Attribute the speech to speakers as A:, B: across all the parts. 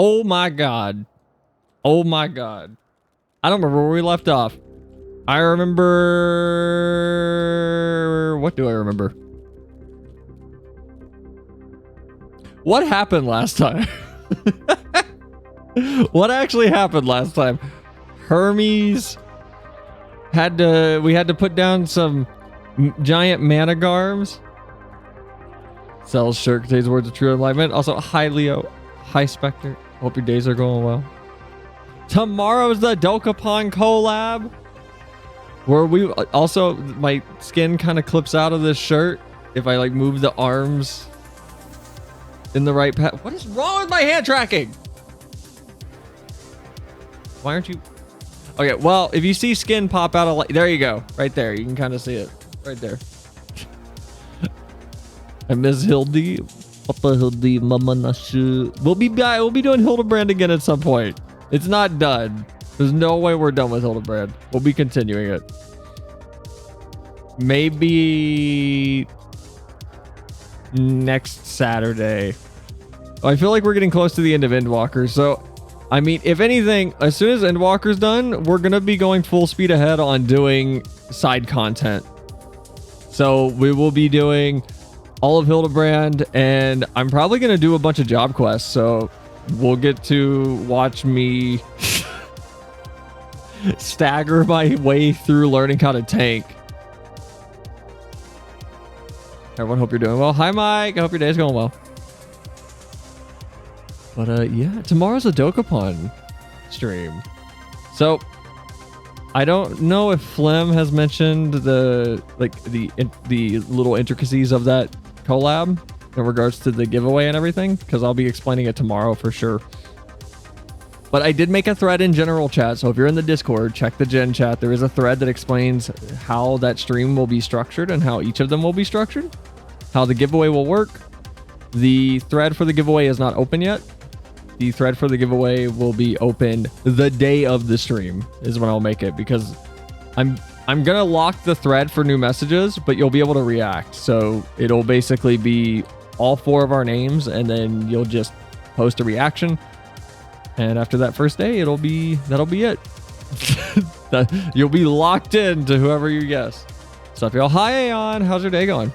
A: Oh my god. Oh my god. I don't remember where we left off. I remember... What do I remember? What happened last time? What actually happened last time? Hermes we had to put down some giant managarms. Cells sure contains words of true enlightenment. Also, hi Leo, hi Spectre. Hope your days are going well. Tomorrow's the Dokapon collab, where we also, my skin kind of clips out of this shirt if I like move the arms in the right path. What is wrong with my hand tracking? Why aren't you? Okay, well, if you see skin pop out of, there you go, right there. You can kind of see it right there. I miss Hildy. Papa Hildy, Mama Nashu. We'll be back. We'll be doing Hildebrand again at some point. It's not done. There's no way we're done with Hildebrand. We'll be continuing it. Maybe next Saturday. I feel like we're getting close to the end of Endwalker. So, I mean, if anything, as soon as Endwalker's done, we're going to be going full speed ahead on doing side content. So we will be doing all of Hildebrand, and I'm probably going to do a bunch of job quests. So we'll get to watch me stagger my way through learning how to tank. Everyone, hope you're doing well. Hi, Mike. I hope your day's going well. But yeah, tomorrow's a Dokapon stream. So I don't know if Flem has mentioned the little intricacies of that collab in regards to the giveaway and everything, because I'll be explaining it tomorrow for sure. But I did make a thread in general chat, so if you're in the Discord, check the gen chat. There is a thread that explains how that stream will be structured and how each of them will be structured, how the giveaway will work. The thread for the giveaway is not open yet. The thread for the giveaway will be open the day of the stream is when I'll make it, because I'm gonna lock the thread for new messages, but you'll be able to react. So it'll basically be all 4 of our names, and then you'll just post a reaction. And after that first day, that'll be it. You'll be locked in to whoever you guess. What's up, y'all? Hi, Aeon. How's your day going?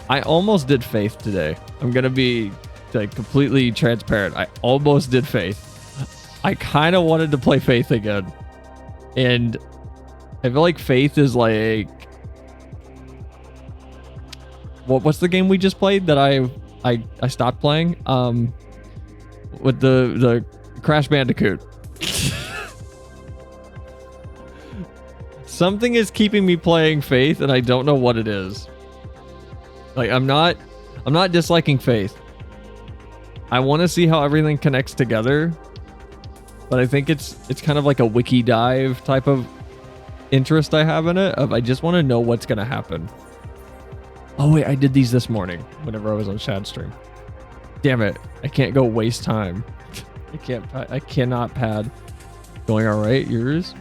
A: I almost did Faith today. I'm gonna be like completely transparent. I almost did Faith. I kind of wanted to play Faith again, and I feel like Faith is like, what's the game we just played that I stopped playing? With the Crash Bandicoot. Something is keeping me playing Faith, and I don't know what it is. Like, I'm not disliking Faith. I want to see how everything connects together, but I think it's kind of like a wiki dive type of interest I have in it. I just want to know what's gonna happen. Oh wait, I did these this morning whenever I was on Shad stream. Damn it, I can't go waste time. I cannot pad. Going all right, yours?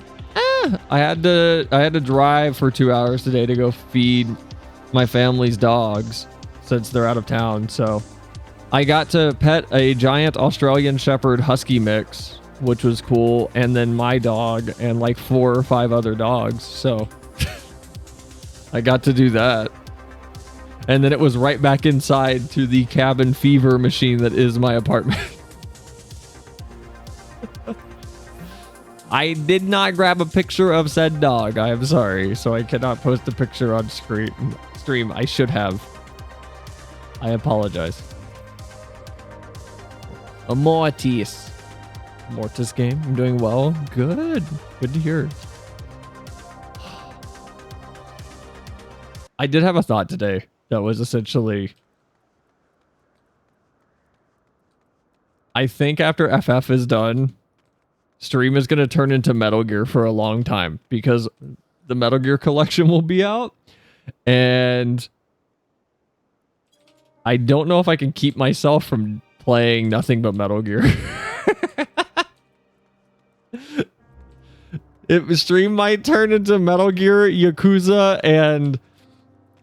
A: I had to drive for 2 hours today to go feed my family's dogs since they're out of town. So I got to pet a giant Australian Shepherd Husky mix, which was cool, and then my dog and like 4 or 5 other dogs. So I got to do that. And then it was right back inside to the cabin fever machine that is my apartment. I did not grab a picture of said dog. I am sorry. So I cannot post a picture on stream. I should have. I apologize. A Mortis game. I'm doing well. Good. Good to hear. I did have a thought today that was essentially, I think after FF is done, stream is going to turn into Metal Gear for a long time, because the Metal Gear collection will be out, and I don't know if I can keep myself from playing nothing but Metal Gear. If stream might turn into Metal Gear, Yakuza, and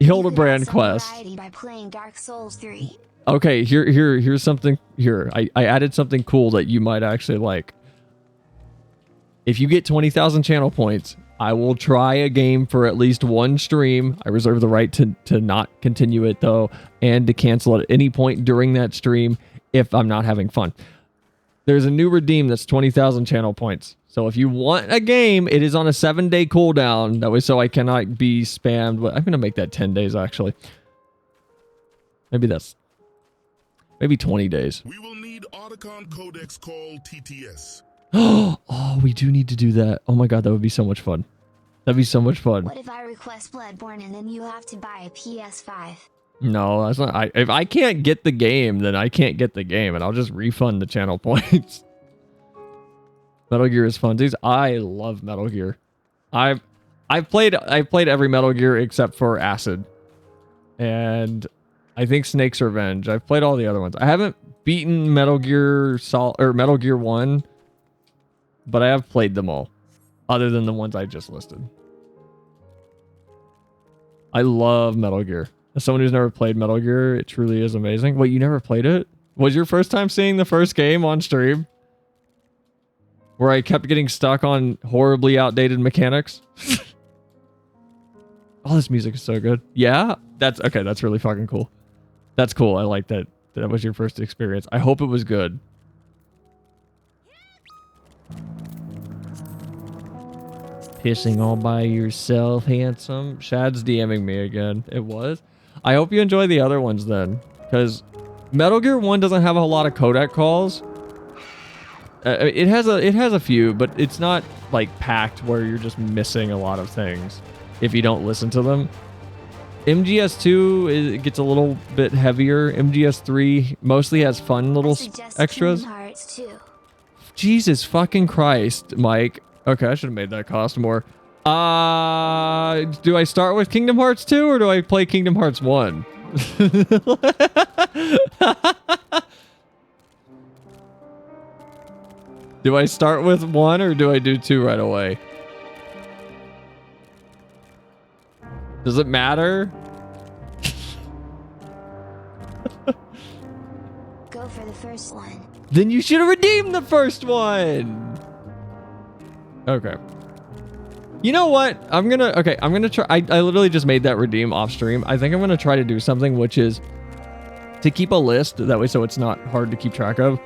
A: Hildebrand quest.
B: By playing Dark Souls 3.
A: Okay, here's something. Here, I added something cool that you might actually like. If you get 20,000 channel points, I will try a game for at least one stream. I reserve the right to not continue it though, and to cancel at any point during that stream if I'm not having fun. There's a new redeem that's 20,000 channel points. So if you want a game, it is on a 7-day cooldown. That way, so I cannot be spammed. I'm going to make that 10 days, actually. Maybe 20 days.
B: We will need Otacon codex called TTS.
A: Oh, we do need to do that. Oh my god, that would be so much fun. That'd be so much fun.
C: What if I request Bloodborne and then you have to buy a PS5?
A: No, that's not. If I can't get the game, then I can't get the game, and I'll just refund the channel points. Metal Gear is fun, dudes. I love Metal Gear. I've played every Metal Gear except for Acid, and I think Snake's Revenge. I've played all the other ones. I haven't beaten Metal Gear Metal Gear 1, but I have played them all, other than the ones I just listed. I love Metal Gear. As someone who's never played Metal Gear, it truly is amazing. Wait, you never played it? Was your first time seeing the first game on stream? Where I kept getting stuck on horribly outdated mechanics? Oh, this music is so good. Yeah? That's okay, that's really fucking cool. That's cool. I like that. That was your first experience. I hope it was good. Pissing all by yourself, handsome. Shad's DMing me again. It was. I hope you enjoy the other ones then, because Metal Gear 1 doesn't have a lot of codec calls. It has a few, but it's not like packed where you're just missing a lot of things if you don't listen to them. MGS2 it gets a little bit heavier. MGS3 mostly has fun little extras. Jesus fucking Christ, Mike. Okay, I should have made that cost more. Do I start with Kingdom Hearts 2 or do I play Kingdom Hearts 1? Do I start with 1 or do I do 2 right away? Does it matter?
C: Go for the first one.
A: Then you should have redeemed the first one. Okay. You know what? I'm gonna try. I literally just made that redeem off stream. I think I'm gonna try to do something, which is to keep a list. That way, so it's not hard to keep track of.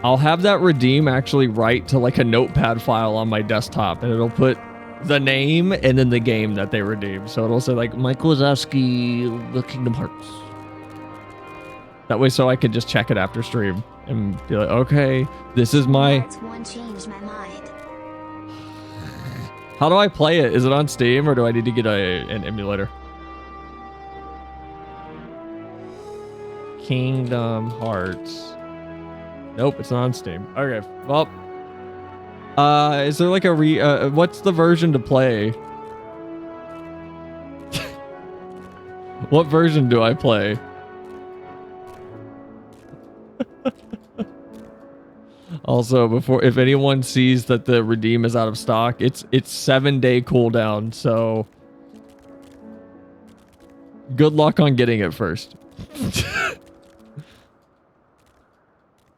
A: I'll have that redeem actually write to like a notepad file on my desktop, and it'll put the name and then the game that they redeemed. So it'll say like Mike Wazowski, the Kingdom Hearts. That way, so I can just check it after stream and be like, okay, this is my.
C: One changed my mind.
A: How do I play it? Is it on Steam or do I need to get an emulator? Kingdom Hearts. Nope, it's not on Steam. Okay, well. Is there like a what's the version to play? What version do I play? Also, if anyone sees that the redeem is out of stock, it's 7-day cooldown, so good luck on getting it first.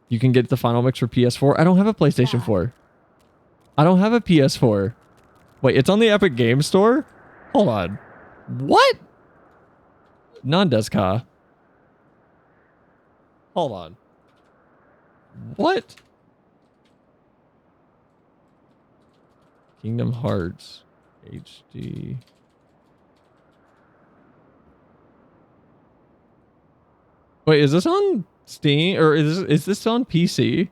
A: You can get the final mix for PS4. I don't have a PlayStation 4. I don't have a PS4. Wait, it's on the Epic Games Store? Hold on. What? Non-Deska. Hold on. What? Kingdom Hearts HD. Wait, is this on Steam or is this on PC?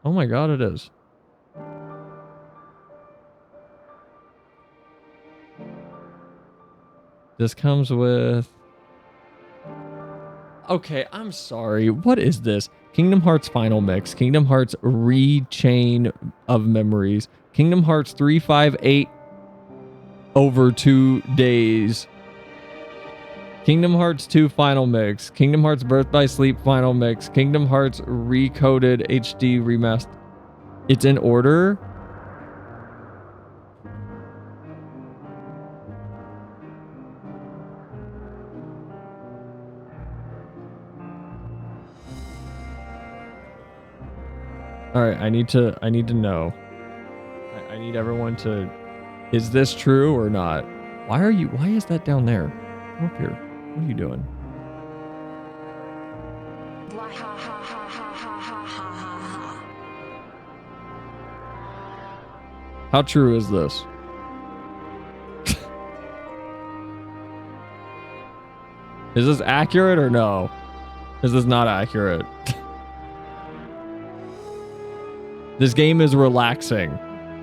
A: Oh my god, it is. This comes with. Okay, I'm sorry. What is this? Kingdom Hearts Final Mix, Kingdom Hearts Rechain of Memories, Kingdom Hearts 358 over 2 days, Kingdom Hearts 2 Final Mix, Kingdom Hearts Birth by Sleep Final Mix, Kingdom Hearts Recoded HD Remastered. It's in order? All right, I need to know. I need everyone to, is this true or not? Why is that down there? Come up here. What are you doing?
C: Blah ha ha ha ha ha ha ha ha ha.
A: How true is this? Is this accurate or no? Is this not accurate? This game is relaxing.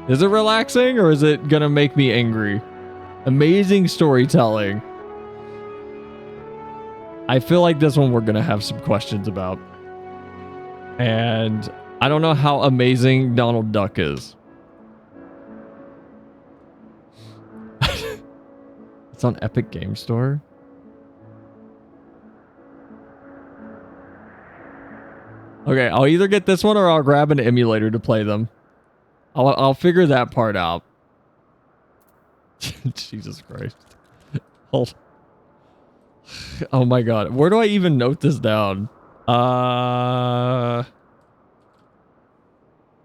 A: Is it relaxing or is it gonna make me angry? Amazing storytelling. I feel like this one we're gonna have some questions about. And I don't know how amazing Donald Duck is. It's on Epic Game Store. Okay, I'll either get this one or I'll grab an emulator to play them. I'll figure that part out. Jesus Christ. Hold. Oh my god. Where do I even note this down? I'll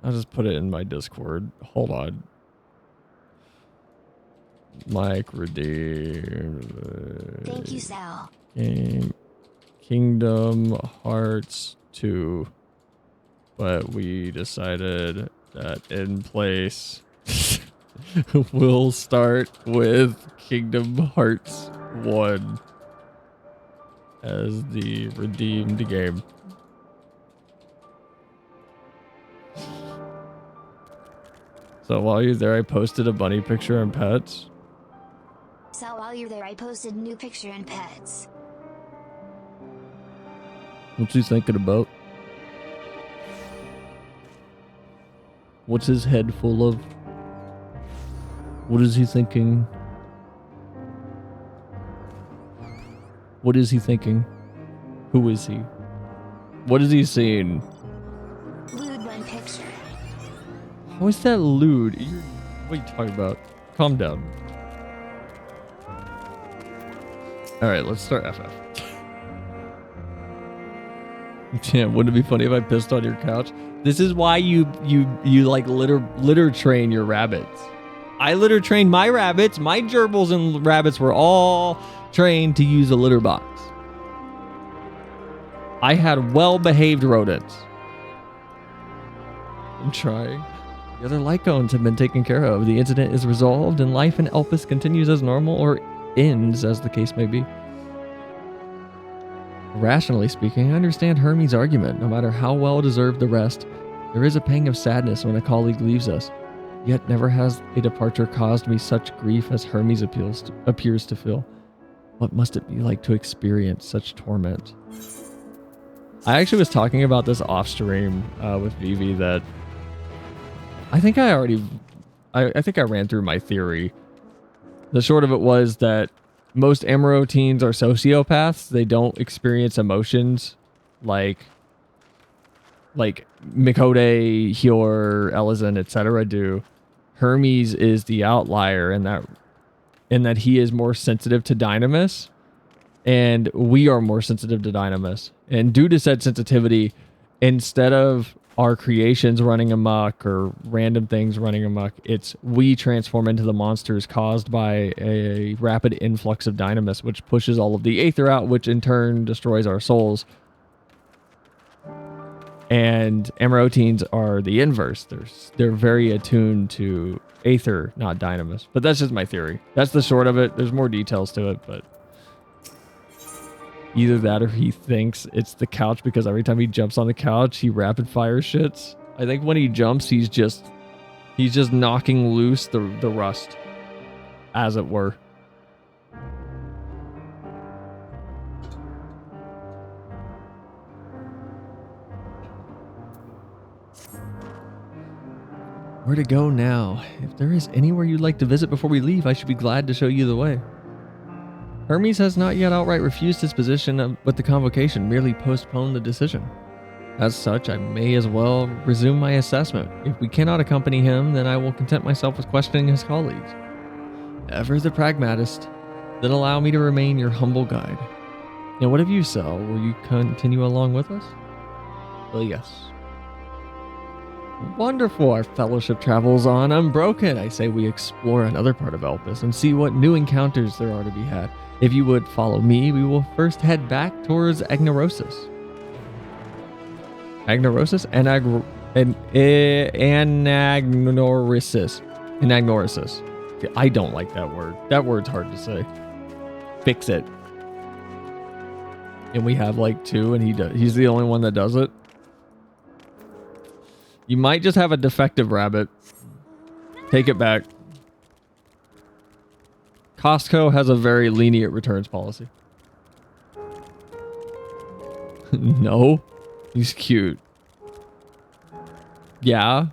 A: just put it in my Discord. Hold on. Mike redeemed.
C: Thank you, Sal.
A: Game Kingdom Hearts 2. But we decided that in place we'll start with Kingdom Hearts 1 as the redeemed game. So while you're there, I posted a bunny picture and pets.
C: Sal, while you're there, I posted new picture and pets.
A: What's he thinking about? What's his head full of? What is he thinking? What is he thinking? Who is he? What is he seeing?
C: Lewd one picture.
A: How is that lewd? What are you talking about? Calm down. Alright, let's start FF. Damn, wouldn't it be funny if I pissed on your couch? This is why you like litter train your rabbits. I litter trained my rabbits. My gerbils and rabbits were all trained to use a litter box. I had well-behaved rodents. I'm trying. The other Lycones have been taken care of. The incident is resolved and life in Elpis continues as normal or ends as the case may be. Rationally speaking, I understand Hermes' argument. No matter how well deserved the rest, there is a pang of sadness when a colleague leaves us. Yet never has a departure caused me such grief as Hermes appears to feel. What must it be like to experience such torment? I actually was talking about this off stream with Vivi that I think I ran through my theory. The short of it was that most Amuro teens are sociopaths. They don't experience emotions like Mikode, Hyor, Elizan, etc. do. Hermes is the outlier in that he is more sensitive to Dynamis, and we are more sensitive to Dynamis. And due to said sensitivity, instead of our creations running amok or random things running amok, it's we transform into the monsters caused by a rapid influx of Dynamis, which pushes all of the Aether out, which in turn destroys our souls. And Amuro teens are the inverse. They're very attuned to Aether, not Dynamis. But that's just my theory. That's the short of it. There's more details to it, but either that or he thinks it's the couch because every time he jumps on the couch, he rapid fire shits. I think when he jumps, he's just knocking loose the rust, as it were. Where to go now? If there is anywhere you'd like to visit before we leave, I should be glad to show you the way. Hermes has not yet outright refused his position with the convocation, merely postponed the decision. As such, I may as well resume my assessment. If we cannot accompany him, then I will content myself with questioning his colleagues. Ever the pragmatist, then allow me to remain your humble guide. Now, what of you, Sel? Will you continue along with us? Well, yes. Wonderful. Our fellowship travels on unbroken. I say we explore another part of Elpis and see what new encounters there are to be had. If you would follow me, we will first head back towards Agnorosis. Agnorosis? Anagnorisis. Anagnorisis. I don't like that word. That word's hard to say. Fix it. And we have like 2, and he's the only one that does it. You might just have a defective rabbit. Take it back. Costco has a very lenient returns policy. No. He's cute. Yeah.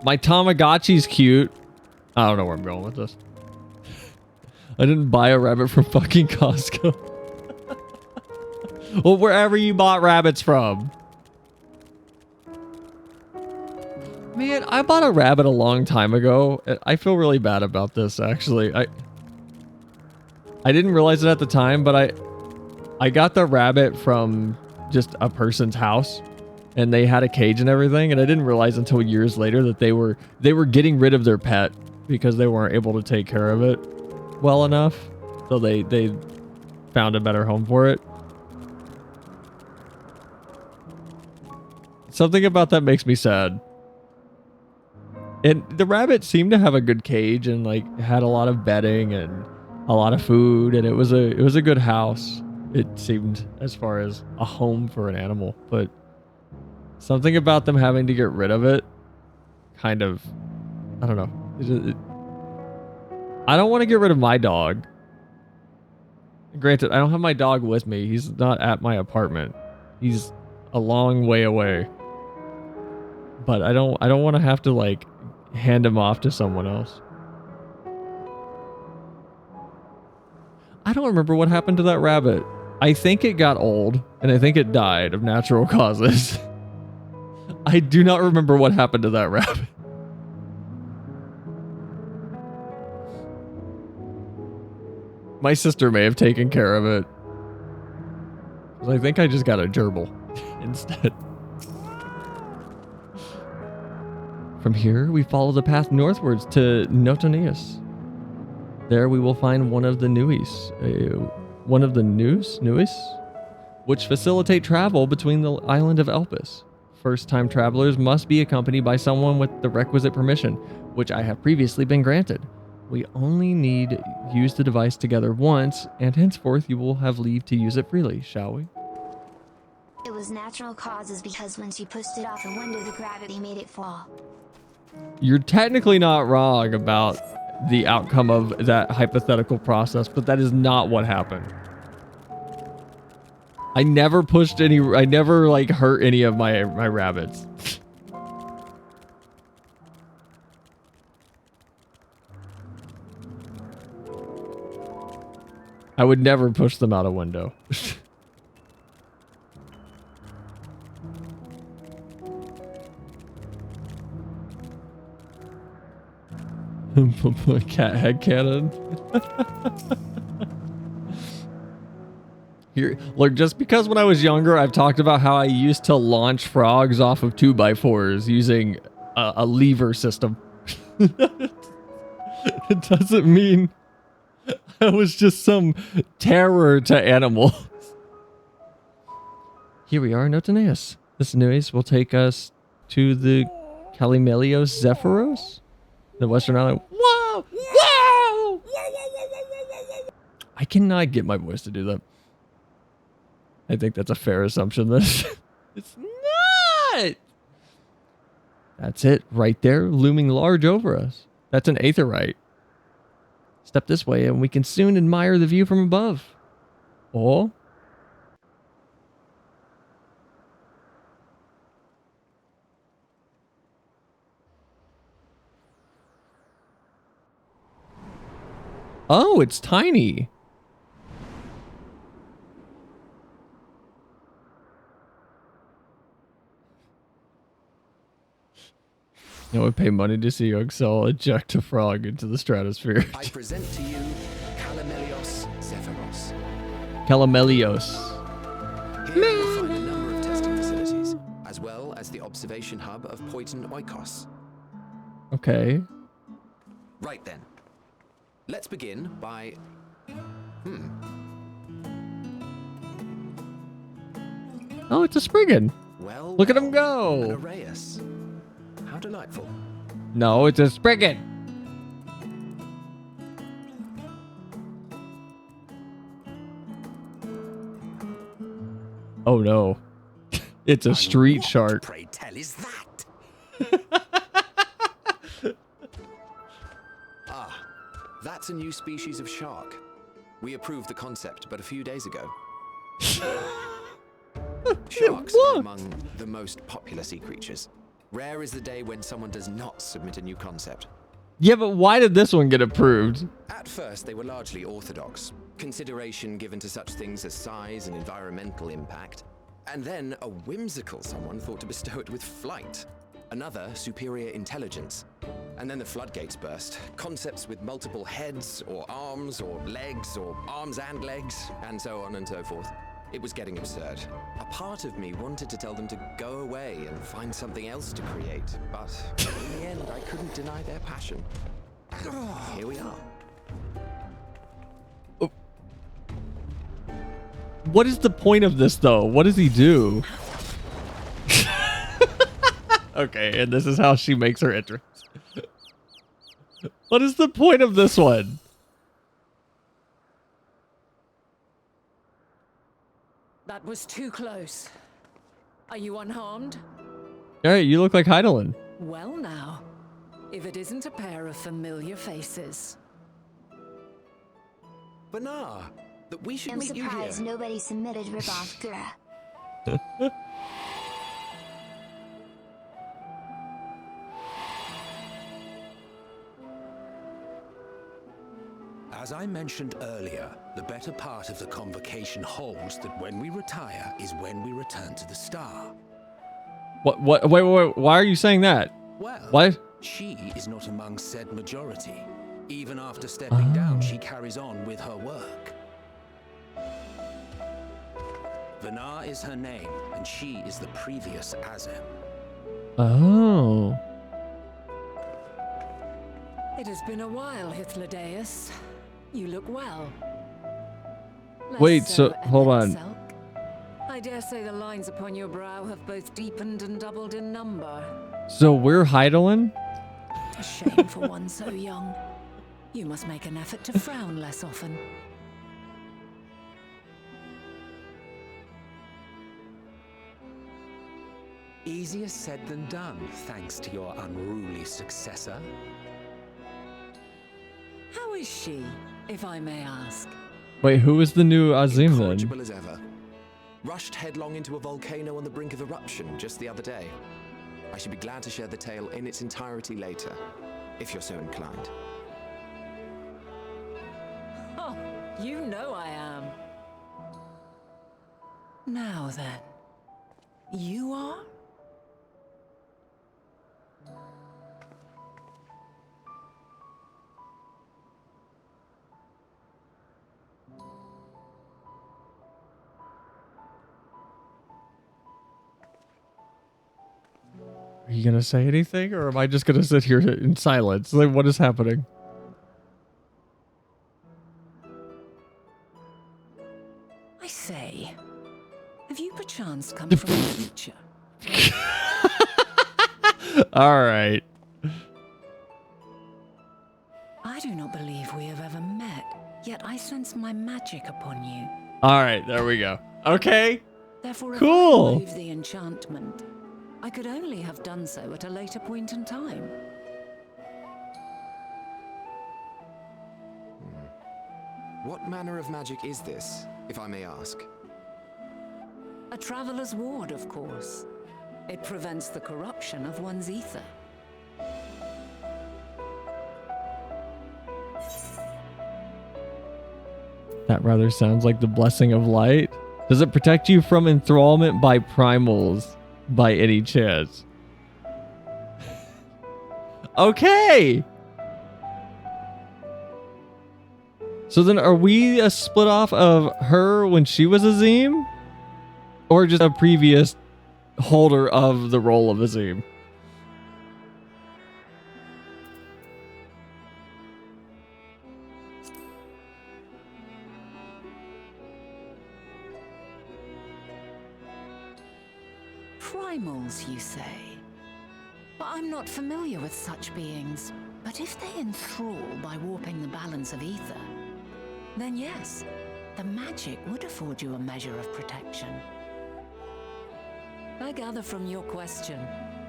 A: My Tamagotchi's cute. I don't know where I'm going with this. I didn't buy a rabbit from fucking Costco. Well, wherever you bought rabbits from. Man, I bought a rabbit a long time ago. I feel really bad about this, actually. I didn't realize it at the time, but I got the rabbit from just a person's house, and they had a cage and everything, and I didn't realize until years later that they were getting rid of their pet because they weren't able to take care of it well enough. So they found a better home for it. Something about that makes me sad. And the rabbit seemed to have a good cage and like had a lot of bedding and a lot of food, and it was a good house. It seemed, as far as a home for an animal, but something about them having to get rid of it kind of, I don't know. I don't want to get rid of my dog. Granted, I don't have my dog with me. He's not at my apartment. He's a long way away. But I don't want to have to like hand him off to someone else. I don't remember what happened to that rabbit. I think it got old, and I think it died of natural causes. I do not remember what happened to that rabbit. My sister may have taken care of it. I think I just got a gerbil instead. From here, we follow the path northwards to Notoneus. There we will find one of the Nuis. One of the Nuis? Which facilitate travel between the island of Elpis. First-time travelers must be accompanied by someone with the requisite permission, which I have previously been granted. We only need use the device together once, and henceforth you will have leave to use it freely, shall we?
C: It was natural causes because when she pushed it off the window, the gravity made it fall.
A: You're technically not wrong about the outcome of that hypothetical process, but that is not what happened. I never pushed any, I never like hurt any of my rabbits. I would never push them out a window. Cat head cannon. Here, look, just because when I was younger, I've talked about how I used to launch frogs off of 2x4s using a lever system. It doesn't mean I was just some terror to animals. Here we are in Notoneus. This noise will take us to the Calimelios Zephyros? The Western Island. Whoa! Whoa! I cannot get my voice to do that. I think that's a fair assumption. It's not! That's it, right there, looming large over us. That's an aetherite. Step this way and we can soon admire the view from above. Oh. Oh, it's tiny. You would pay money to see Yogsel eject a frog into the stratosphere.
D: I present to you Calimelios Zephyros.
A: Calimelios.
D: Here you'll find a number of testing facilities, as as the observation hub of Poiton Oikos.
A: Okay.
D: Right then. Let's begin by...
A: Oh, it's a Spriggan.
D: Well,
A: Look at him
D: an
A: go.
D: Arrayus. How delightful.
A: No, it's a Spriggan. Oh no. It's a street shark.
D: Pray tell is that? That's a new species of shark. We approved the concept but a few days ago. Sharks are among the most popular sea creatures. Rare is the day when someone does not submit a new concept.
A: Yeah, but why did this one get approved?
D: At first, they were largely orthodox. Consideration given to such things as size and environmental impact. And then a whimsical someone thought to bestow it with flight. Another, superior intelligence. And then the floodgates burst. Concepts with multiple heads, or arms and legs, and so on and so forth. It was getting absurd. A part of me wanted to tell them to go away and find something else to create, but in the end, I couldn't deny their passion. Here we are.
A: What is the point of this, though? What does he do? Okay, and this is how she makes her entrance. What is the point of this one?
E: That was too close. Are you unharmed?
A: All right, you look like Heidelin.
E: Well now, if it isn't a pair of familiar faces.
D: Banar, that we should
C: I'm
D: meet you
C: surprised
D: here.
C: nobody submitted ripoff Gura.
F: As I mentioned earlier, the better part of the convocation holds that when we retire is when we return to the star.
A: What? Wait. Why are you saying that?
F: Well,
A: What?
F: she is not among said majority. Even after stepping down, she carries on with her work. Vanar is her name, and she is the previous Azem.
A: Oh.
E: It has been a while, Hythlodaeus. You look well. Less
A: Wait, so
E: at
A: hold on.
E: Selk. I dare say the lines upon your brow have both deepened and doubled in number.
A: So we're Heidelin?
E: A shame for one so young. You must make an effort to frown less often.
F: Easier said than done, thanks to your unruly successor.
E: How is she, if I may ask?
A: Wait, who is the new Azim then?
D: Incorrigible as ever. Rushed headlong into a volcano on the brink of eruption just the other day. I should be glad to share the tale in its entirety later, if you're so inclined.
E: Oh, you know I am. Now then, you are?
A: Are you gonna say anything, or am I just gonna sit here in silence? Like, what is happening?
E: I say, have you perchance come from the future?
A: All right.
E: I do not believe we have ever met, yet I sense my magic upon you.
A: All right, there we go. Okay.
E: Therefore, if
A: Cool.
E: I remove the enchantment, I could only have done so at a later point in time.
D: What manner of magic is this, if I may ask?
E: A traveler's ward, of course. It prevents the corruption of one's ether.
A: That rather sounds like the blessing of light. Does it protect you from enthrallment by primals by any chance? Okay. So then are we a split off of her when she was Azim? Or just a previous holder of the role of Azim.
E: Primals, you say? But I'm not familiar with such beings. But if they enthrall by warping the balance of ether, then yes, the magic would afford you a measure of protection. I gather from your question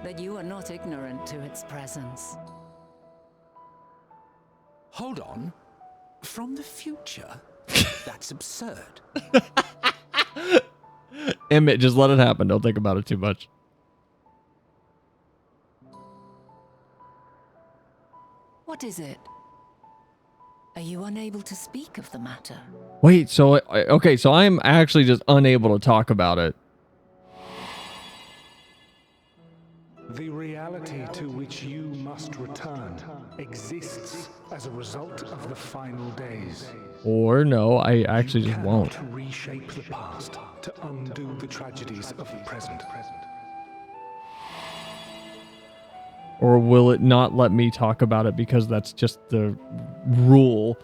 E: that you are not ignorant to its presence.
F: Hold on. From the future? That's absurd.
A: Emmett, just let it happen. Don't think about it too much.
E: What is it? Are you unable to speak of the matter?
A: Wait, so okay, so I'm actually just unable to talk about it.
G: The reality to which you must return exists as a result of the final days.
A: Or no, I actually just won't.
G: To reshape the past, to undo the tragedies of the present.
A: Or will it not let me talk about it because that's just the rule?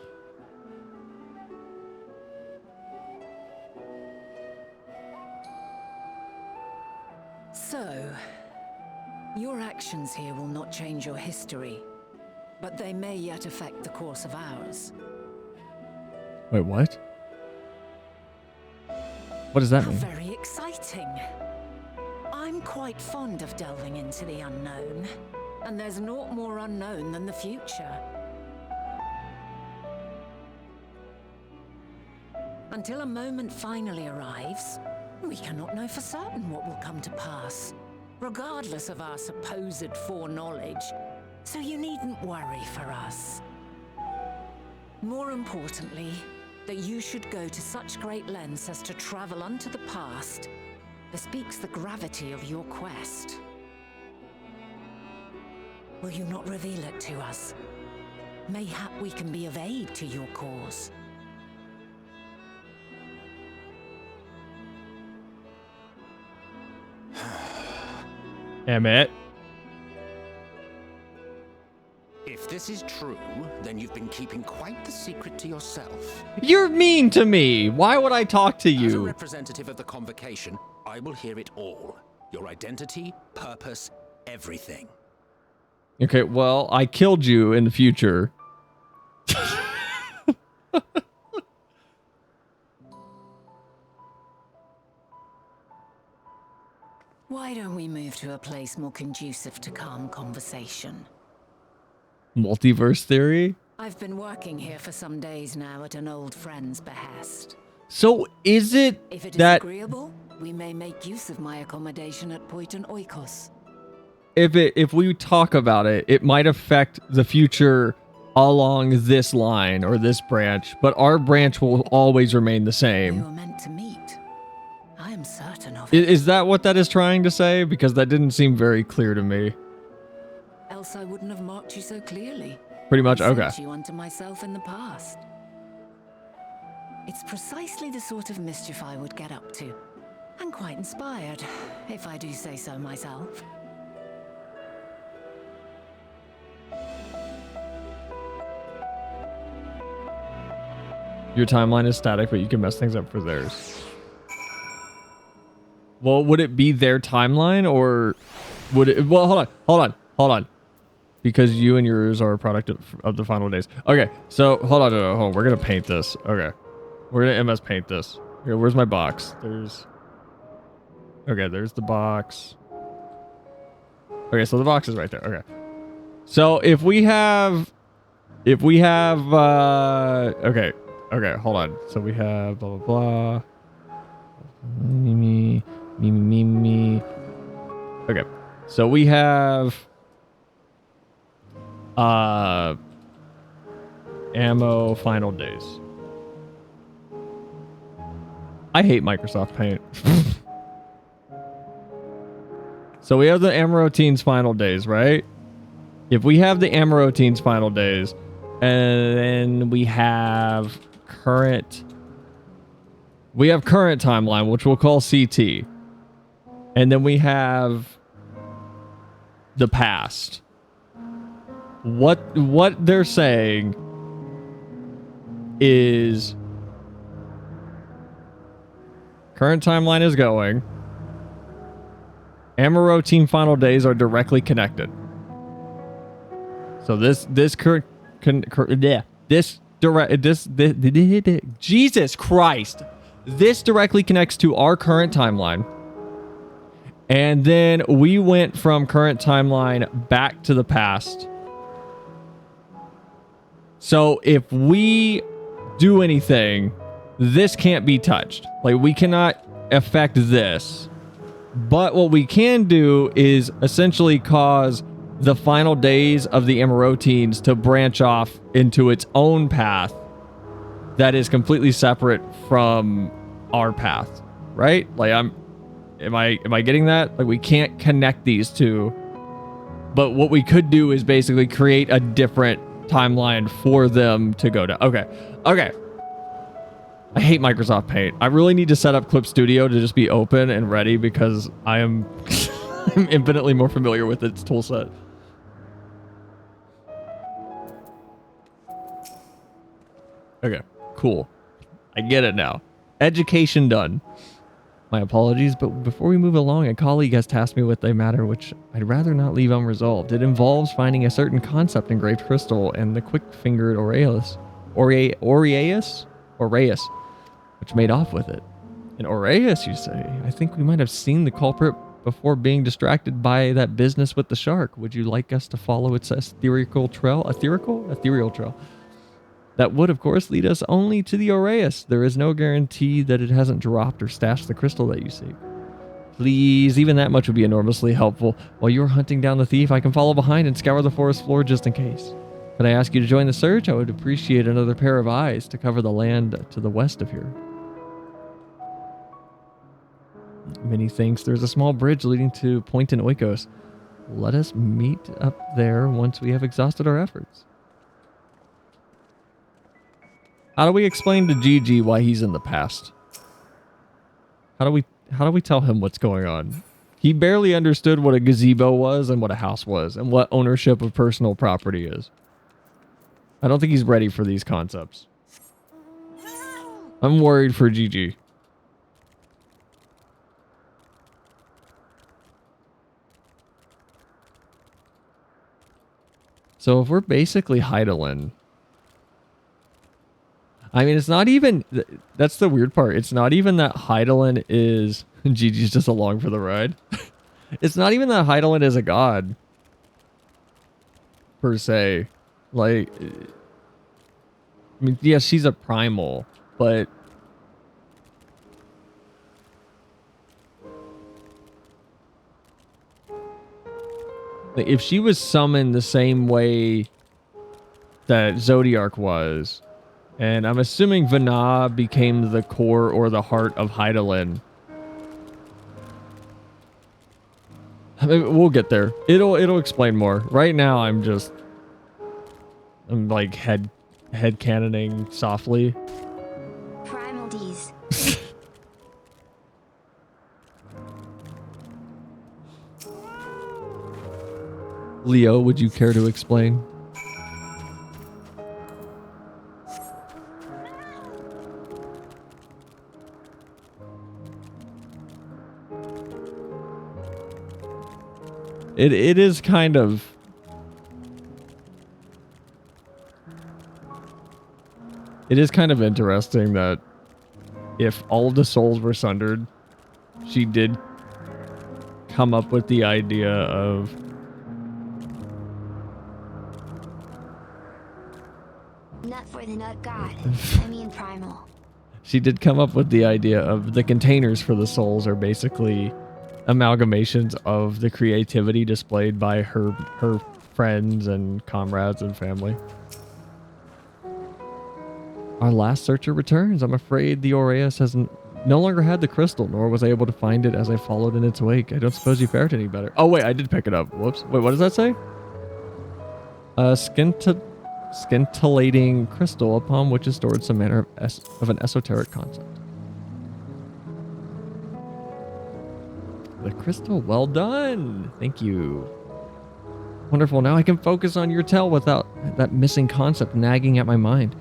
E: So, your actions here will not change your history, but they may yet affect the course of ours.
A: Wait, what? What does that
E: How
A: mean?
E: very exciting. I'm quite fond of delving into the unknown, and there's naught more unknown than the future. Until a moment finally arrives, we cannot know for certain what will come to pass, regardless of our supposed foreknowledge, so you needn't worry for us. More importantly, that you should go to such great lengths as to travel unto the past bespeaks the gravity of your quest. Will you not reveal it to us? Mayhap we can be of aid to your cause.
A: Emmett.
F: If this is true, then you've been keeping quite the secret to yourself.
A: You're mean to me. Why would I talk to
F: As a
A: you?
F: representative of the Convocation, I will hear it all. Your identity, purpose, everything.
A: Okay, well, I killed you in the future.
E: Why don't we move to a place more conducive to calm conversation?
A: Multiverse theory?
E: I've been working here for some days now at an old friend's behest.
A: So is it
E: If it is
A: that
E: agreeable, we may make use of my accommodation at Poiton Oikos.
A: if we talk about it, it might affect the future along this line or this branch, but our branch will always remain the
E: We
A: same.
E: were meant to meet. I am certain of it.
A: Is that what that is trying to say? Because that didn't seem very clear to me.
E: Else I wouldn't have marked you so clearly.
A: Pretty much,
E: I
A: okay.
E: sent you unto myself in the past. It's precisely the sort of mischief I would get up to. And quite inspired, if I do say so myself.
A: Your timeline is static, but you can mess things up for theirs. Well, would it be their timeline or would it? Well, hold on. Because you and yours are a product of the final days. Okay, so hold on. We're gonna paint this. Okay, we're gonna MS paint this. Okay, where's my box? There's the box. Okay, so the box is right there. Okay, so if we have, okay, hold on. So we have blah blah blah. Me. Okay, so we have ammo final days. I hate Microsoft Paint. So we have the Amarotine's final days, right? If we have the Amarotine's final days, and then we have current timeline, which we'll call CT. And then we have the past. What they're saying is current timeline is going. Amaro team final days are directly connected. So this Jesus Christ. This directly connects to our current timeline. And then we went from current timeline back to the past. So if we do anything, this can't be touched. Like, we cannot affect this. But what we can do is essentially cause the final days of the Emerotines to branch off into its own path that is completely separate from our path, right? Like, am I getting that? Like, we can't connect these two, but what we could do is basically create a different timeline for them to go to. Okay. I hate Microsoft Paint. I really need to set up Clip Studio to just be open and ready because I am I'm infinitely more familiar with its toolset. Okay, cool. I get it now. Education done. My apologies, but before we move along, a colleague has tasked me with a matter which I'd rather not leave unresolved. It involves finding a certain concept engraved crystal and the quick-fingered Aureus, which made off with it. An Aureus, you say? I think we might have seen the culprit before being distracted by that business with the shark. Would you like us to follow its ethereal trail? Ethereal trail. That would, of course, lead us only to the Aureus. There is no guarantee that it hasn't dropped or stashed the crystal that you seek. Please, even that much would be enormously helpful. While you're hunting down the thief, I can follow behind and scour the forest floor just in case. Could I ask you to join the search? I would appreciate another pair of eyes to cover the land to the west of here. Many thanks. There's a small bridge leading to Point in Oikos. Let us meet up there once we have exhausted our efforts. How do we explain to Gigi why he's in the past? How do we tell him what's going on? He barely understood what a gazebo was and what a house was and what ownership of personal property is. I don't think he's ready for these concepts. I'm worried for Gigi. So if we're basically Heidelin, I mean, it's not even, that's the weird part. It's not even that Heidelin is, Gigi's just along for the ride. It's not even that Heidelin is a god, per se. Like, I mean, yes, she's a primal, but like, if she was summoned the same way that Zodiark was, and I'm assuming Vana became the core or the heart of Heidelin. I mean, we'll get there. It'll explain more. Right now, I'm like head cannoning softly.
C: Primal D's.
A: Leo, would you care to explain? It is kind of... It is kind of interesting that if all of the souls were sundered, she did come up with the idea of...
C: Nut for the nut god. I mean primal.
A: She did come up with the idea of the containers for the souls are basically amalgamations of the creativity displayed by her friends and comrades and family. Our last searcher returns. I'm afraid the Aureus no longer had the crystal, nor was I able to find it as I followed in its wake. I don't suppose you fared any better. Oh wait, I did pick it up. Whoops. Wait, what does that say? Scintillating crystal upon which is stored some manner of an esoteric concept. The crystal, well done. Thank you. Wonderful. Now I can focus on your tale without that missing concept nagging at my mind.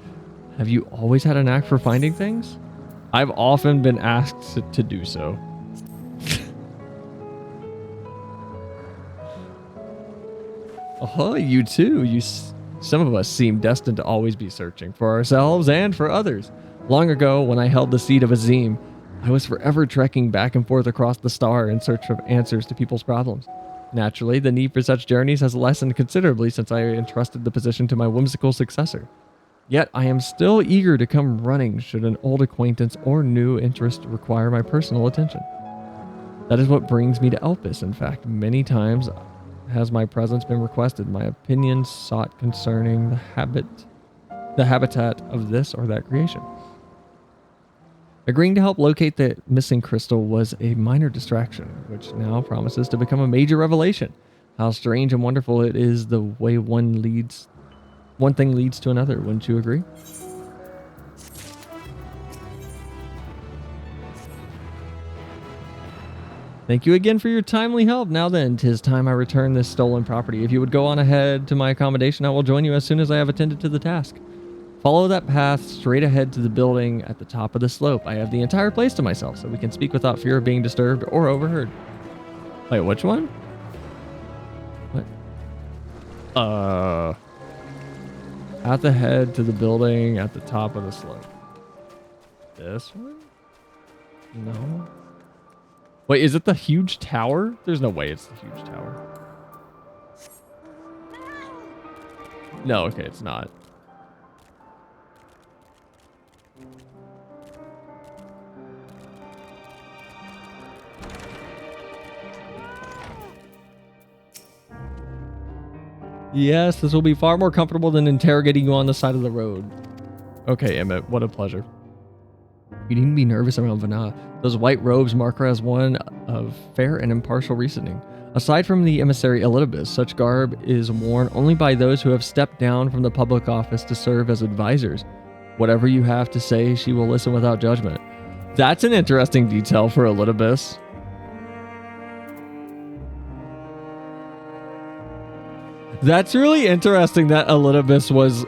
A: Have you always had a knack for finding things? I've often been asked to do so. Oh, you too. Some of us seem destined to always be searching for ourselves and for others. Long ago, when I held the seat of Azim, I was forever trekking back and forth across the star in search of answers to people's problems. Naturally, the need for such journeys has lessened considerably since I entrusted the position to my whimsical successor. Yet, I am still eager to come running should an old acquaintance or new interest require my personal attention. That is what brings me to Elpis. In fact, many times has my presence been requested, my opinions sought concerning the habitat of this or that creation. Agreeing to help locate the missing crystal was a minor distraction, which now promises to become a major revelation. How strange and wonderful it is the way one thing leads to another, wouldn't you agree? Thank you again for your timely help. Now then, 'tis time I return this stolen property. If you would go on ahead to my accommodation, I will join you as soon as I have attended to the task. Follow that path straight ahead to the building at the top of the slope. I have the entire place to myself, so we can speak without fear of being disturbed or overheard. Wait, which one? What? At the head to the building at the top of the slope. This one? No. Wait, is it the huge tower? There's no way it's the huge tower. No, okay, it's not. Yes, this will be far more comfortable than interrogating you on the side of the road. Okay, Emmett, what a pleasure. You needn't be nervous around Vanna. Those white robes mark her as one of fair and impartial reasoning. Aside from the emissary Elidibus, such garb is worn only by those who have stepped down from the public office to serve as advisors. Whatever you have to say, she will listen without judgment. That's an interesting detail for Elidibus. That's really interesting that Elidibus was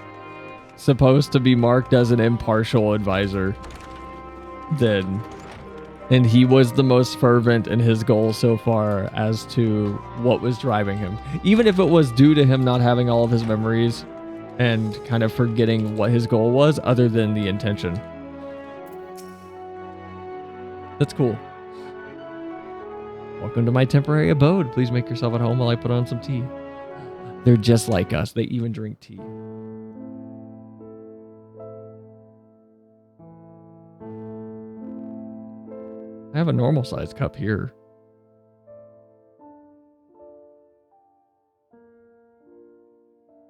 A: supposed to be marked as an impartial advisor then. And he was the most fervent in his goal so far as to what was driving him. Even if it was due to him not having all of his memories and kind of forgetting what his goal was other than the intention. That's cool. Welcome to my temporary abode. Please make yourself at home while I put on some tea. They're just like us. They even drink tea. I have a normal sized cup here.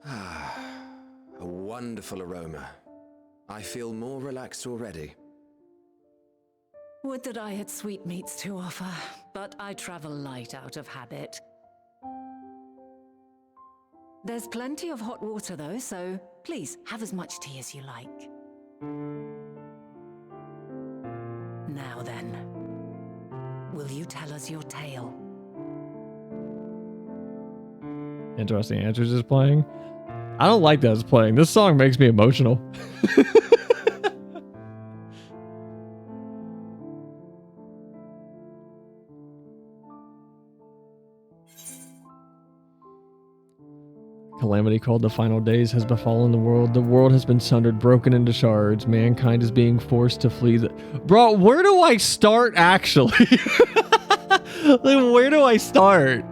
D: A wonderful aroma. I feel more relaxed already.
E: Would that I had sweetmeats to offer, but I travel light out of habit. There's plenty of hot water though, so please have as much tea as you like. Now then, will you tell us your tale?
A: Interesting Answers is playing. I don't like that it's playing. This song makes me emotional. Calamity called the final days has befallen the world. The world has been sundered, broken into shards. Mankind is being forced to flee the... Bro, where do I start, actually? Like, where do I start?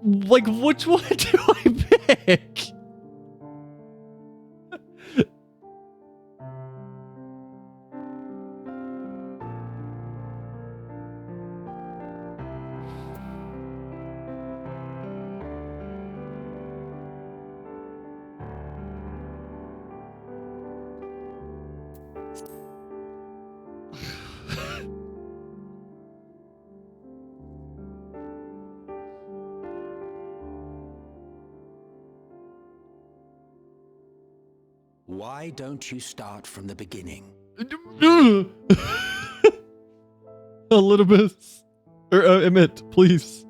A: Like, which one do I pick?
F: Why don't you start from the beginning?
A: Elizabeth. Or Emmett, please.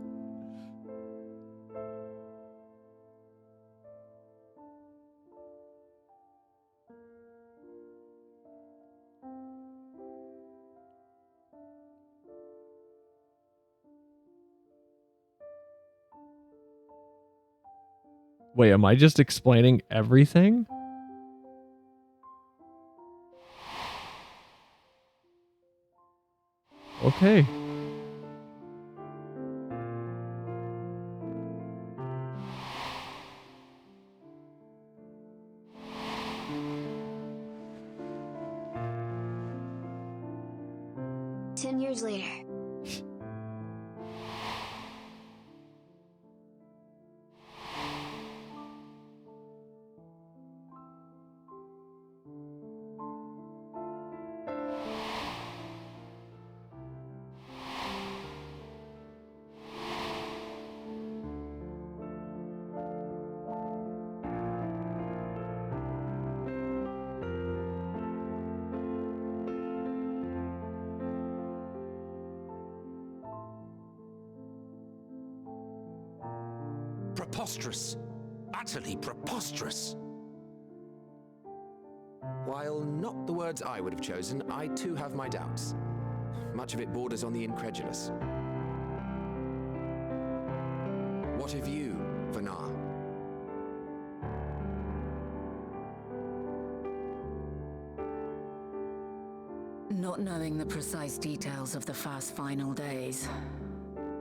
A: Wait, am I just explaining everything? Okay.
C: Ten years later.
F: Preposterous. Utterly preposterous.
D: While not the words I would have chosen, I too have my doubts. Much of it borders on the incredulous. What of you, Vanar?
E: Not knowing the precise details of the first final days,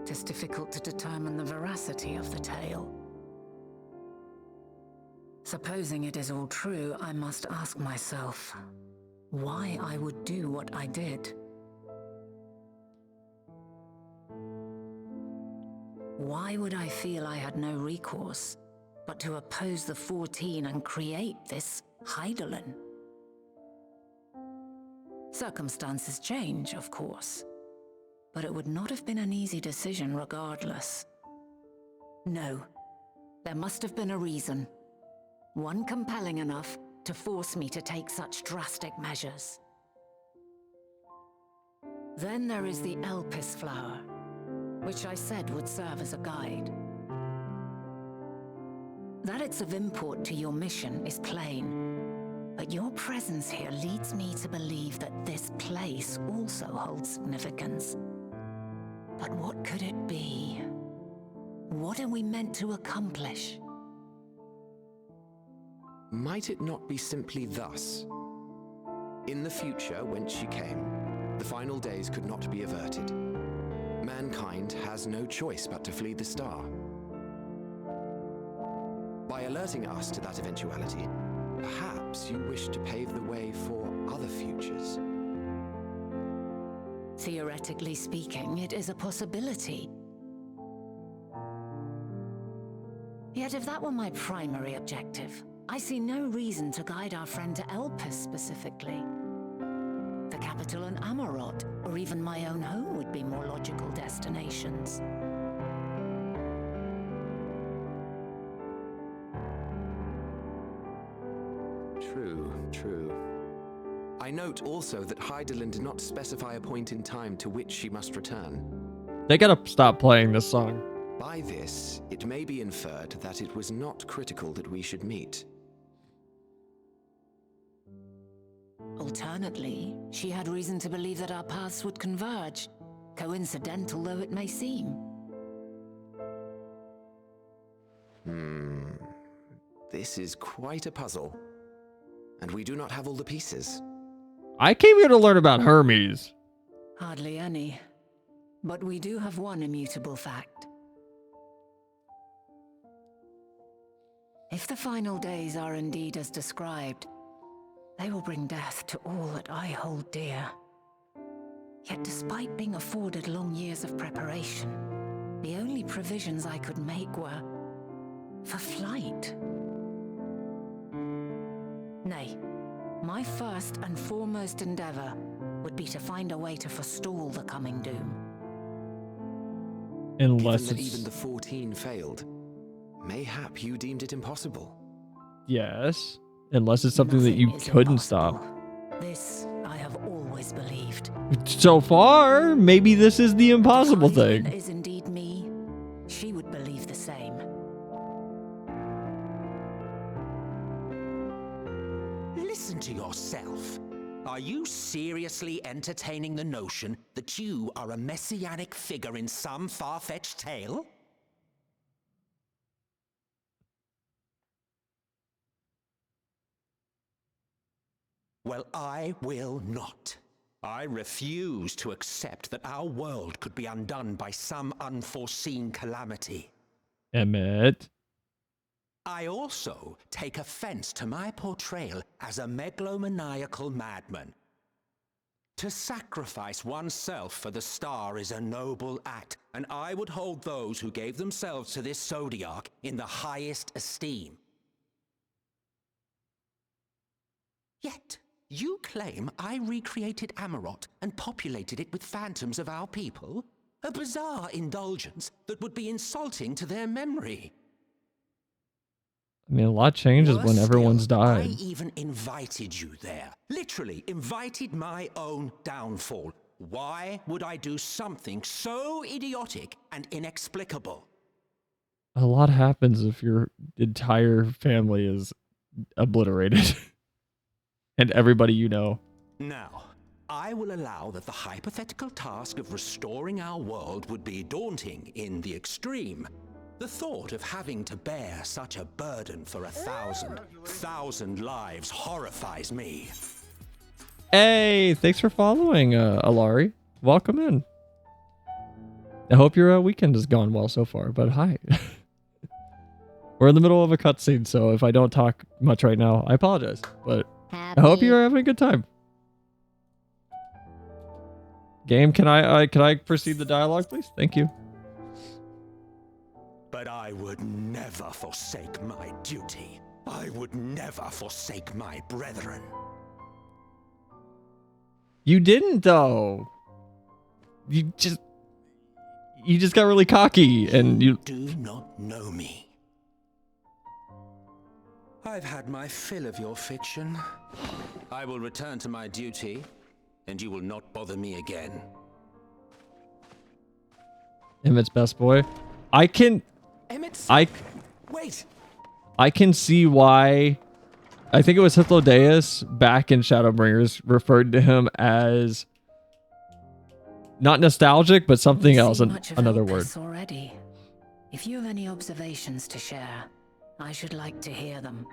E: it is difficult to determine the veracity of the tale. Supposing it is all true, I must ask myself why I would do what I did. Why would I feel I had no recourse but to oppose the 14 and create this Hydaelyn? Circumstances change, of course, but it would not have been an easy decision regardless. No, there must have been a reason. One compelling enough to force me to take such drastic measures. Then there is the Elpis flower, which I said would serve as a guide. That it's of import to your mission is plain, but your presence here leads me to believe that this place also holds significance. But what could it be? What are we meant to accomplish?
D: Might it not be simply thus? In the future, whence she came, the final days could not be averted. Mankind has no choice but to flee the star. By alerting us to that eventuality, perhaps you wish to pave the way for other futures.
E: Theoretically speaking, it is a possibility. Yet if that were my primary objective, I see no reason to guide our friend to Elpis specifically. The capital in Amarot, or even my own home would be more logical destinations.
D: True. I note also that Hydaelyn did not specify a point in time to which she must return.
A: They gotta stop playing this song.
D: By this, it may be inferred that it was not critical that we should meet.
E: Alternately, she had reason to believe that our paths would converge, coincidental though it may seem.
D: This is quite a puzzle. And we do not have all the pieces.
A: I came here to learn about Hermes.
E: Hardly any. But we do have one immutable fact. If the final days are indeed as described, they will bring death to all that I hold dear. Yet despite being afforded long years of preparation, the only provisions I could make were for flight. Nay, my first and foremost endeavor would be to find a way to forestall the coming doom.
A: Unless
D: Given that
A: it's...
D: even the 14 failed, mayhap you deemed it impossible.
A: Yes. Unless it's something that you
E: Nothing is
A: couldn't
E: impossible.
A: stop.
E: This I have always believed.
A: So far, maybe this is the impossible
E: If Hythen
A: thing.
E: is indeed me, she would believe the same.
F: Listen to yourself. Are you seriously entertaining the notion that you are a messianic figure in some far-fetched tale? Well, I will not. I refuse to accept that our world could be undone by some unforeseen calamity.
A: Emmett.
F: I also take offense to my portrayal as a megalomaniacal madman. To sacrifice oneself for the star is a noble act, and I would hold those who gave themselves to this zodiac in the highest esteem. Yet, you claim I recreated Amarot and populated it with phantoms of our people? A bizarre indulgence that would be insulting to their memory.
A: I mean, a lot changes
F: Worse
A: when everyone's
F: still,
A: died.
F: I even invited you there. Literally invited my own downfall. Why would I do something so idiotic and inexplicable?
A: A lot happens if your entire family is obliterated. And everybody you know.
F: Now, I will allow that the hypothetical task of restoring our world would be daunting in the extreme. The thought of having to bear such a burden for 1,000 lives horrifies me.
A: Hey, thanks for following, Alari. Welcome in. I hope your weekend has gone well so far, but hi. We're in the middle of a cutscene, so if I don't talk much right now, I apologize. But I hope you're having a good time. Game, can I proceed the dialogue, please? Thank you.
F: But I would never forsake my duty. I would never forsake my brethren.
A: You didn't, though. You just got really cocky, and you
F: do not know me. I've had my fill of your fiction. I will return to my duty, and you will not bother me again.
A: Emmett's best boy.
F: Wait.
A: I can see why. I think it was Hythlodaeus back in Shadowbringers referred to him as not nostalgic, but something else, another word.
E: Already. If you have any observations to share, I should like to hear them.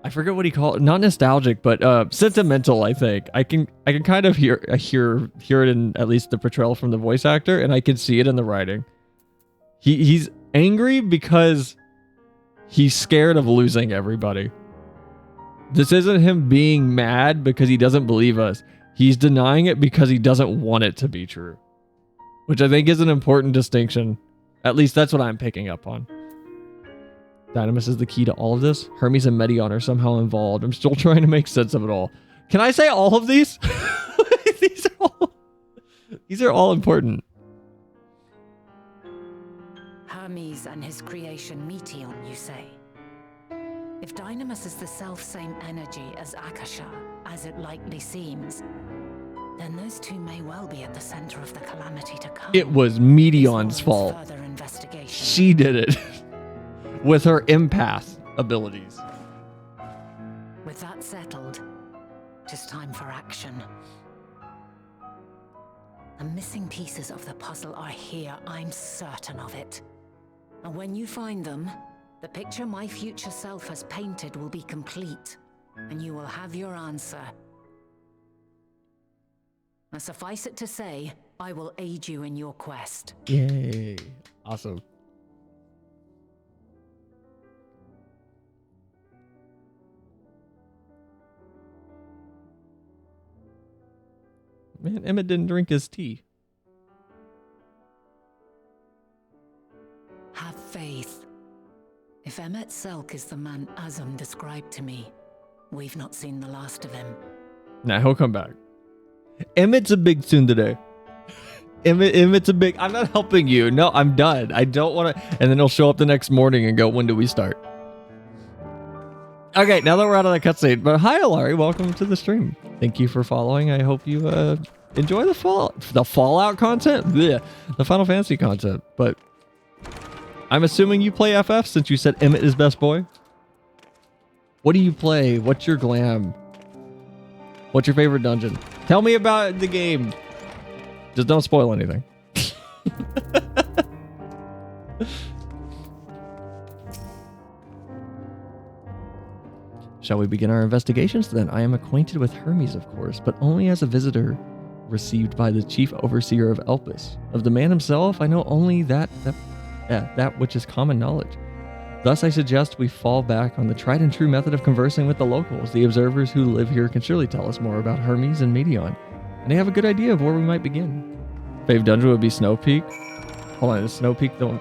A: I forget what he called it. Not nostalgic, but sentimental, I think. I can kind of hear it in at least the portrayal from the voice actor, and I can see it in the writing. He's angry because he's scared of losing everybody. This isn't him being mad because he doesn't believe us. He's denying it because he doesn't want it to be true. Which I think is an important distinction. At least that's what I'm picking up on. Dynamis is the key to all of this. Hermes and Medion are somehow involved. I'm still trying to make sense of it all. Can I say all of these? These are all important.
E: Hermes and his creation Meteon, you say? If Dynamis is the self-same energy as Akasha, as it likely seems, then those two may well be at the center of the calamity to come.
A: It was Medion's fault.
E: Further investigation.
A: She did it. With her empath abilities.
E: With that settled, just time for action. The missing pieces of the puzzle are here, I'm certain of it. And when you find them, the picture my future self has painted will be complete, and you will have your answer. Now, suffice it to say, I will aid you in your quest.
A: Yay. Awesome. Man, Emmett didn't drink his tea.
E: Have faith. If Emmett Selk is the man Azum described to me, we've not seen the last of him.
A: Nah, he'll come back. Emmett's a big tsundere. Emmett's a big... I'm not helping you. No, I'm done. I don't want to... And then he'll show up the next morning and go, when do we start? Okay, now that we're out of the cutscene, but hi, Alari, welcome to the stream. Thank you for following. I hope you enjoy the Fallout content, the Final Fantasy content. But I'm assuming you play FF since you said Emmett is best boy. What do you play? What's your glam? What's your favorite dungeon? Tell me about the game. Just don't spoil anything. Shall we begin our investigations then? I am acquainted with Hermes, of course, but only as a visitor received by the chief overseer of Elpis. Of the man himself, I know only that which is common knowledge. Thus, I suggest we fall back on the tried and true method of conversing with the locals. The observers who live here can surely tell us more about Hermes and Meteon, and they have a good idea of where we might begin. Fave dungeon would be Snow Peak. Hold on, is Snow Peak the one?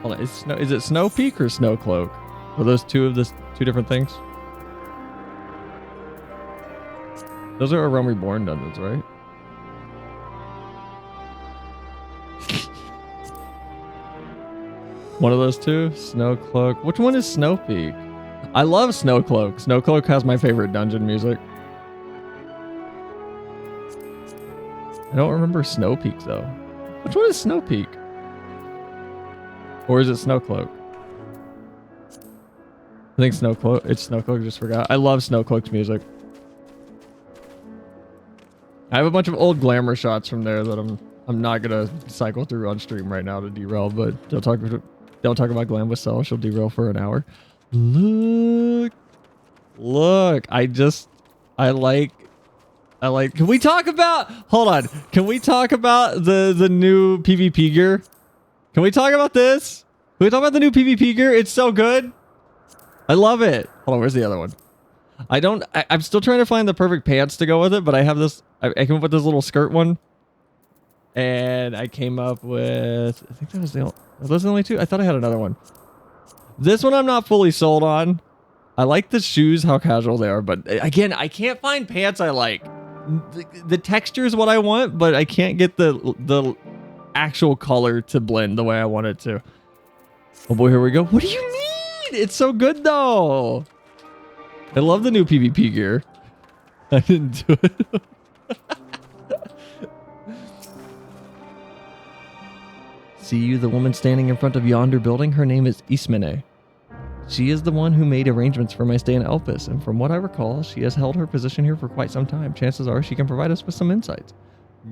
A: Hold on, is it Snow Peak or Snow Cloak? Are those two different things? Those are Realm Reborn dungeons, right? One of those two? Snow Cloak. Which one is Snow Peak? I love Snow Cloak. Snow Cloak has my favorite dungeon music. I don't remember Snow Peak though. Which one is Snow Peak? Or is it Snow Cloak? I think Snow Cloak. It's Snow Cloak. I just forgot. I love Snow Cloak's music. I have a bunch of old glamour shots from there that I'm not gonna cycle through on stream right now to derail. But don't talk about Glam with Cell. She'll derail for an hour. Look. I like. Can we talk about? Hold on. Can we talk about the new PvP gear? Can we talk about this? Can we talk about the new PvP gear? It's so good. I love it. Hold on, where's the other one? I'm still trying to find the perfect pants to go with it, but I have this. I came up with this little skirt one. And I came up with, I think that was are those the only two? I thought I had another one. This one I'm not fully sold on. I like the shoes, how casual they are, but again, I can't find pants I like. The texture is what I want, but I can't get the actual color to blend the way I want it to. Oh boy, here we go. What do you need? It's so good though. I love the new PvP gear. I didn't do it. See you, the woman standing in front of yonder building? Her name is Ismene. She is the one who made arrangements for my stay in Elpis, and from what I recall, she has held her position here for quite some time. Chances are she can provide us with some insights.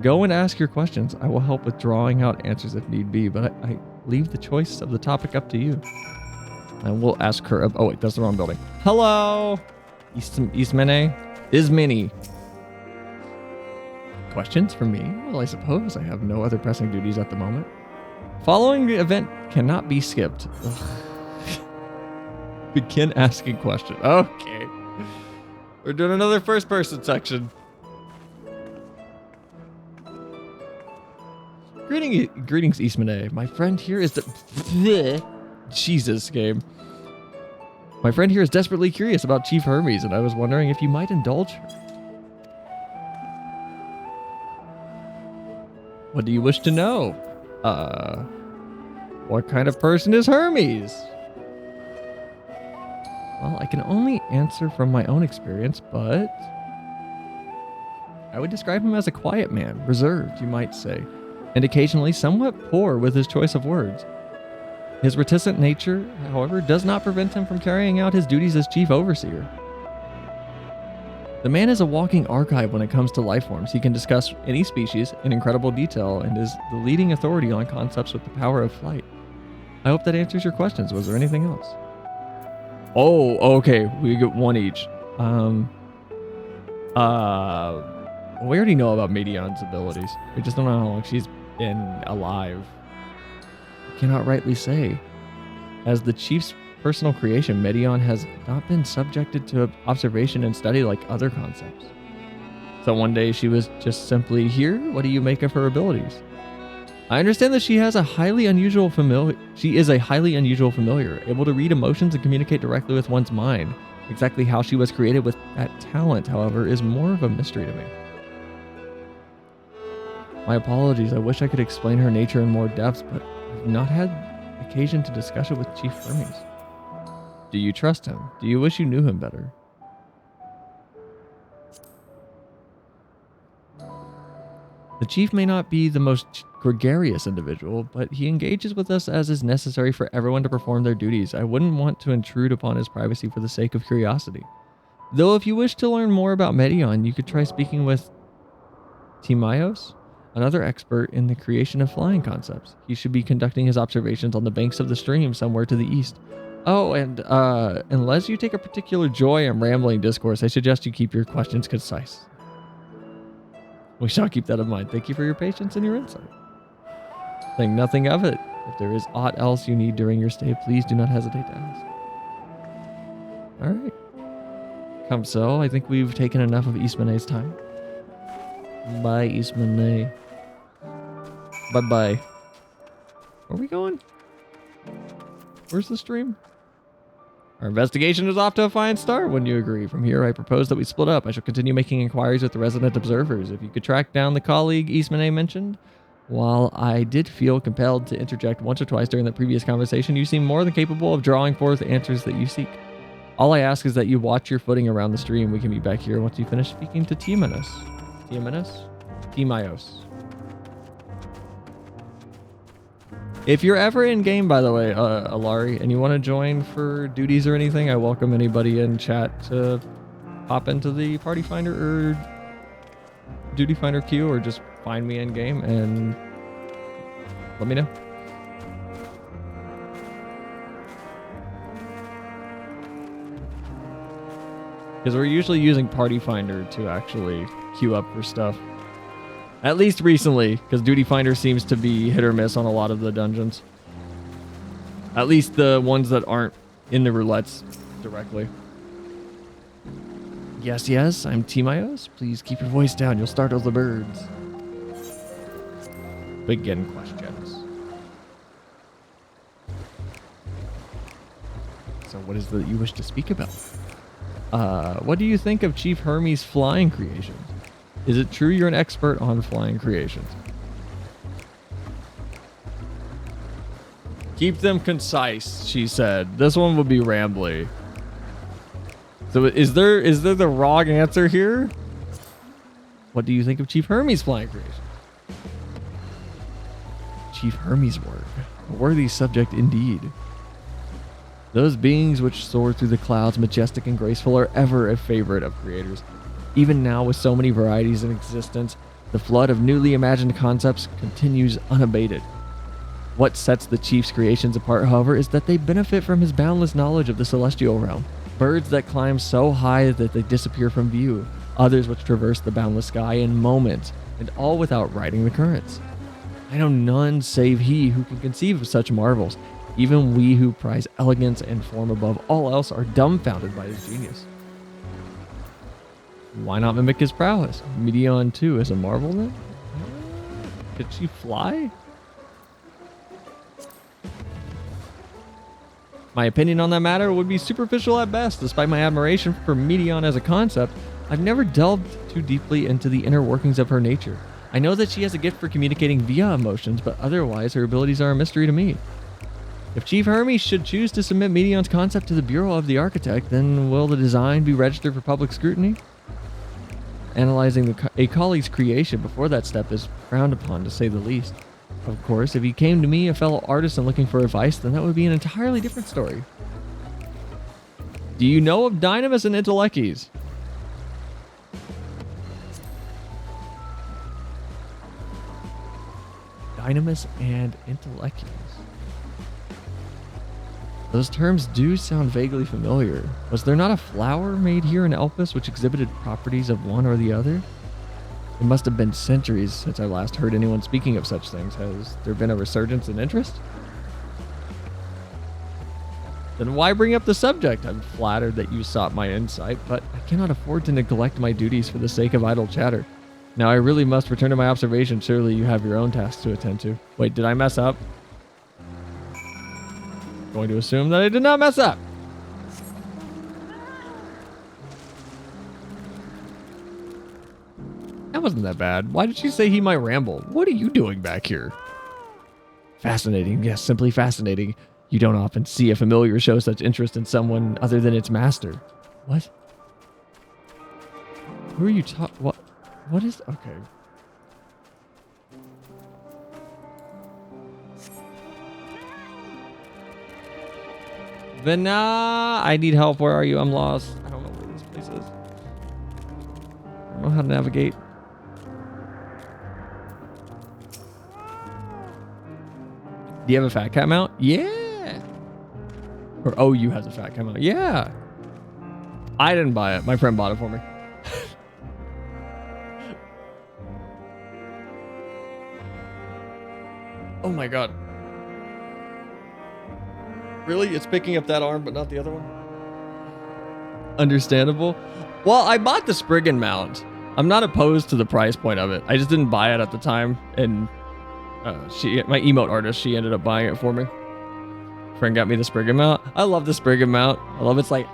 A: Go and ask your questions. I will help with drawing out answers if need be, but I leave the choice of the topic up to you. And we'll ask her. Oh wait, that's the wrong building. Hello, Ismene. Ismene. Questions for me? Well, I suppose I have no other pressing duties at the moment. Following the event cannot be skipped. Begin asking questions. Okay. We're doing another first person section. Greetings, Ismene. My friend here is Jesus game. My friend here is desperately curious about Chief Hermes, and I was wondering if you might indulge her. What do you wish to know? What kind of person is Hermes? Well, I can only answer from my own experience, but I would describe him as a quiet man, reserved, you might say, and occasionally somewhat poor with his choice of words. His reticent nature, however, does not prevent him from carrying out his duties as chief overseer. The man is a walking archive when it comes to life forms. He can discuss any species in incredible detail and is the leading authority on concepts with the power of flight. I hope that answers your questions. Was there anything else? Oh, okay. We get one each. We already know about Meteon's abilities. We just don't know how long she's been alive. I cannot rightly say. As the chief's personal creation, Meteon has not been subjected to observation and study like other concepts. So one day she was just simply here. What do you make of her abilities? I understand that she is a highly unusual familiar, able to read emotions and communicate directly with one's mind. Exactly how she was created with that talent, however, is more of a mystery to me. My apologies. I wish I could explain her nature in more depth, but I've not had occasion to discuss it with Chief Hermes. Do you trust him? Do you wish you knew him better? The chief may not be the most gregarious individual, but he engages with us as is necessary for everyone to perform their duties. I wouldn't want to intrude upon his privacy for the sake of curiosity. Though if you wish to learn more about Medion, you could try speaking with Timaios, another expert in the creation of flying concepts. He should be conducting his observations on the banks of the stream somewhere to the east. Oh, and unless you take a particular joy in rambling discourse, I suggest you keep your questions concise. We shall keep that in mind. Thank you for your patience and your insight. Think nothing of it. If there is aught else you need during your stay, please do not hesitate to ask. All right. Come so, I think we've taken enough of Ismane's time. Bye, Ismane. Bye-bye. Where are we going? Where's the stream? Our investigation is off to a fine start, wouldn't you agree? From here, I propose that we split up. I shall continue making inquiries with the resident observers. If you could track down the colleague Ismane mentioned. While I did feel compelled to interject once or twice during the previous conversation, you seem more than capable of drawing forth answers that you seek. All I ask is that you watch your footing around the stream. We can be back here once you finish speaking to Timaios. Timaios. If you're ever in game, by the way, Alari, and you want to join for duties or anything, I welcome anybody in chat to hop into the party finder or duty finder queue, or just find me in game and let me know. Because we're usually using party finder to actually queue up for stuff. At least recently, because Duty Finder seems to be hit or miss on a lot of the dungeons. At least the ones that aren't in the roulettes directly. Yes, yes, I'm Timaios. Please keep your voice down. You'll startle the birds. Begin questions. So what is it that you wish to speak about? What do you think of Chief Hermes' flying creations? Is it true you're an expert on flying creations? Keep them concise, she said. This one would be rambly. So is there the wrong answer here? What do you think of Chief Hermes' flying creation? Chief Hermes' work. A worthy subject indeed. Those beings which soar through the clouds, majestic and graceful, are ever a favorite of creators. Even now, with so many varieties in existence, the flood of newly imagined concepts continues unabated. What sets the chief's creations apart, however, is that they benefit from his boundless knowledge of the celestial realm. Birds that climb so high that they disappear from view, others which traverse the boundless sky in moments, and all without riding the currents. I know none save he who can conceive of such marvels. Even we who prize elegance and form above all else are dumbfounded by his genius. Why not mimic his prowess? Medion too is a marvel then? Could she fly? My opinion on that matter would be superficial at best. Despite my admiration for Medion as a concept, I've never delved too deeply into the inner workings of her nature. I know that she has a gift for communicating via emotions, but otherwise her abilities are a mystery to me. If Chief Hermes should choose to submit Medion's concept to the Bureau of the Architect, then will the design be registered for public scrutiny? Analyzing a colleague's creation before that step is frowned upon, to say the least. Of course, if he came to me, a fellow artist, and looking for advice, then that would be an entirely different story. Do you know of Dynamis and Intellecies? Dynamis and Intellecies. Those terms do sound vaguely familiar. Was there not a flower made here in Elpis which exhibited properties of one or the other? It must have been centuries since I last heard anyone speaking of such things. Has there been a resurgence in interest? Then why bring up the subject? I'm flattered that you sought my insight, but I cannot afford to neglect my duties for the sake of idle chatter. Now I really must return to my observation. Surely you have your own tasks to attend to. Wait, did I mess up? Going to assume that I did not mess up. That wasn't that bad. Why did she say he might ramble? What are you doing back here? Fascinating. Yes, simply fascinating. You don't often see a familiar show such interest in someone other than its master. What? Who are you talking? What? What is? Okay. Vena, I need help. Where are you? I'm lost. I don't know where this place is. I don't know how to navigate. Do you have a fat cat mount? Yeah. Or OU has a fat cat mount. Yeah. I didn't buy it. My friend bought it for me. Oh my god. Really? It's picking up that arm, but not the other one? Understandable. Well, I bought the Spriggan mount. I'm not opposed to the price point of it. I just didn't buy it at the time, and my emote artist, she ended up buying it for me. Friend got me the Spriggan mount. I love the Spriggan mount. I love it's like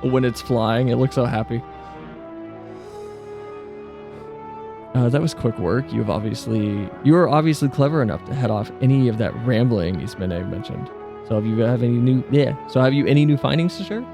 A: when it's flying, it looks so happy. That was quick work. You were obviously clever enough to head off any of that rambling Ismene mentioned. So have you any new findings to share?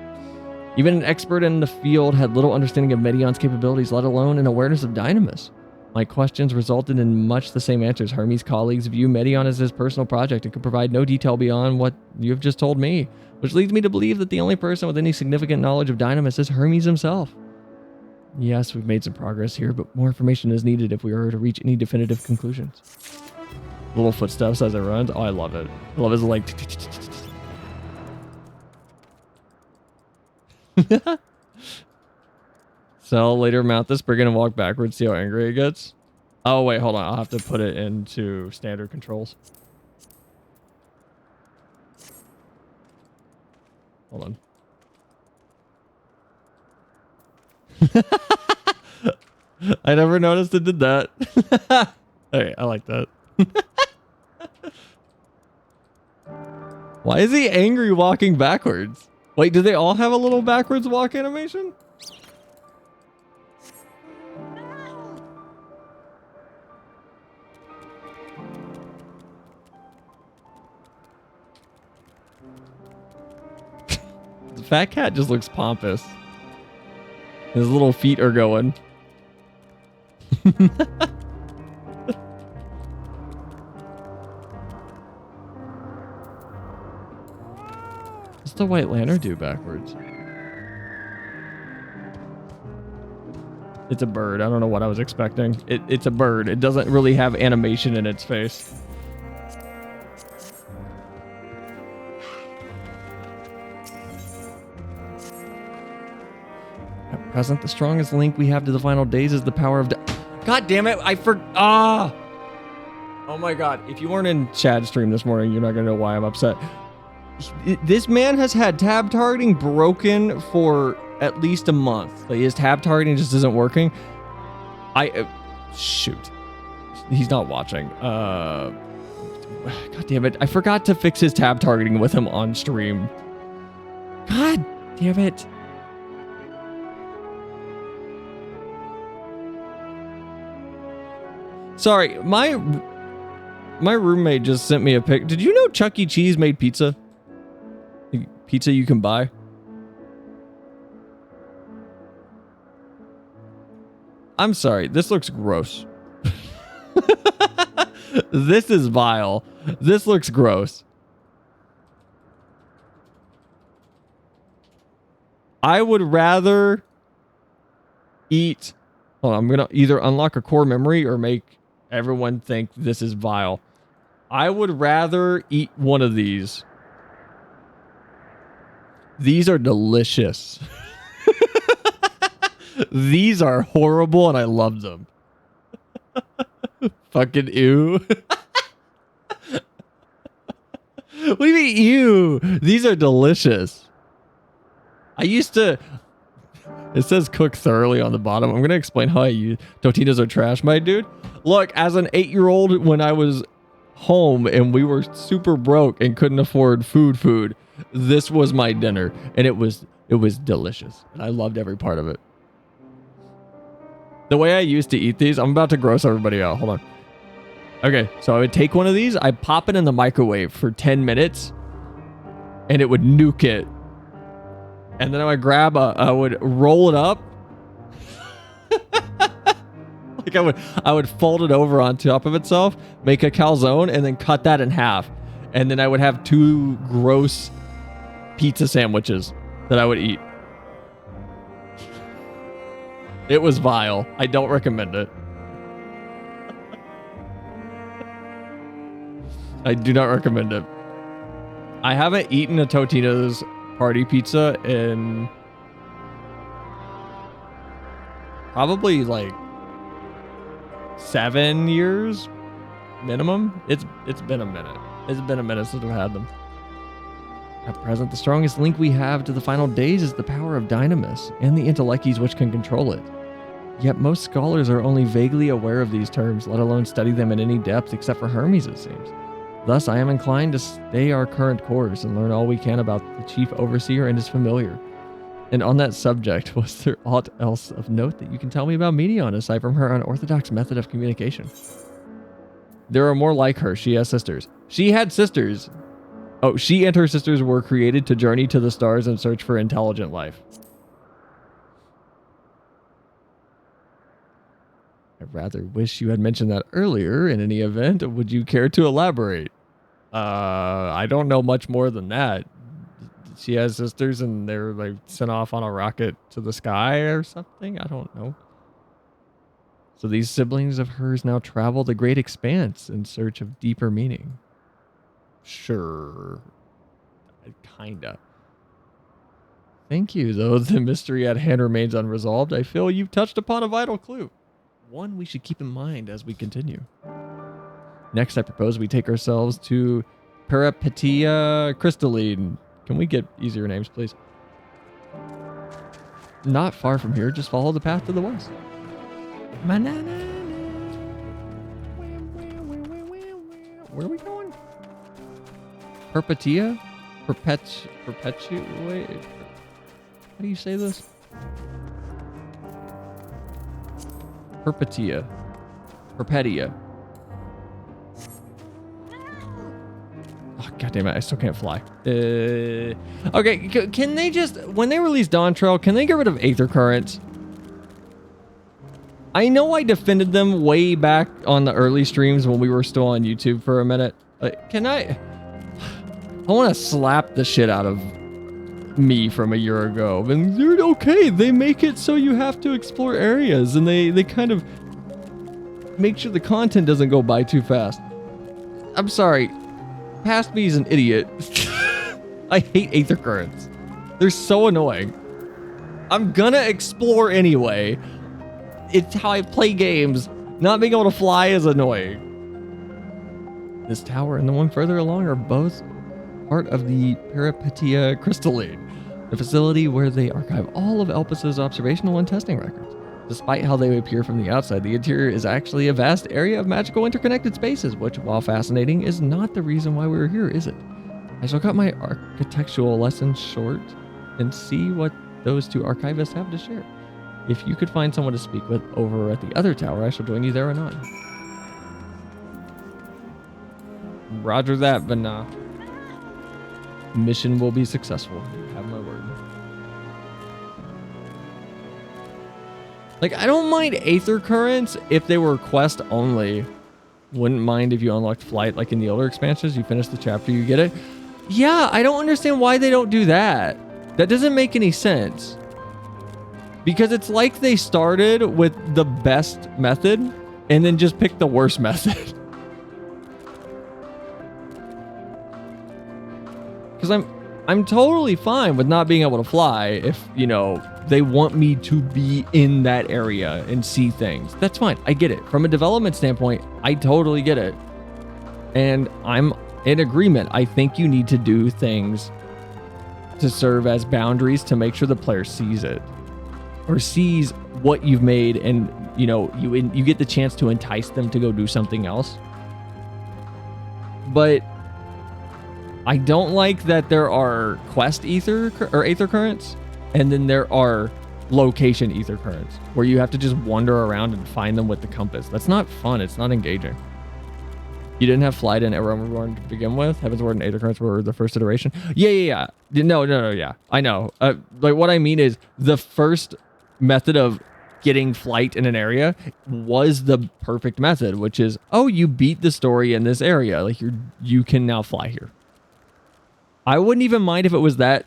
A: Even an expert in the field had little understanding of Medion's capabilities, let alone an awareness of Dynamis. My questions resulted in much the same answers. Hermes' colleagues view Medion as his personal project and could provide no detail beyond what you have just told me, which leads me to believe that the only person with any significant knowledge of Dynamis is Hermes himself. Yes, we've made some progress here, but more information is needed if we are to reach any definitive conclusions. Little footsteps as it runs. Oh, I love it. I love his like. So later mount this Spriggan and walk backwards, see how angry it gets. Oh wait, hold on. I'll have to put it into standard controls. Hold on. I never noticed it did that. Okay, I like that. Why is he angry walking backwards? Wait, do they all have a little backwards walk animation? The fat cat just looks pompous. His little feet are going. What's the White Lantern do backwards? It's a bird. I don't know what I was expecting. It's a bird. It doesn't really have animation in its face. At present, the strongest link we have to the final days is the power of... God damn it! Oh my god. If you weren't in Chad's stream this morning, you're not going to know why I'm upset. This man has had tab targeting broken for at least a month. Like his tab targeting just isn't working. Shoot. He's not watching. God damn it. I forgot to fix his tab targeting with him on stream. God damn it. Sorry, my roommate just sent me a pic. Did you know Chuck E. Cheese made pizza? Pizza you can buy? I'm sorry, this looks gross. This is vile. This looks gross. I would rather eat... Hold on, I'm going to either unlock a core memory or make everyone think this is vile. I would rather eat one of these. These are delicious. These are horrible and I love them. Fucking ew. What do you mean ew? These are delicious. I used to... It says cook thoroughly on the bottom. I'm going to explain how I use... Totitas are trash, my dude. Look, as an 8-year-old, when I was home and we were super broke and couldn't afford food, this was my dinner. And it was delicious. And I loved every part of it. The way I used to eat these... I'm about to gross everybody out. Hold on. Okay, so I would take one of these, I'd pop it in the microwave for 10 minutes, and it would nuke it. And then I would I would roll it up. Like I would fold it over on top of itself, make a calzone, and then cut that in half. And then I would have 2 gross pizza sandwiches that I would eat. It was vile. I don't recommend it. I do not recommend it. I haven't eaten a Totino's party pizza in probably like 7 years minimum. It's been a minute. It's been a minute since I've had them. At present, the strongest link we have to the final days is the power of Dynamis and the intellecties which can control it. Yet most scholars are only vaguely aware of these terms, let alone study them in any depth except for Hermes, it seems. Thus, I am inclined to stay our current course and learn all we can about the chief overseer and his familiar. And on that subject, was there aught else of note that you can tell me about Medion aside from her unorthodox method of communication? There are more like her. She has sisters. She had sisters. Oh, she and her sisters were created to journey to the stars and search for intelligent life. I rather wish you had mentioned that earlier. In any event, would you care to elaborate? I don't know much more than that. She has sisters and they're like sent off on a rocket to the sky or something. I don't know. So these siblings of hers now travel the great expanse in search of deeper meaning. Sure. Kinda. Thank you, though the mystery at hand remains unresolved. I feel you've touched upon a vital clue. One we should keep in mind as we continue. Next, I propose we take ourselves to Peripetia Crystalline. Can we get easier names, please? Not far from here, just follow the path to the west. Where are we going? Perpetua? Perpetuate? How do you say this? Perpetia. Oh, God damn it, I still can't fly. Okay, can they just, when they release Dawn Trail, can they get rid of Aether Currents? I know I defended them way back on the early streams when we were still on YouTube for a minute. Can I want to slap the shit out of me from a year ago. And they're okay. They make it so you have to explore areas and they kind of make sure the content doesn't go by too fast. I'm sorry. Past me is an idiot. I hate Aether Currents. They're so annoying. I'm gonna explore anyway. It's how I play games. Not being able to fly is annoying. This tower and the one further along are both part of the Peripetia Crystalline, the facility where they archive all of Elpis's observational and testing records. Despite how they appear from the outside, the interior is actually a vast area of magical interconnected spaces, which, while fascinating, is not the reason why we're here, is it? I shall cut my architectural lesson short and see what those two archivists have to share. If you could find someone to speak with over at the other tower, I shall join you there anon. Roger that, Vana. Mission will be successful. You have my word. Like, I don't mind Aether Currents if they were quest only. Wouldn't mind if you unlocked flight like in the older expansions. You finish the chapter, you get it. Yeah, I don't understand why they don't do that. That doesn't make any sense. Because it's like they started with the best method and then just picked the worst method. Because I'm totally fine with not being able to fly if, you know, they want me to be in that area and see things. That's fine. I get it. From a development standpoint, I totally get it. And I'm in agreement. I think you need to do things to serve as boundaries to make sure the player sees it. Or sees what you've made and, you know, you get the chance to entice them to go do something else. But I don't like that there are quest Aether Currents and then there are location Aether Currents where you have to just wander around and find them with the compass. That's not fun. It's not engaging. You didn't have Flight and Aroma Reborn to begin with. Heavensward and Aether Currents were the first iteration. Yeah. No, yeah. I know. Like, what I mean is the first method of getting Flight in an area was the perfect method, which is, oh, you beat the story in this area. Like, you can now fly here. I wouldn't even mind if it was that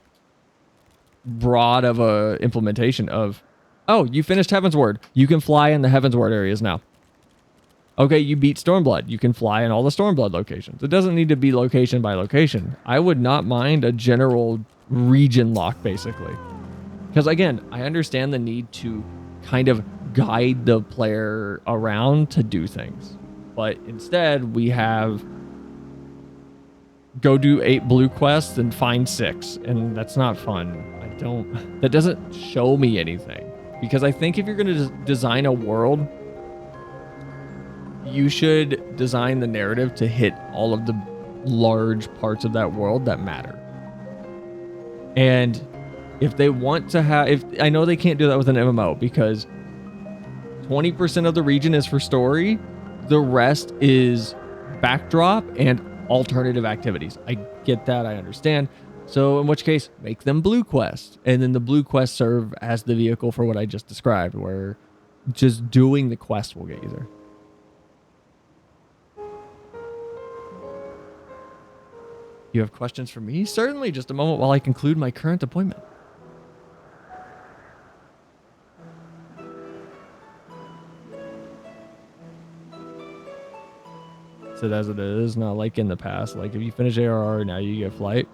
A: broad of a implementation of, oh, you finished Heavensward. You can fly in the Heavensward areas now. Okay, you beat Stormblood. You can fly in all the Stormblood locations. It doesn't need to be location by location. I would not mind a general region lock, basically. Because, again, I understand the need to kind of guide the player around to do things. But instead, we have go do 8 blue quests and find 6. And that's not fun. That doesn't show me anything. Because I think if you're going to design a world, you should design the narrative to hit all of the large parts of that world that matter. And if they want to have, I know they can't do that with an MMO because 20% of the region is for story, the rest is backdrop and alternative activities. I get that, I understand. So in which case, make them blue quests, and then the blue quests serve as the vehicle for what I just described, where just doing the quest will get you there. You have questions for me? Certainly, just a moment while I conclude my current appointment. Said as it is, not like in the past. Like if you finish ARR, now you get Flight.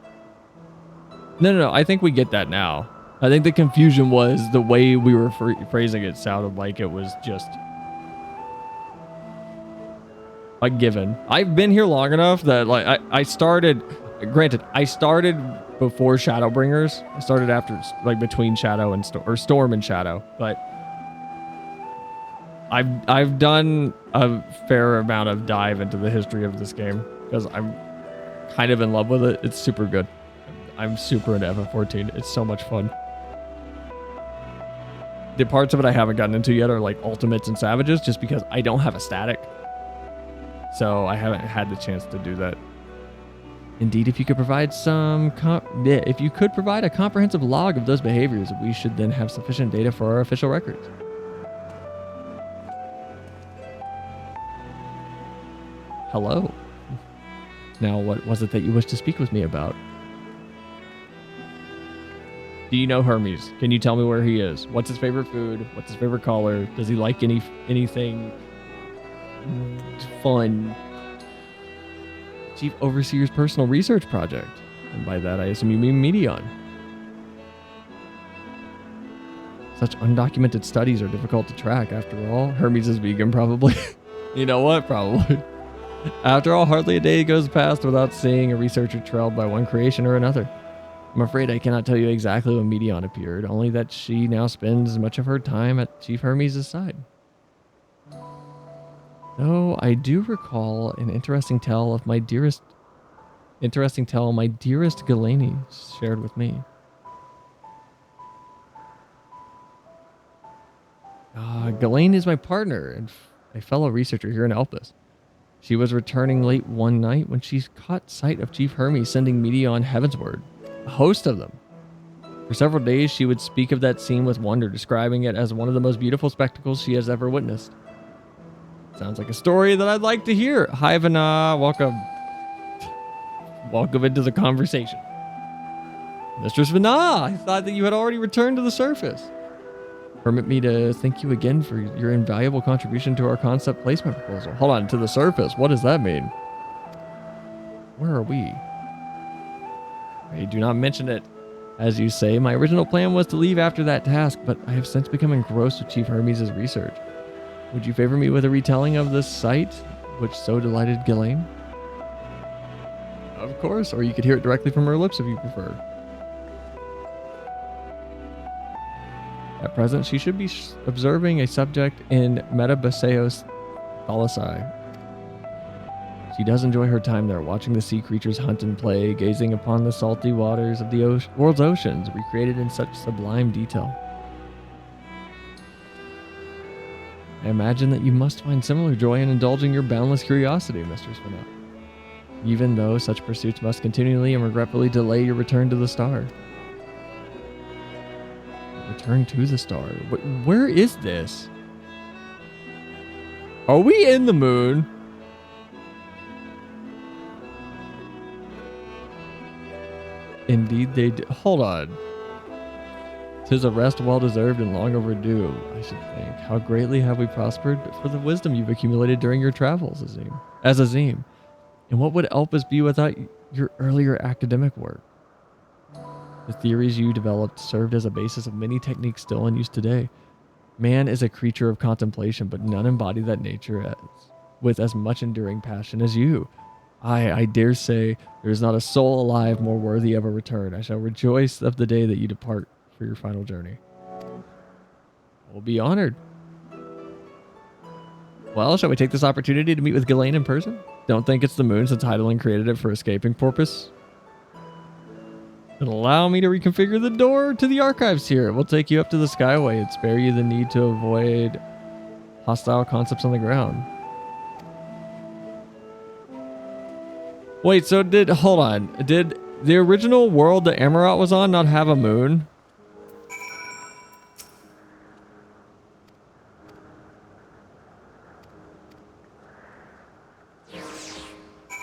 A: No. I think we get that now. I think the confusion was the way we were phrasing it sounded like it was just a given. I've been here long enough that like I started. Granted, I started before Shadowbringers. I started after, like, between Shadow and Storm and Shadow, but I've done a fair amount of dive into the history of this game because I'm kind of in love with it. It's super good. I'm super into FF14. It's so much fun. The parts of it I haven't gotten into yet are like Ultimates and Savages, just because I don't have a static, so I haven't had the chance to do that. Indeed, if you could provide a comprehensive log of those behaviors, we should then have sufficient data for our official records. Hello. Now, what was it that you wished to speak with me about? Do you know Hermes? Can you tell me where he is? What's his favorite food? What's his favorite color? Does he like anything fun? Chief Overseer's personal research project. And by that, I assume you mean Medion. Such undocumented studies are difficult to track. After all, Hermes is vegan, probably. You know what? Probably. After all, hardly a day goes past without seeing a researcher trailed by one creation or another. I'm afraid I cannot tell you exactly when Medion appeared, only that she now spends much of her time at Chief Hermes' side. Though I do recall an interesting tale my dearest Galani shared with me. Galane is my partner and a fellow researcher here in Elpis. She was returning late one night when she caught sight of Chief Hermes sending Medion heavensward, a host of them. For several days, she would speak of that scene with wonder, describing it as one of the most beautiful spectacles she has ever witnessed. Sounds like a story that I'd like to hear. Hi, Vana. Welcome. Welcome into the conversation. Mistress Vana, I thought that you had already returned to the surface. Permit me to thank you again for your invaluable contribution to our concept placement proposal. Hold on, to the surface. What does that mean? Where are we? Hey, do not mention it. As you say, my original plan was to leave after that task, but I have since become engrossed with Chief Hermes' research. Would you favor me with a retelling of this sight, which so delighted Ghislaine? Of course, or you could hear it directly from her lips if you prefer. At present, she should be observing a subject in Metabaseos Thalassai. She does enjoy her time there, watching the sea creatures hunt and play, gazing upon the salty waters of the world's oceans, recreated in such sublime detail. I imagine that you must find similar joy in indulging your boundless curiosity, Mistress Vanna. Even though such pursuits must continually and regretfully delay your return to the star. Return to the star? Where is this? Are we in the moon? Indeed they do. Hold on. 'Tis a rest well deserved and long overdue, I should think. How greatly have we prospered for the wisdom you've accumulated during your travels, Azim. And what would Elpis be without your earlier academic work? The theories you developed served as a basis of many techniques still in use today. Man is a creature of contemplation, but none embody that nature with as much enduring passion as you. I dare say there is not a soul alive more worthy of a return. I shall rejoice of the day that you depart for your final journey. We'll be honored. Well, shall we take this opportunity to meet with Ghislaine in person? Don't think it's the moon, since Heidelin created it for escaping purpose. It'll allow me to reconfigure the door to the archives here. We'll take you up to the Skyway and spare you the need to avoid hostile concepts on the ground. Wait, so hold on. Did the original world that Amarat was on not have a moon?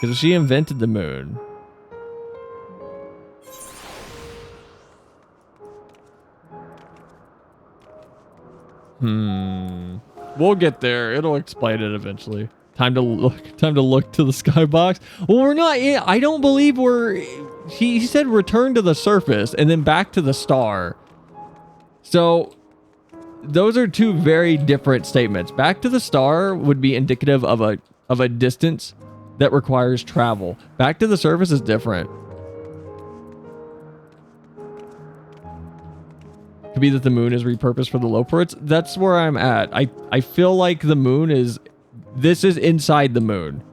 A: Because she invented the moon. We'll get there. It'll explain it eventually. Time to look to the skybox. Well, we're not in. I don't believe we're. He said return to the surface and then back to the star. So those are two very different statements. Back to the star would be indicative of a distance that requires travel. Back to the surface is different. Could be that the moon is repurposed for the low ports. That's where I'm at. I feel like the moon is... This is inside the moon.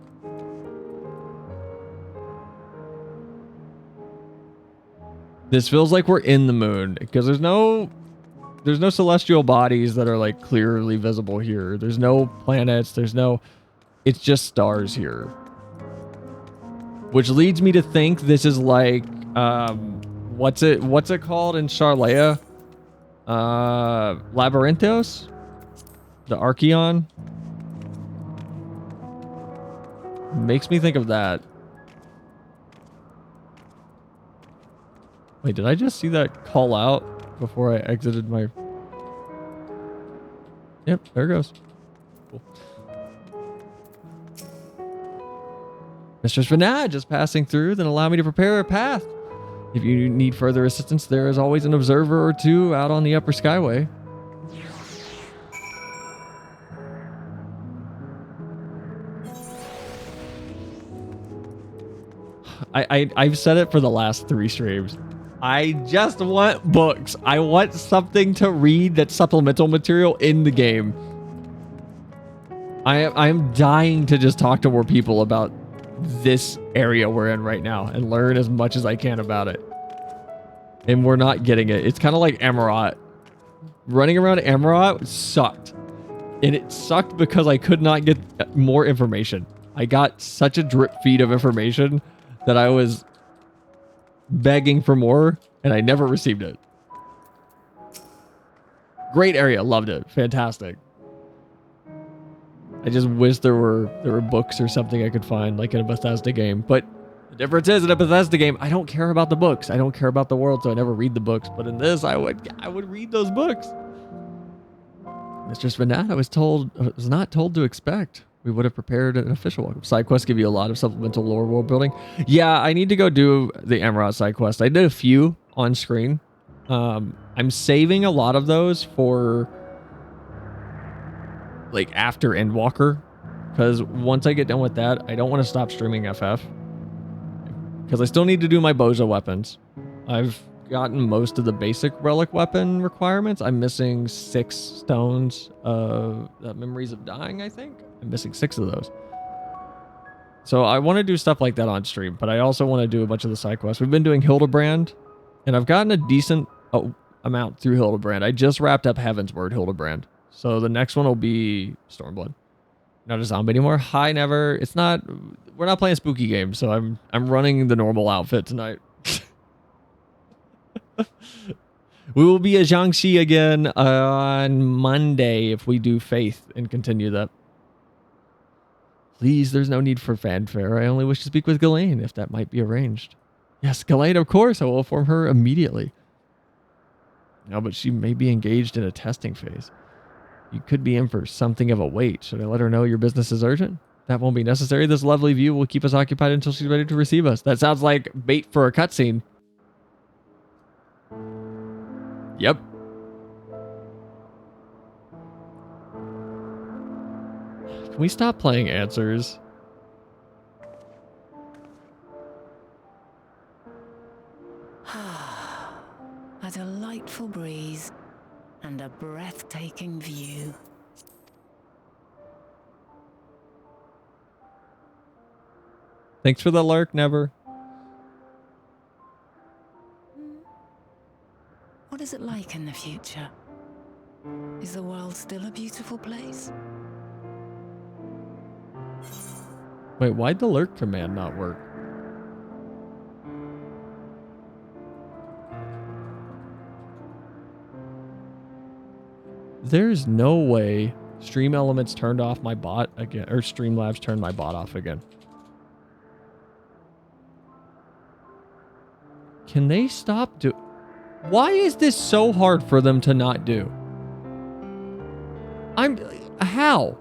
A: This feels like we're in the moon because there's no celestial bodies that are like clearly visible here. There's no planets. It's just stars here. Which leads me to think this is like what's it called in Charlea? Labyrinthos? The Archeon? Makes me think of that. Wait, did I just see that call out before I exited my... Yep, there it goes. Cool. Mistress Vanna, just passing through, then allow me to prepare a path. If you need further assistance, there is always an observer or two out on the upper skyway. I've said it for the last 3 streams. I just want books. I want something to read that's supplemental material in the game. I am dying to just talk to more people about this area we're in right now and learn as much as I can about it. And we're not getting it. It's kind of like Amarat. Running around Amarat sucked. And it sucked because I could not get more information. I got such a drip feed of information that I was begging for more, and I never received it. Great area. Loved it. Fantastic. I just wish there were books or something I could find, like in a Bethesda game. But the difference is, in a Bethesda game, I don't care about the books. I don't care about the world, so I never read the books. But in this, I would read those books. Mistress Vanna, I was not told to expect. We would have prepared an official one. Side quests give you a lot of supplemental lore world building. Yeah, I need to go do the Amarat side quest. I did a few on screen. I'm saving a lot of those for like after Endwalker, because once I get done with that, I don't want to stop streaming FF because I still need to do my Boja weapons. I've gotten most of the basic relic weapon requirements. I'm missing 6 stones of memories of dying, I think. I'm missing 6 of those. So I want to do stuff like that on stream, but I also want to do a bunch of the side quests. We've been doing Hildebrand, and I've gotten a decent amount through Hildebrand. I just wrapped up Heaven's Word Hildebrand. So the next one will be Stormblood. Not a zombie anymore. Hi, Never. It's not. We're not playing spooky games, so I'm running the normal outfit tonight. We will be a Jiangxi again on Monday if we do Faith and continue that. Please, there's no need for fanfare. I only wish to speak with Ghislaine, if that might be arranged. Yes, Ghislaine, of course. I will inform her immediately. No, but she may be engaged in a testing phase. You could be in for something of a wait. Should I let her know your business is urgent? That won't be necessary. This lovely view will keep us occupied until she's ready to receive us. That sounds like bait for a cutscene. Yep. Can we stop playing answers?
E: A delightful breeze and a breathtaking view.
A: Thanks for the lurk, Never.
E: What is it like in the future? Is the world still a beautiful place?
A: Wait, why'd the lurk command not work? There's no way Stream Elements turned off my bot again, or Streamlabs turned my bot off again. Can they stop Why is this so hard for them to not do? How?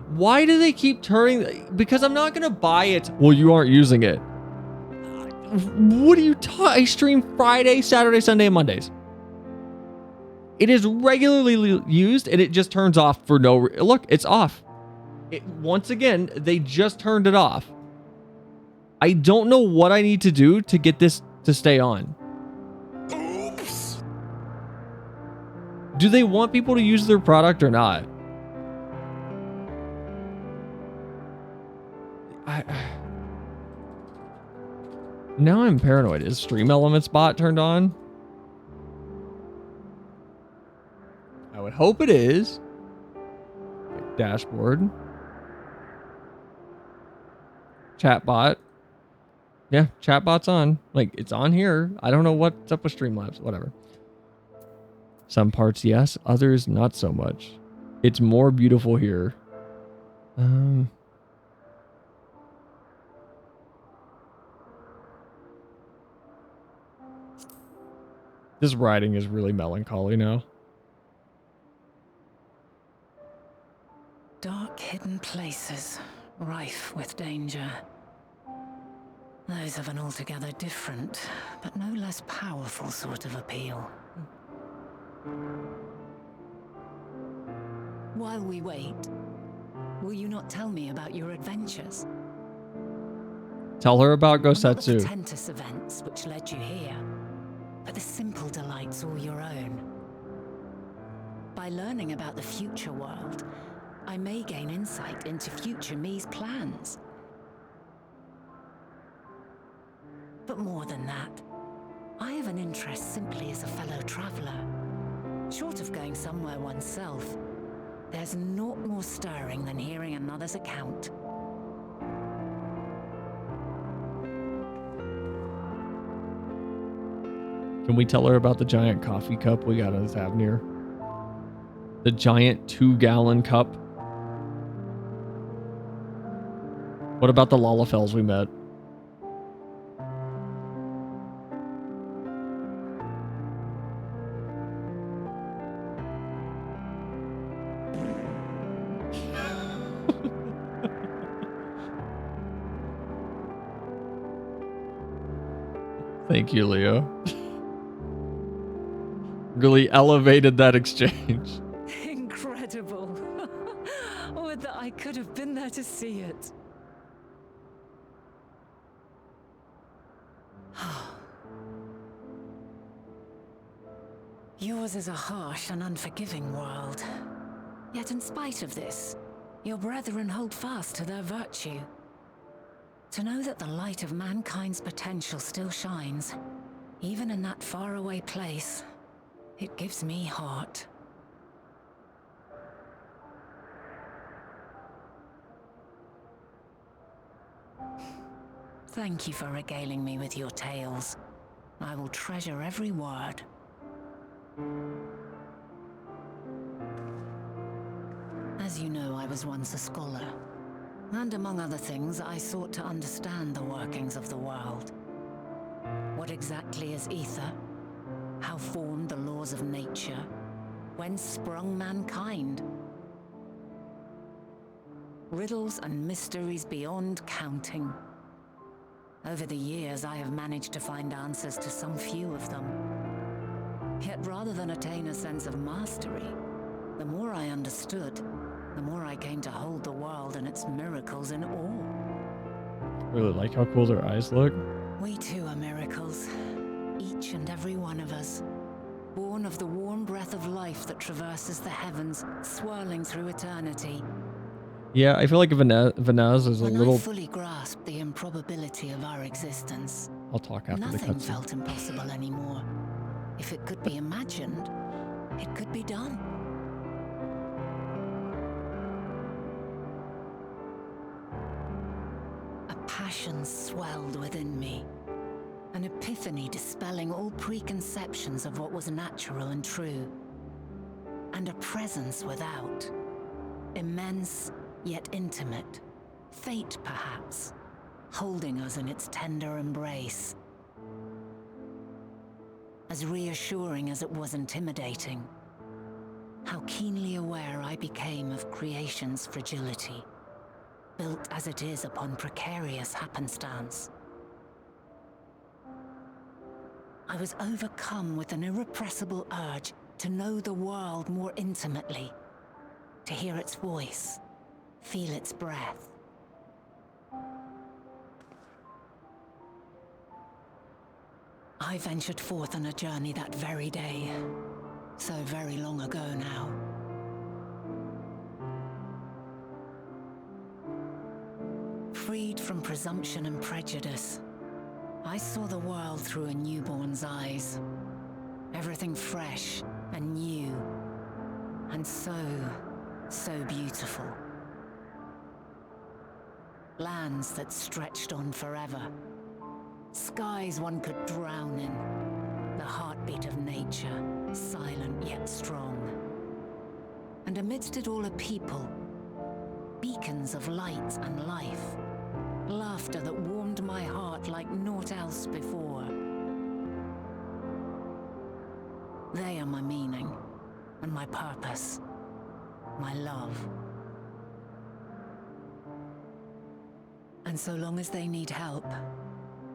A: Why do they keep turning? Because I'm not gonna buy it. Well, you aren't using it. What are you talking? I stream Friday, Saturday, Sunday, and Mondays. It is regularly used, and it just turns off for no reason. Look, it's off. Once again, they just turned it off. I don't know what I need to do to get this to stay on.
B: Oops.
A: Do they want people to use their product or not? Now I'm paranoid. Is Stream Elements bot turned on? I would hope it is. Dashboard. Chatbot. Yeah, chatbot's on. Like, it's on here. I don't know what's up with Streamlabs. Whatever. Some parts, yes. Others, not so much. It's more beautiful here. This writing is really melancholy now.
E: Dark hidden places, rife with danger. Those have an altogether different, but no less powerful sort of appeal. While we wait, will you not tell me about your adventures?
A: Tell her about
E: Not the
A: Gosetsu.
E: portentous events which led you here, but the simple delights all your own. By learning about the future world, I may gain insight into future me's plans. But more than that, I have an interest simply as a fellow traveler. Short of going somewhere oneself, there's naught more stirring than hearing another's account.
A: Can we tell her about the giant coffee cup we got on Thavnir? The giant 2-gallon cup? What about the Lalafels we met? Thank you, Leo. Really elevated that exchange.
E: Incredible. Would that I could have been there to see it. Yours is a harsh and unforgiving world. Yet in spite of this, your brethren hold fast to their virtue. To know that the light of mankind's potential still shines, even in that faraway place, it gives me heart. Thank you for regaling me with your tales. I will treasure every word. As you know, I was once a scholar. And among other things, I sought to understand the workings of the world. What exactly is ether? How formed the laws of nature? Whence sprung mankind? Riddles and mysteries beyond counting. Over the years, I have managed to find answers to some few of them. Yet rather than attain a sense of mastery, the more I understood, the more I came to hold the world and its miracles in awe.
A: Really like how cool their eyes look.
E: We too are miracles, each and every one of us. Born of the warm breath of life that traverses the heavens, swirling through eternity.
A: Yeah, I feel like Vanaz is a
E: When
A: little...
E: I fully grasped the improbability of our existence,
A: I'll talk after the
E: nothing
A: cutscene.
E: felt impossible anymore. If it could be imagined, it could be done. A passion swelled within me. An epiphany dispelling all preconceptions of what was natural and true. And a presence without. Immense, yet intimate. Fate, perhaps, holding us in its tender embrace. As reassuring as it was intimidating. How keenly aware I became of creation's fragility. Built as it is upon precarious happenstance. I was overcome with an irrepressible urge to know the world more intimately, to hear its voice, feel its breath. I ventured forth on a journey that very day, so very long ago now. Freed from presumption and prejudice, I saw the world through a newborn's eyes. Everything fresh and new, and so beautiful. Lands that stretched on forever. Skies one could drown in. The heartbeat of nature, silent yet strong. And amidst it all a people, beacons of light and life. Laughter that warmed my heart like naught else before. They are my meaning, and my purpose, my love. And so long as they need help,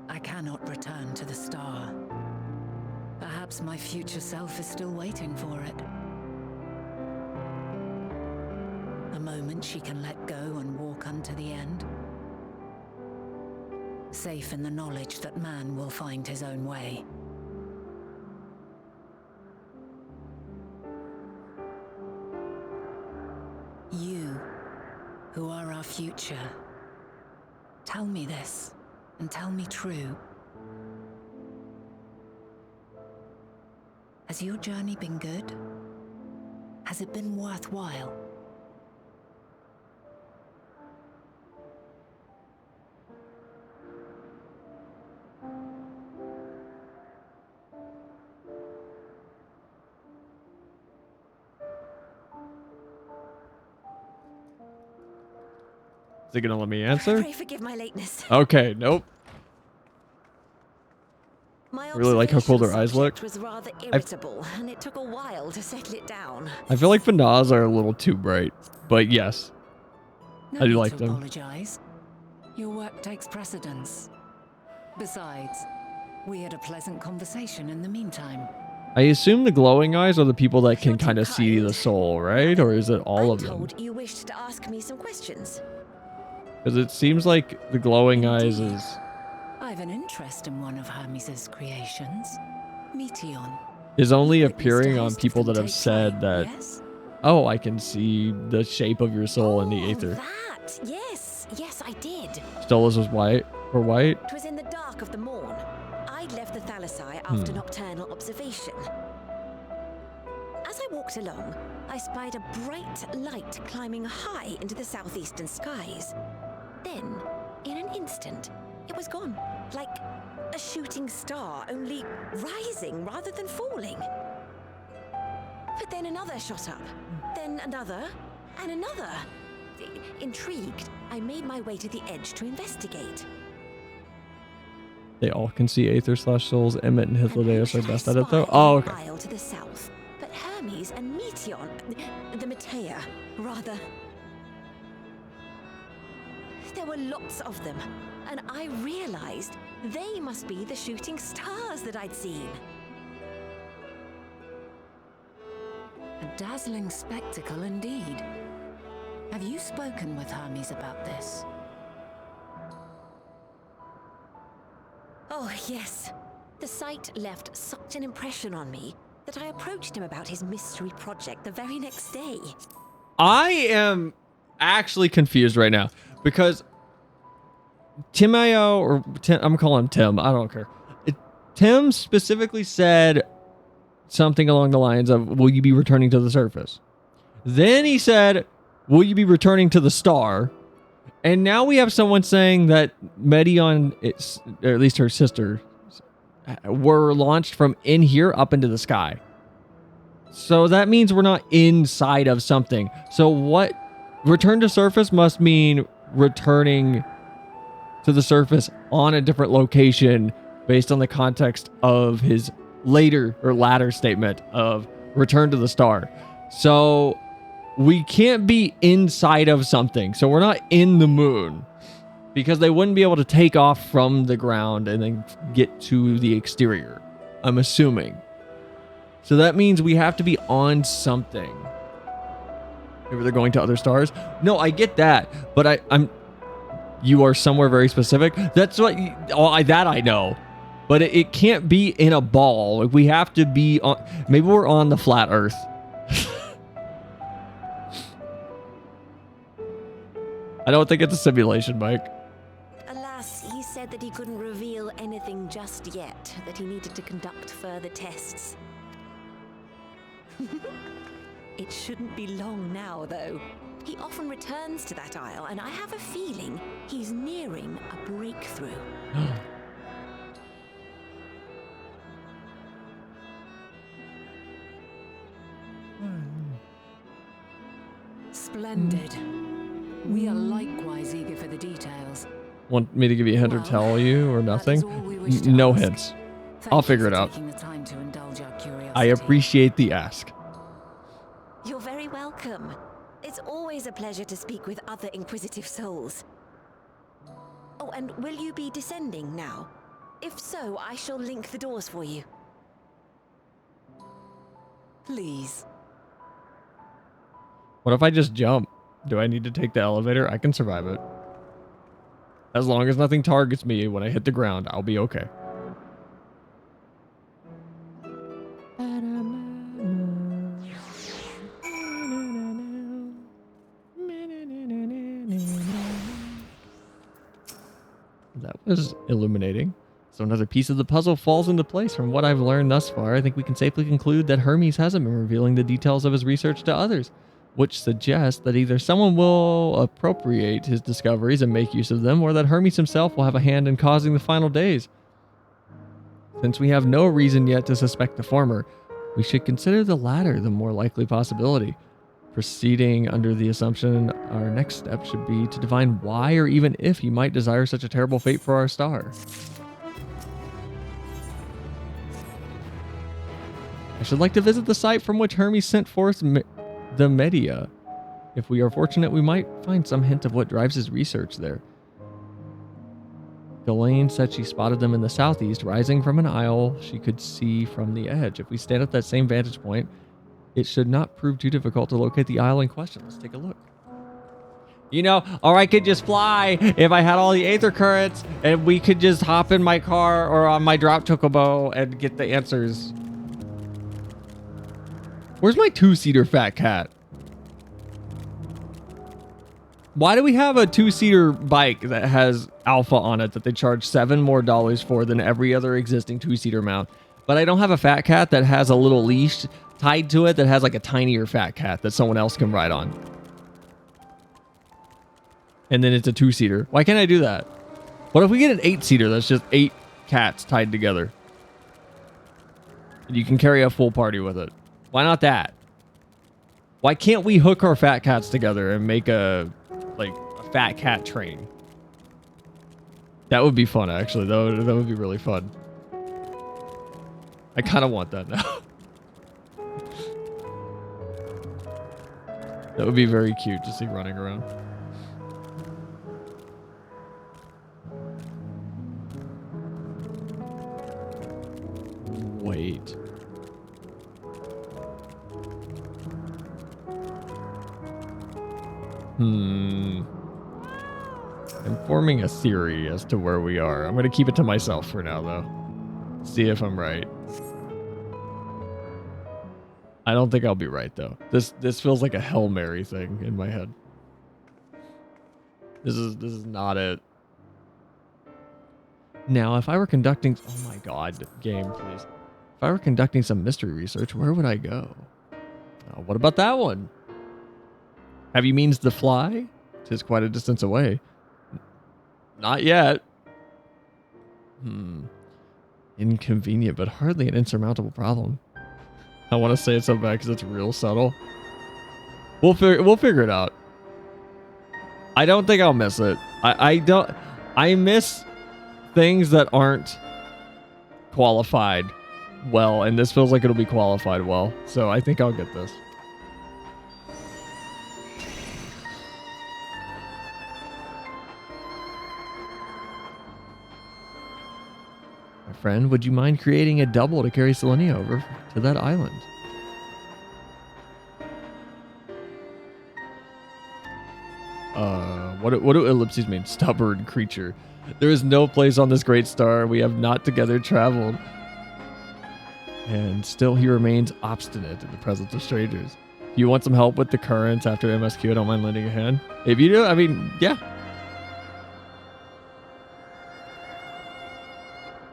E: I cannot return to the star. Perhaps my future self is still waiting for it. A moment she can let go and walk unto the end. Safe in the knowledge that man will find his own way. You, who are our future, tell me this, and tell me true. Has your journey been good? Has it been worthwhile?
A: Is it gonna let me answer?
H: Pray forgive my lateness.
A: Okay, nope.
H: My
A: Really like how cool their eyes look.
H: was rather irritable, and it took a while to settle it down.
A: I feel like Vanaz are a little too bright, but yes,
E: No
A: I do
E: need
A: like
E: to
A: them.
E: apologize. Your work takes precedence. Besides, we had a pleasant conversation in the meantime.
A: I assume the glowing eyes are the people that can
H: You're too
A: kind of see
H: kind.
A: the soul, right? Or is it all
H: I'm
A: of them?
H: told you wished to ask me some questions.
A: Because it seems like the glowing eyes is...
E: I've an interest in one of Hermes' creations, Meteon.
A: is only
E: Witnessed a
A: appearing on
E: host of
A: people
E: them
A: that have
E: take
A: said
E: flight,
A: that,
E: yes?
A: oh, I can see the shape of your soul in the
H: Oh,
A: aether.
H: that! Yes, I did.
A: Stella's was white or white.
H: It was in the dark of the morn. I'd left the Thalassai after nocturnal observation. As I walked along, I spied a bright light climbing high into the southeastern skies. Then, in an instant, it it was gone. Like a shooting star, only rising rather than falling. But then another shot up, then another, and another. Intrigued, I made my way to the edge to investigate.
A: They all can see Aether/Souls. Emmett and Hythlodaeus are best at it, though.
H: Spy
A: Oh,
H: in the
A: okay.
H: Isle to the south, but Hermes and Meteon, the Matea, rather. There were lots of them, and I realized they must be the shooting stars that I'd seen.
E: A dazzling spectacle indeed. Have you spoken with Hermes about this?
H: Oh, yes. The sight left such an impression on me that I approached him about his mystery project the very next day.
A: I am actually confused right now because Timeo, or Tim, I'm calling him Tim. I don't care. Tim specifically said something along the lines of, will you be returning to the surface? Then he said, will you be returning to the star? And now we have someone saying that Meteon, or at least her sister, were launched from in here up into the sky. So that means we're not inside of something. So what? Return to surface must mean returning to the surface on a different location based on the context of his latter statement of return to the star. So we can't be inside of something. So we're not in the moon because they wouldn't be able to take off from the ground and then get to the exterior, I'm assuming. So that means we have to be on something. Maybe they're going to other stars. No, I get that, but you are somewhere very specific. That's what that I know, but it can't be in a ball. We have to be on. Maybe we're on the flat Earth. I don't think it's a simulation, Mike.
H: Alas, he said that he couldn't reveal anything just yet, that he needed to conduct further tests. It shouldn't be long now, though. He often returns to that isle, and I have a feeling he's nearing a breakthrough.
E: Splendid. We are likewise eager for the details.
A: Want me to give you a hint or tell you or nothing? No hints. I'll figure it out. I appreciate the ask.
H: You're very welcome. It's always a pleasure to speak with other inquisitive souls. Oh, and will you be descending now? If so, I shall link the doors for you.
E: Please.
A: What if I just jump? Do I need to take the elevator? I can survive it. As long as nothing targets me when I hit the ground, I'll be okay. That was illuminating. So another piece of the puzzle falls into place. From what I've learned thus far, I think we can safely conclude that Hermes hasn't been revealing the details of his research to others, which suggests that either someone will appropriate his discoveries and make use of them, or that Hermes himself will have a hand in causing the final days. Since we have no reason yet to suspect the former, we should consider the latter the more likely possibility. Proceeding under the assumption, our next step should be to divine why or even if he might desire such a terrible fate for our star. I should like to visit the site from which Hermes sent forth the Medea. If we are fortunate, we might find some hint of what drives his research there. Delane said she spotted them in the southeast, rising from an isle she could see from the edge. If we stand at that same vantage point, it should not prove too difficult to locate the isle in question. Let's take a look. You know, or I could just fly if I had all the aether currents, and we could just hop in my car or on my drop chocobo and get the answers. Where's my two-seater fat cat? Why do we have a two-seater bike that has alpha on it that they charge $7 more for than every other existing two-seater mount? But I don't have a fat cat that has a little leash tied to it that has like a tinier fat cat that someone else can ride on. And then it's a two-seater. Why can't I do that? What if we get an 8-seater that's just 8 cats tied together? And you can carry a full party with it. Why not that? Why can't we hook our fat cats together and make a fat cat train? That would be fun, actually. That would be really fun. I kind of want that now. That would be very cute to see running around. Wait. I'm forming a theory as to where we are. I'm going to keep it to myself for now, though. See if I'm right. I don't think I'll be right, though. This feels like a Hail Mary thing in my head. This is not it. Now, if I were conducting... Oh my god, game, please. If I were conducting some mystery research, where would I go? What about that one? Have you means to fly? 'Tis quite a distance away. Not yet. Inconvenient, but hardly an insurmountable problem. I want to say it so bad because it's real subtle. We'll figure it out. I don't think I'll miss it. I miss things that aren't qualified well, and this feels like it'll be qualified well. So I think I'll get this. My friend, would you mind creating a double to carry Selenia over to that island? What do ellipses mean? Stubborn creature. There is no place on this great star we have not together traveled. And still he remains obstinate in the presence of strangers. Do you want some help with the currents after MSQ? I don't mind lending a hand. If you do, I mean, yeah.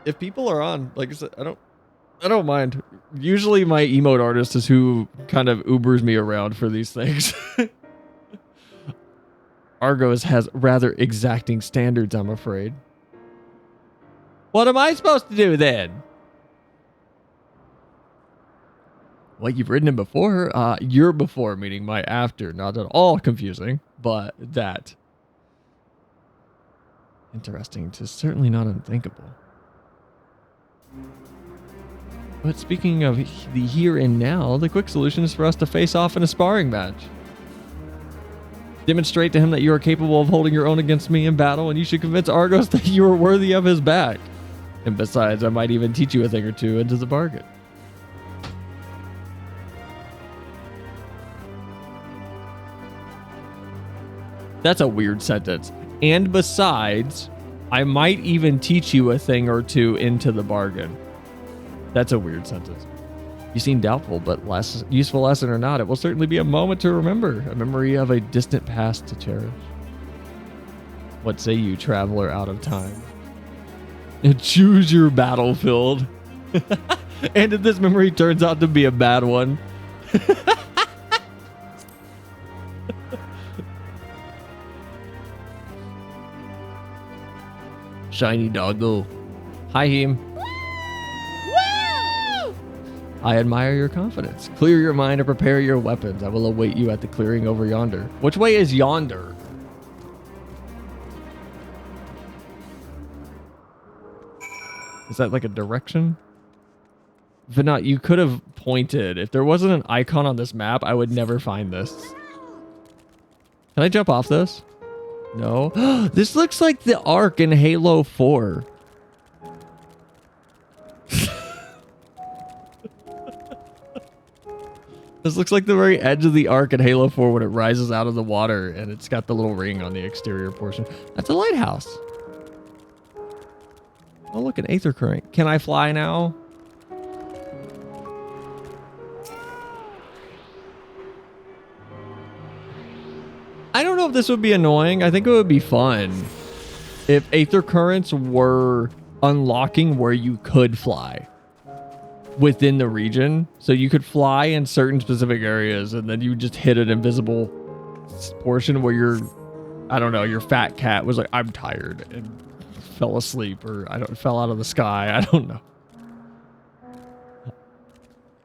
A: If people are on, like I said, I don't mind. Usually my emote artist is who kind of Ubers me around for these things. Argos has rather exacting standards, I'm afraid. What am I supposed to do then? Well, you've ridden him before. Your before, meaning my after. Not at all confusing, but that. Interesting. 'Tis certainly not unthinkable. But speaking of the here and now, the quick solution is for us to face off in a sparring match. Demonstrate to him that you are capable of holding your own against me in battle, and you should convince Argos that you are worthy of his back. And besides, I might even teach you a thing or two into the bargain. That's a weird sentence. And besides, I might even teach you a thing or two into the bargain. That's a weird sentence. You seem doubtful, but useful lesson or not, it will certainly be a moment to remember, a memory of a distant past to cherish. What say you, traveler out of time? Choose your battlefield. And if this memory turns out to be a bad one. Shiny doggo. Hi, Heem. I admire your confidence. Clear your mind and prepare your weapons. I will await you at the clearing over yonder. Which way is yonder? Is that like a direction? If not, you could have pointed. If there wasn't an icon on this map, I would never find this. Can I jump off this? No. This looks like the Ark in Halo 4. This looks like the very edge of the Ark in Halo 4 when it rises out of the water and it's got the little ring on the exterior portion. That's a lighthouse. Oh, look, an Aether Current. Can I fly now? I don't know if this would be annoying. I think it would be fun if Aether Currents were unlocking where you could fly within the region. So you could fly in certain specific areas and then you just hit an invisible portion where your, I don't know, your fat cat was like, I'm tired, and fell asleep or fell out of the sky. I don't know.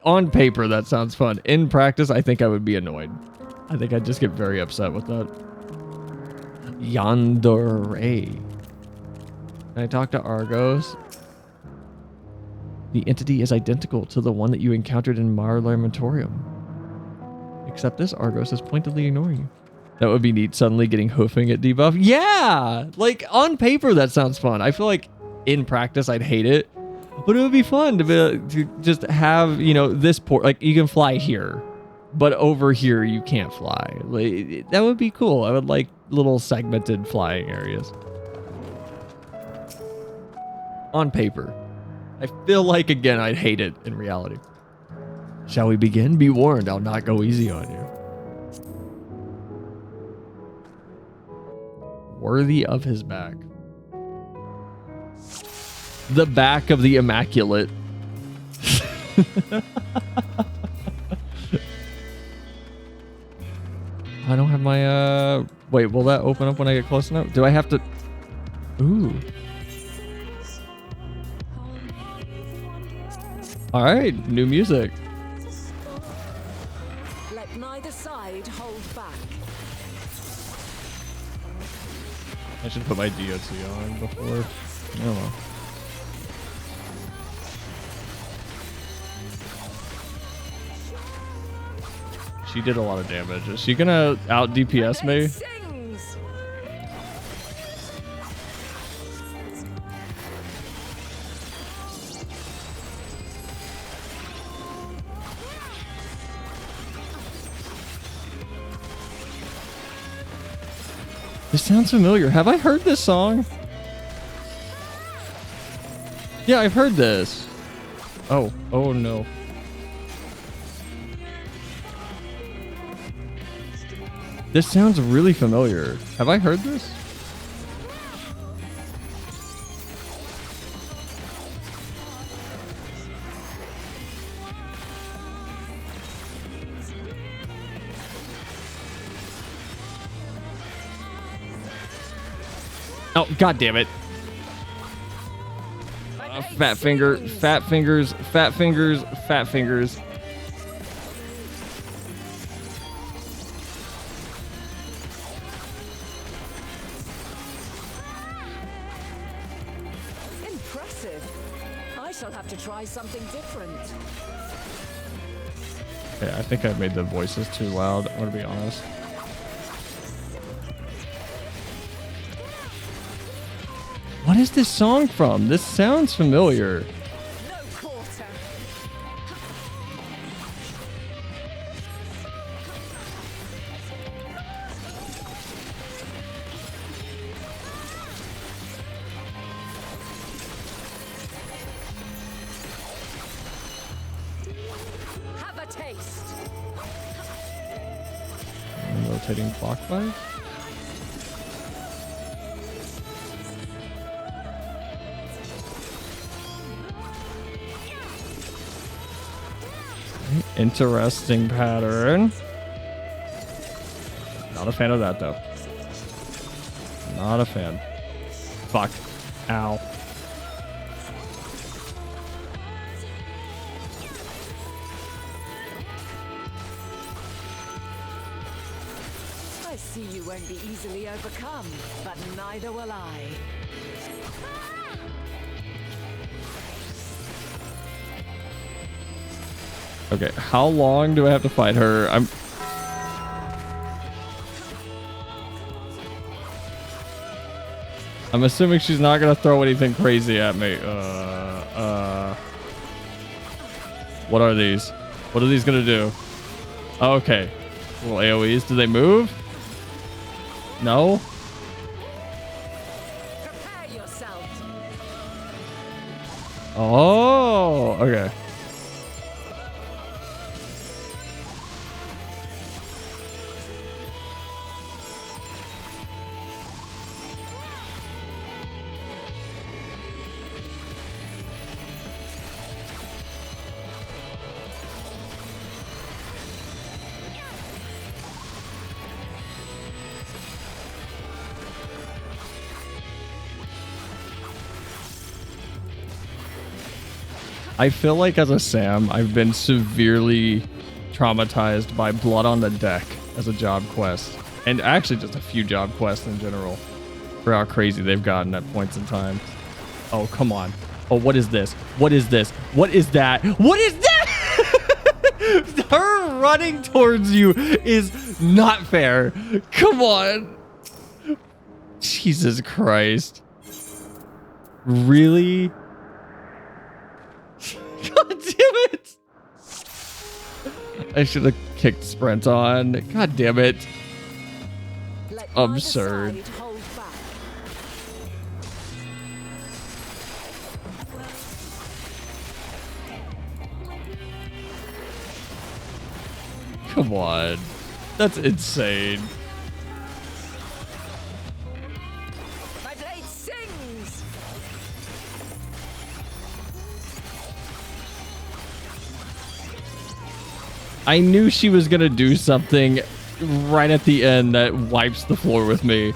A: On paper, that sounds fun. In practice, I think I would be annoyed. I think I'd just get very upset with that. Yandere. Can I talk to Argos? The entity is identical to the one that you encountered in Mar Lamentorium. Except this Argos is pointedly ignoring you. That would be neat, suddenly getting hoofing at debuff. Yeah! Like, on paper, that sounds fun. I feel like in practice, I'd hate it. But it would be fun to just have, you know, this port. Like, you can fly here. But over here, you can't fly. Like, that would be cool. I would like little segmented flying areas. On paper. I feel like, again, I'd hate it in reality. Shall we begin? Be warned, I'll not go easy on you. Worthy of his back. The back of the Immaculate. I don't have my, wait, will that open up when I get close enough? Do I have to... Ooh. Alright, new music.
E: Let neither side hold back.
A: I should put my DOT on before. I don't know. She did a lot of damage. Is she gonna out DPS me? This sounds familiar. Have I heard this song? Yeah, I've heard this. Oh no. This sounds really familiar. Have I heard this? Oh, god damn it. Fat finger, fat fingers, fat fingers, fat fingers.
E: Impressive. I shall have to try something different.
A: Okay, I think I made the voices too loud. I'm gonna be honest. What is this song from? This sounds familiar.
E: No quarter. Have a taste.
A: Rotating clockwise. Interesting pattern. Not a fan of that though. Not a fan. Fuck. Ow.
E: I see you won't be easily overcome, but neither will I.
A: Okay, how long do I have to fight her? I'm assuming she's not gonna throw anything crazy at me. What are these? What are these gonna do? Okay. Little AoEs. Do they move? No?
E: Prepare yourself.
A: Oh, okay. I feel like as a Sam, I've been severely traumatized by Blood on the Deck as a job quest. And actually just a few job quests in general for how crazy they've gotten at points in time. Oh, come on. Oh, what is this? What is this? What is that? What is that? Her running towards you is not fair. Come on. Jesus Christ. Really? God damn it. I should have kicked sprint on. God damn it. Absurd. Come on. That's insane.
H: My blade sings.
A: I knew she was gonna do something right at the end that wipes the floor with me.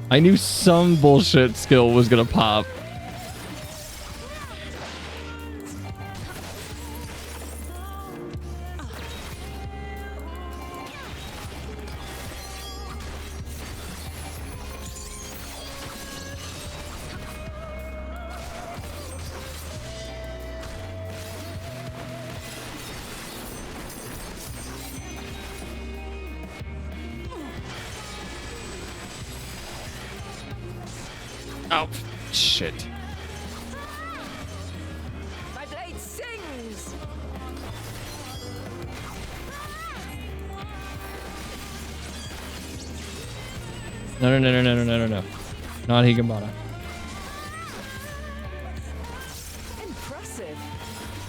A: I knew some bullshit skill was gonna pop. Oh, shit.
H: My blade sings.
A: No, no, no, no, no, no, no, no, no. Not Higambana.
E: Impressive.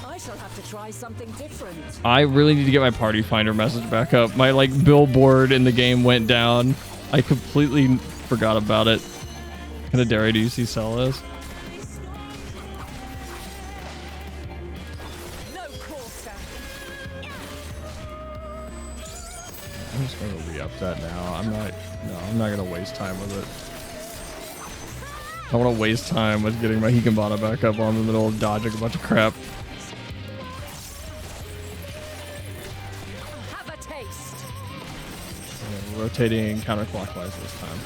E: I shall have to try something different.
A: I really need to get my party finder message back up. My, like, billboard in the game went down. I completely forgot about it. What kind of dairy do you see Cell as?
H: No quarter.
A: I'm just gonna re-up that now. I'm not gonna waste time with it. I don't want to waste time with getting my Hikambana back up on the middle of dodging a bunch of crap.
H: Have a taste.
A: And rotating counterclockwise this time.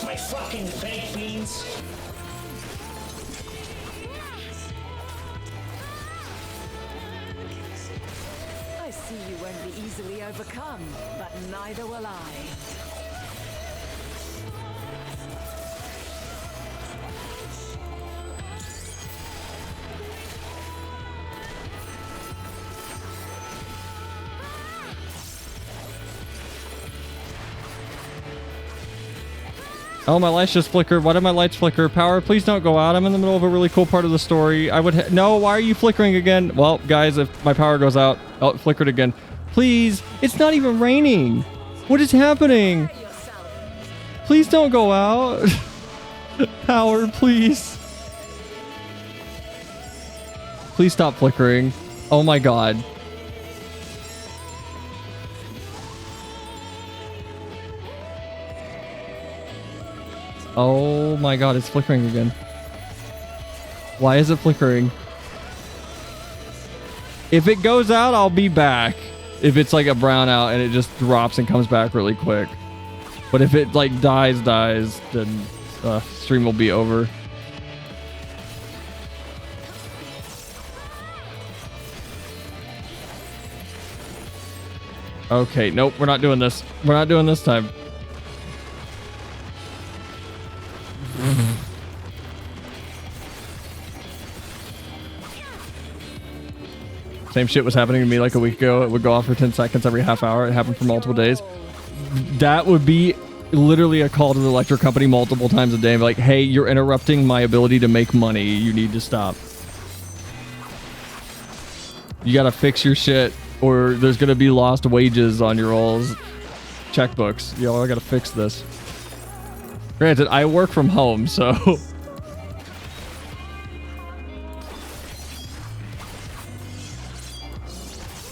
I: My fucking baked beans.
E: I see you won't be easily overcome, but neither will I.
A: Oh, my lights just flickered. Why did my lights flicker? Power, please don't go out. I'm in the middle of a really cool part of the story. I would... No, why are you flickering again? Well, guys, if my power goes out... Oh, it flickered again. Please. It's not even raining. What is happening? Please don't go out. Power, please. Please stop flickering. Oh my god. Oh my god, it's flickering again. Why is it flickering? If it goes out, I'll be back. If it's like a brownout and it just drops and comes back really quick. But if it like dies, then stream will be over. Okay, nope, we're not doing this. We're not doing this time. Same shit was happening to me like a week ago. It would go off for 10 seconds every half hour. It happened for multiple days. That would be literally a call to the electric company multiple times a day. Like, hey, you're interrupting my ability to make money. You need to stop. You gotta fix your shit or there's gonna be lost wages on your rolls. checkbooks. Yo, I gotta fix this. Granted, I work from home, so...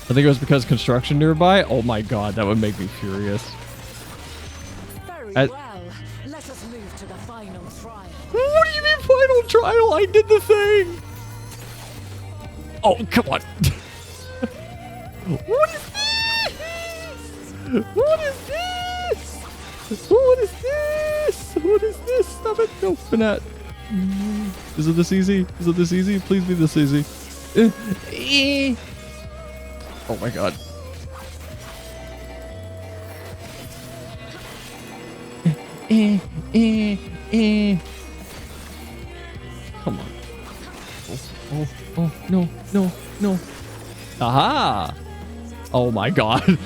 A: I think it was because construction nearby. Oh my god, that would make me furious.
E: Very well. Let us move to the final trial.
A: What do you mean final trial? I did the thing. Oh, come on. What is this? What is this? What is this? What is this? Stop it. No, Banat. Is it this easy? Is it this easy? Please be this easy. Oh my god. Come on. Oh, no, no, no. Aha! Oh my god.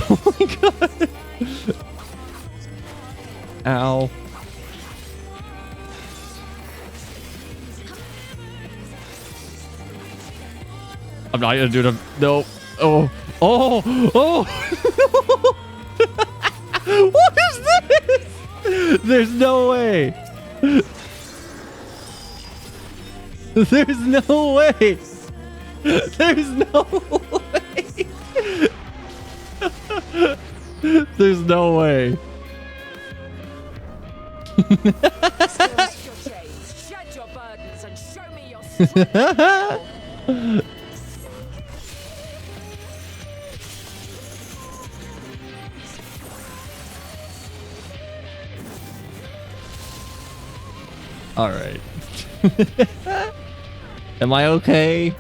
A: Oh my god. Ow. I'm not gonna do it. No. Oh. Oh. Oh. What is this? There's no way. There's no way. There's no way. There's no way.
E: Shed your burdens and show me your strength.
A: All right. Am I okay?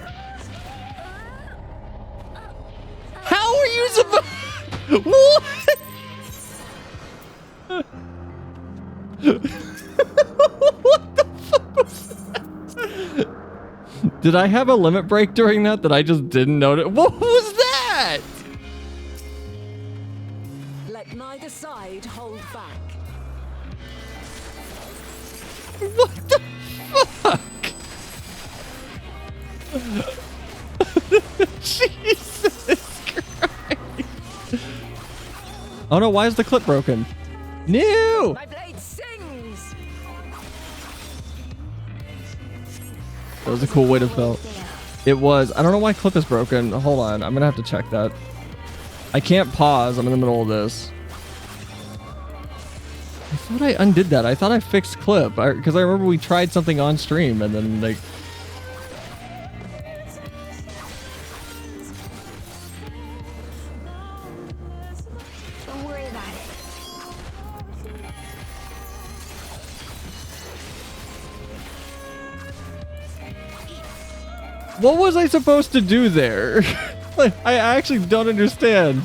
A: How are you supposed? What? What the fuck was that? Did I have a limit break during that I just didn't notice? What was that?
E: Let neither side hold back.
A: What the fuck? Jesus Christ. Oh no, why is the clip broken? No!
E: My blade sings.
A: That was a cool way to feel. It was. I don't know why clip is broken. Hold on. I'm going to have to check that. I can't pause. I'm in the middle of this. I thought I undid that. I thought I fixed clip. Because I remember we tried something on stream and then like...
C: Don't worry about it.
A: What was I supposed to do there? Like, I actually don't understand.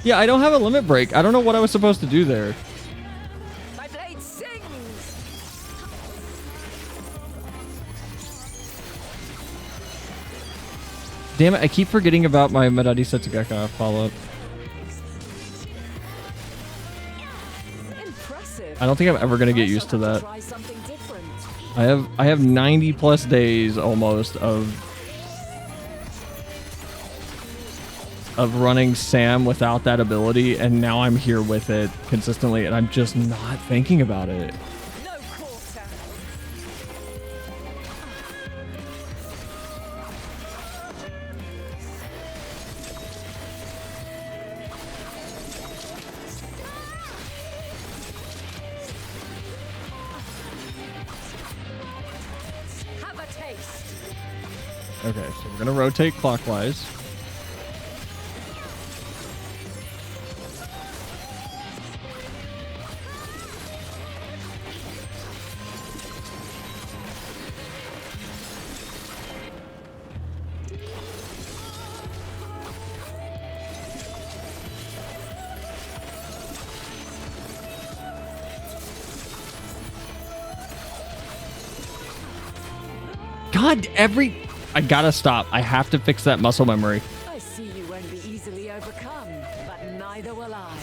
A: Yeah, I don't have a limit break. I don't know what I was supposed to do there.
E: My blade sings.
A: Damn it, I keep forgetting about my Medadi Setsugeka follow-up.
E: Impressive.
A: I don't think I'm ever gonna get used to that.
E: Try something different.
A: I have 90 plus days almost of running Sam without that ability, and now I'm here with it consistently, and I'm just not thinking about it.
E: No quarter. Have a taste.
A: Okay, so we're gonna rotate clockwise. God, I gotta stop. I have to fix that muscle memory.
E: I see you won't be easily overcome, but neither will I.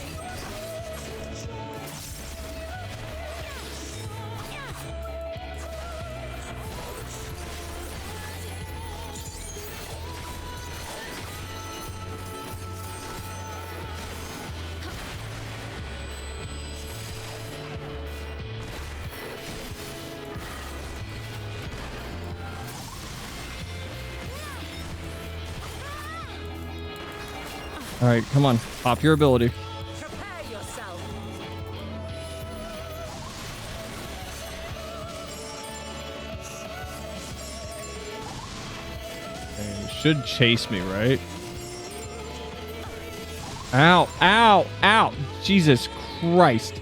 A: All right, come on. Pop your ability.
E: Prepare yourself.
A: And it should chase me, right? Ow, ow, ow. Jesus Christ.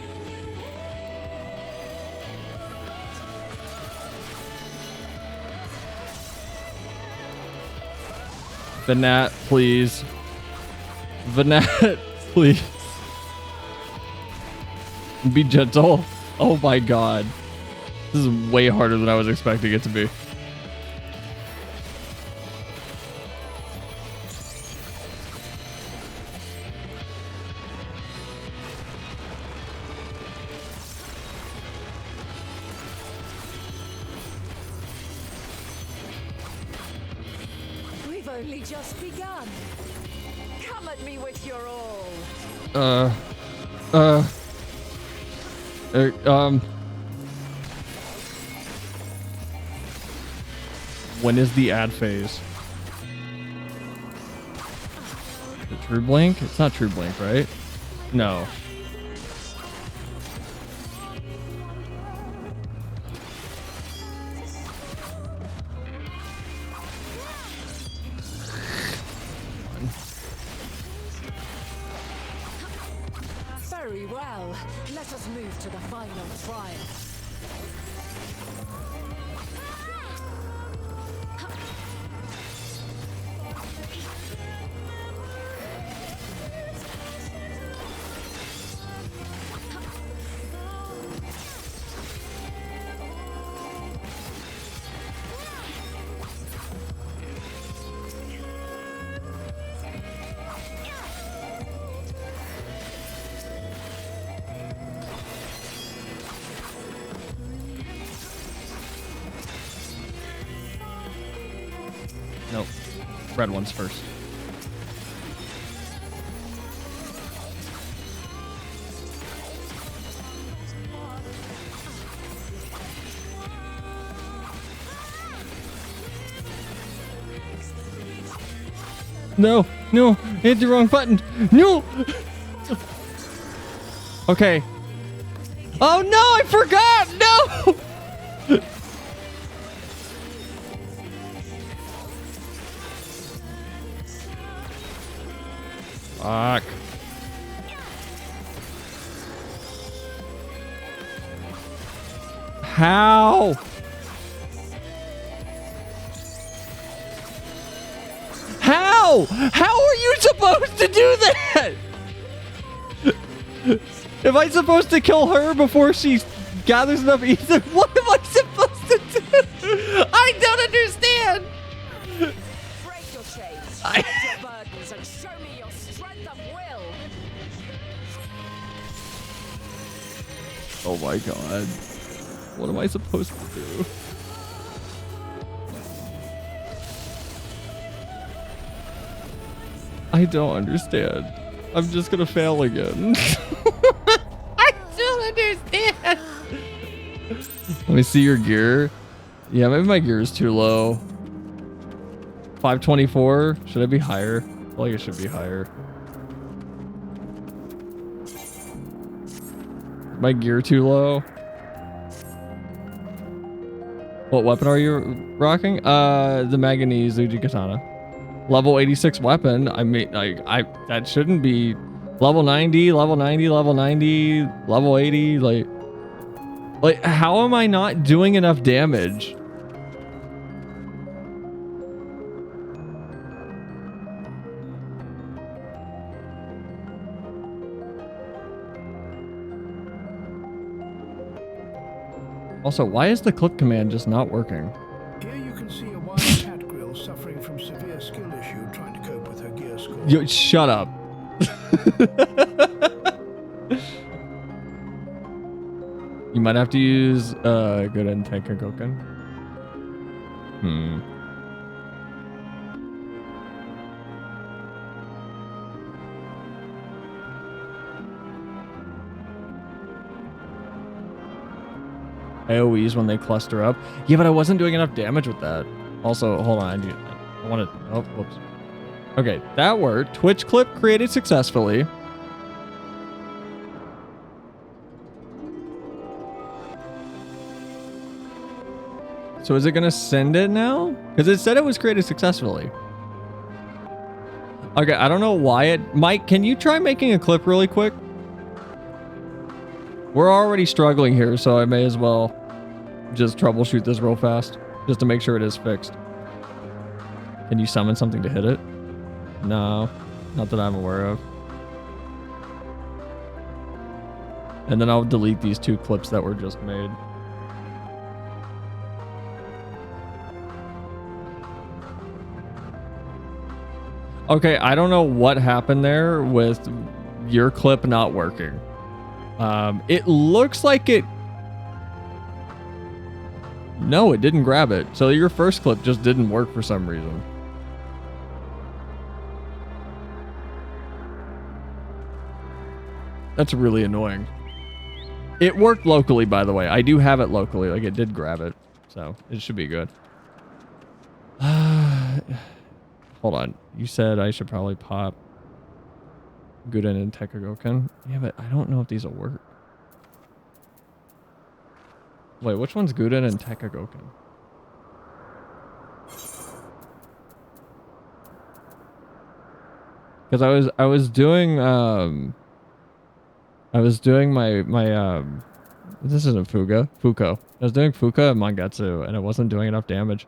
A: Vanat, please. Vanat, please. Be gentle. Oh my god. This is way harder than I was expecting it to be.
E: We've only just begun. Come at me with your all.
A: When is the ad phase? The True Blink? It's not True Blink, right? No.
E: Very well. Let us move to the final trial.
A: Nope. Red one's first. No, no, I hit the wrong button. No. Okay. Oh no, I forgot. No. Fuck. How? How? How are you supposed to do that? Am I supposed to kill her before she gathers enough ether? What am I supposed to do? I don't understand.
E: Break your chains, shed your burdens, and show me your strength of will.
A: Oh my god. What am I supposed to do? I don't understand. I'm just gonna fail again. I don't understand. Let me see your gear. Yeah, maybe my gear is too low. 524. Should I be higher? I feel like it should be higher. My gear too low. What weapon are you rocking? The Manganese Uji Katana. Level 86 weapon. I mean, that shouldn't be level 90, level 90, level 90, level 80. Like, how am I not doing enough damage? Also, why is the clip command just not working?
J: Here you can see a wild cat grill suffering from severe skill issue trying to cope with her gear score.
A: Yo, shut up. You might have to use good and Tenkagoken. AoEs when they cluster up. Yeah, but I wasn't doing enough damage with that. Also, hold on. I want to... Oh, whoops. Okay, that worked. Twitch clip created successfully. So is it gonna send it now? Because it said it was created successfully. Okay, I don't know why it... Mike, can you try making a clip really quick? We're already struggling here, so I may as well just troubleshoot this real fast. Just to make sure it is fixed. Can you summon something to hit it? No, not that I'm aware of. And then I'll delete these 2 clips that were just made. Okay, I don't know what happened there with your clip not working. It looks like it... No, it didn't grab it. So your first clip just didn't work for some reason. That's really annoying. It worked locally, by the way. I do have it locally. Like, it did grab it. So, it should be good. Hold on. You said I should probably pop Guden and Tekagoken. Yeah, but I don't know if these will work. Wait, which one's Guden and Tekagoken? Because I was doing my this isn't Fuko. I was doing Fuka and Mangetsu and it wasn't doing enough damage.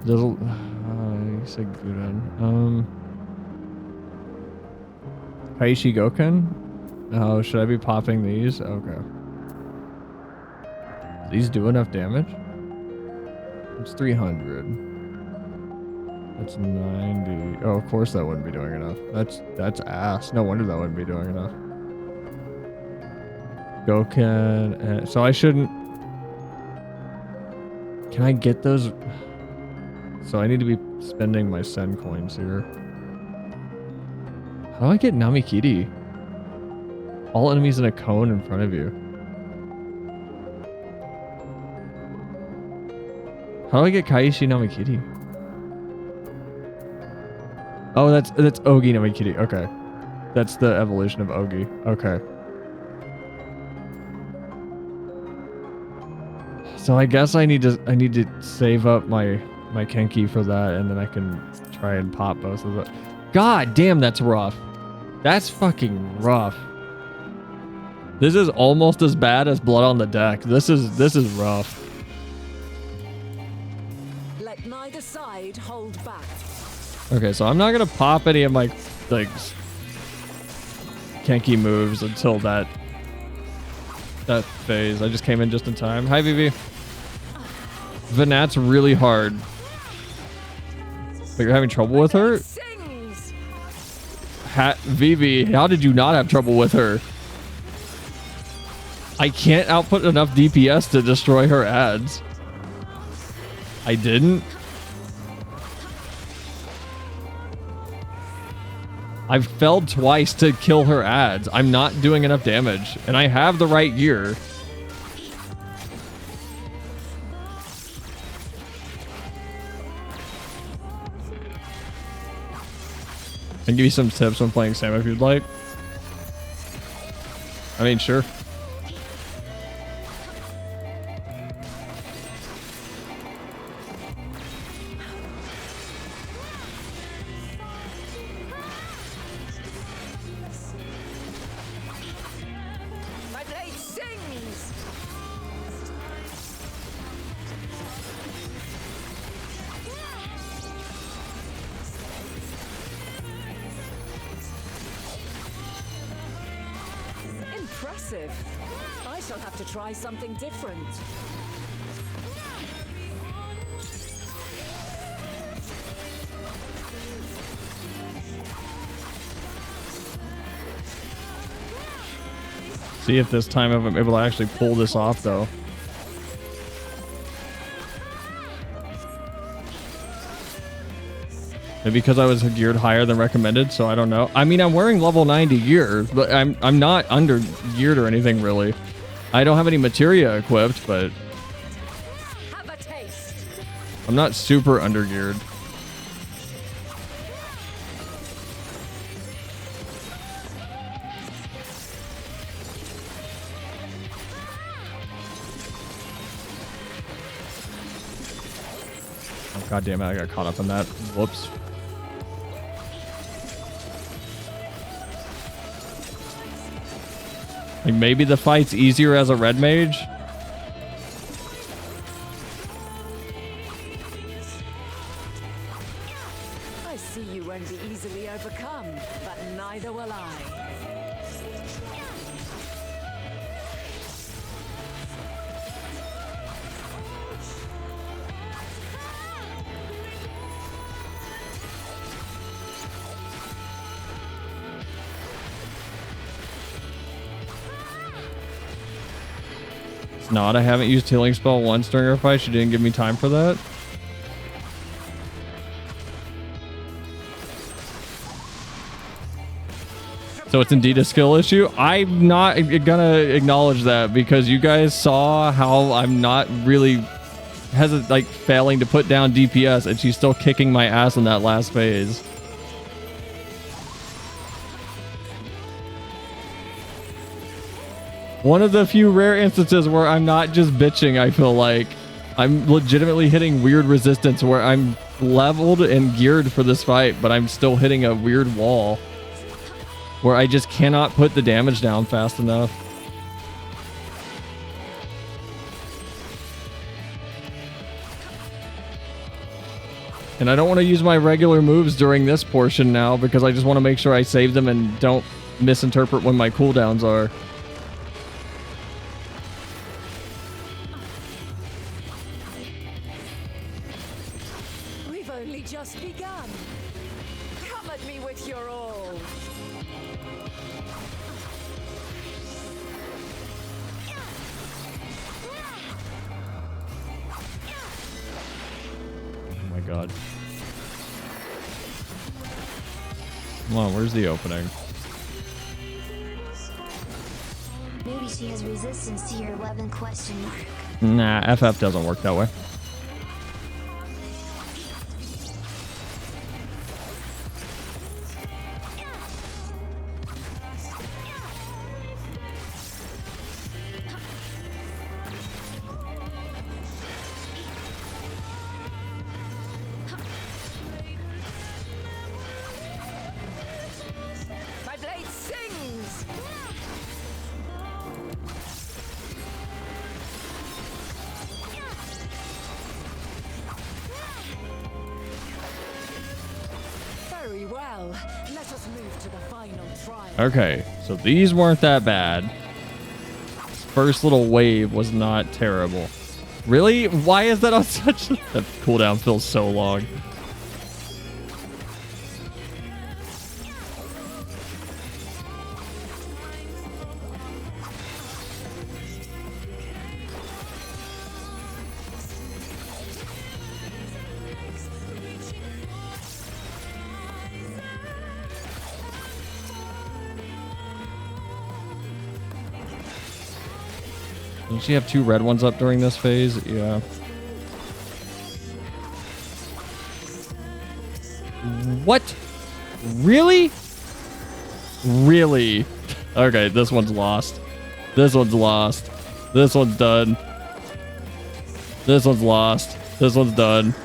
A: There's you said Guden. Kaishi Goken? Oh, should I be popping these? Okay. These do enough damage? It's 300. That's 90. Oh, of course that wouldn't be doing enough. That's ass. No wonder that wouldn't be doing enough. Goken, and so I shouldn't... Can I get those? So I need to be spending my Sen coins here. How do I get Namikiri? All enemies in a cone in front of you. How do I get Kaishi Namikiri? Oh, that's Ogi Namikiri. Okay. That's the evolution of Ogi. Okay. So I guess I need to save up my Kenki for that, and then I can try and pop both of them. God damn, that's rough. That's fucking rough. This is almost as bad as Blood on the Deck. This is rough.
E: Let neither side hold back.
A: Okay, so I'm not gonna pop any of my like Kenki moves until that phase. I just came in just in time. Hi, Vivi. Vanat's really hard. But you're having trouble with her? Vivi, how did you not have trouble with her? I can't output enough DPS to destroy her ads. I didn't? I've failed twice to kill her ads. I'm not doing enough damage, and I have the right gear. I can give you some tips when playing Sam if you'd like. I mean, sure.
E: My blade sings. Impressive. I shall have to try something different.
A: See if this time I'm able to actually pull this off, though. Maybe because I was geared higher than recommended, so I don't know. I mean, I'm wearing level 90 gear, but I'm not under geared or anything really. I don't have any materia equipped, but I'm not super under geared. God damn it, I got caught up in that. Whoops. Like maybe the fight's easier as a red mage.
E: I see you won't be easily overcome, but neither will I.
A: It's not. I haven't used healing spell once during our fight. She didn't give me time for that. So it's indeed a skill issue. I'm not gonna acknowledge that because you guys saw how I'm not really like failing to put down DPS, and she's still kicking my ass in that last phase. One of the few rare instances where I'm not just bitching, I feel like. I'm legitimately hitting weird resistance where I'm leveled and geared for this fight, but I'm still hitting a weird wall where I just cannot put the damage down fast enough. And I don't want to use my regular moves during this portion now because I just want to make sure I save them and don't misinterpret when my cooldowns are.
E: We've only just begun. Come at me with your all.
A: Oh my god. Come on, where's the opening?
C: Maybe she has resistance to your weapon ?
A: Nah, FF doesn't work that way.
E: My blade sings! Very well. Let us move to the final trial.
A: Okay, so these weren't that bad. First little wave was not terrible. Really? Why is that on such... That cooldown feels so long. Didn't she have 2 red ones up during this phase? Yeah. What? Really? Really? Okay, this one's lost. This one's lost. This one's done. This one's lost. This one's done.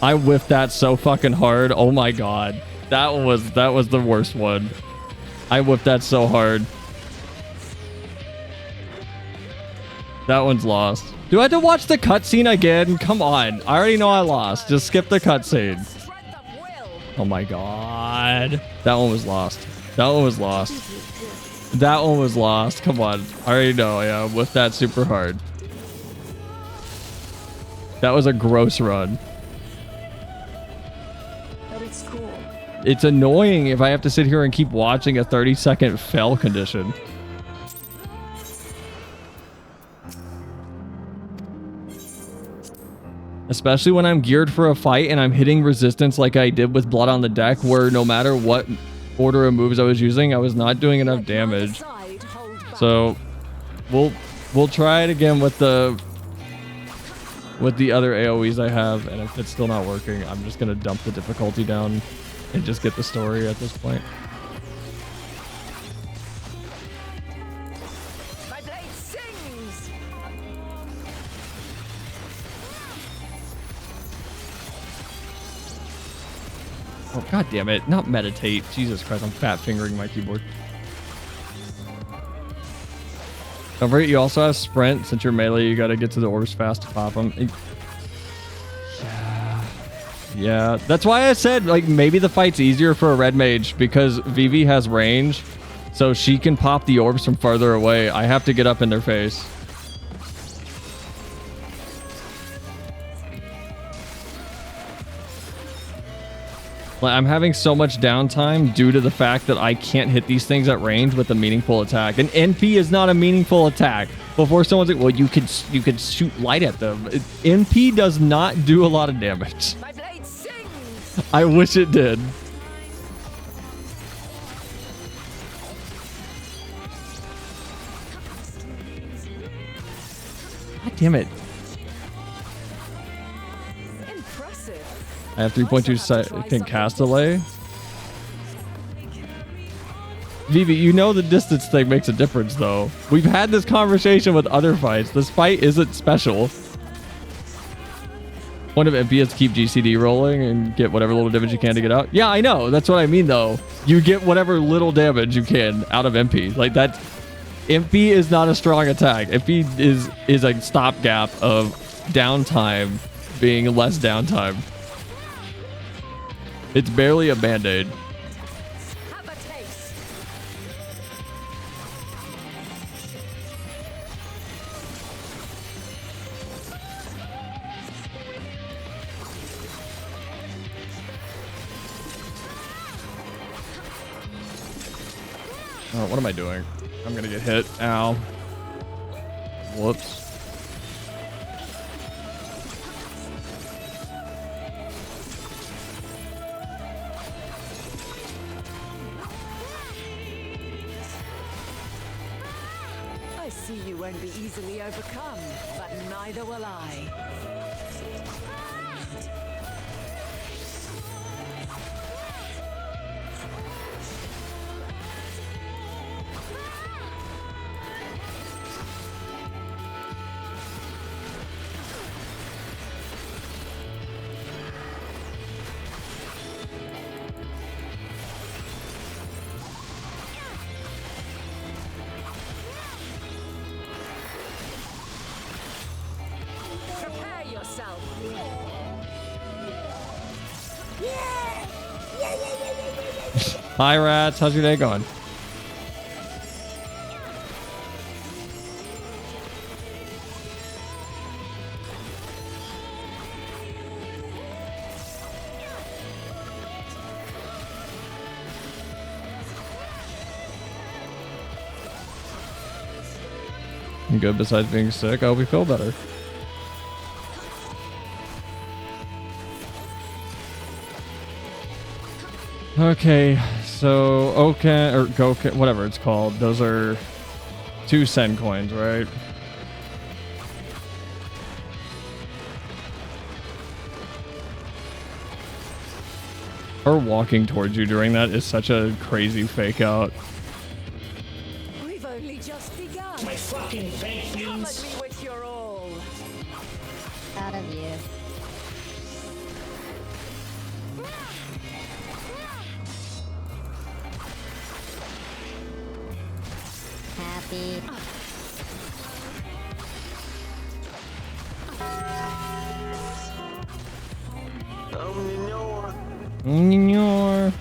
A: I whiffed that so fucking hard. Oh my god. That was the worst one. I whiffed that so hard. That one's lost. Do I have to watch the cutscene again? Come on. I already know I lost. Just skip the cutscene. Oh my god. That one was lost. That one was lost. That one was lost. Come on. I already know. Yeah, with that super hard. That was a gross run.
C: But it's cool.
A: It's annoying if I have to sit here and keep watching a 30-second fail condition. Especially when I'm geared for a fight and I'm hitting resistance like I did with Blood on the Deck, where no matter what order of moves I was using, I was not doing enough damage. So we'll try it again with the other AoEs I have, and if it's still not working, I'm just gonna dump the difficulty down and just get the story at this point.
E: My blade sings!
A: God damn it. Not meditate. Jesus Christ, I'm fat fingering my keyboard. Don't forget, you also have sprint. Since you're melee, you gotta get to the orbs fast to pop them. Yeah, that's why I said, like, maybe the fight's easier for a red mage because Vivi has range, so she can pop the orbs from farther away. I have to get up in their face. Like, I'm having so much downtime due to the fact that I can't hit these things at range with a meaningful attack. And NP is not a meaningful attack. Before someone's like, well, you could shoot light at them. NP does not do a lot of damage.
E: My blade sings.
A: I wish it did. God damn it. I have 3.2 second cast delay. Vivi, you know the distance thing makes a difference, though. We've had this conversation with other fights. This fight isn't special. Point of MP is to keep GCD rolling and get whatever little damage you can to get out. Yeah, I know. That's what I mean, though. You get whatever little damage you can out of MP. Like, that... MP is not a strong attack. MP is a stopgap of downtime being less downtime. It's barely a band-aid.
E: Have a taste.
A: Oh, what am I doing? I'm gonna get hit. Ow. Whoops.
E: I see you won't be easily overcome, but neither will I. Prepare yourself.
A: Hi, rats. How's your day going? I'm good besides being sick. I hope you feel better. Okay, so Okan or Gokan, whatever it's called, those are 2 Sen coins, right? Her walking towards you during that is such a crazy fake out.
E: We've only just begun.
I: My fucking baked
E: Come at
I: beans.
E: me with your all.
K: Out of you. Happy.
A: Your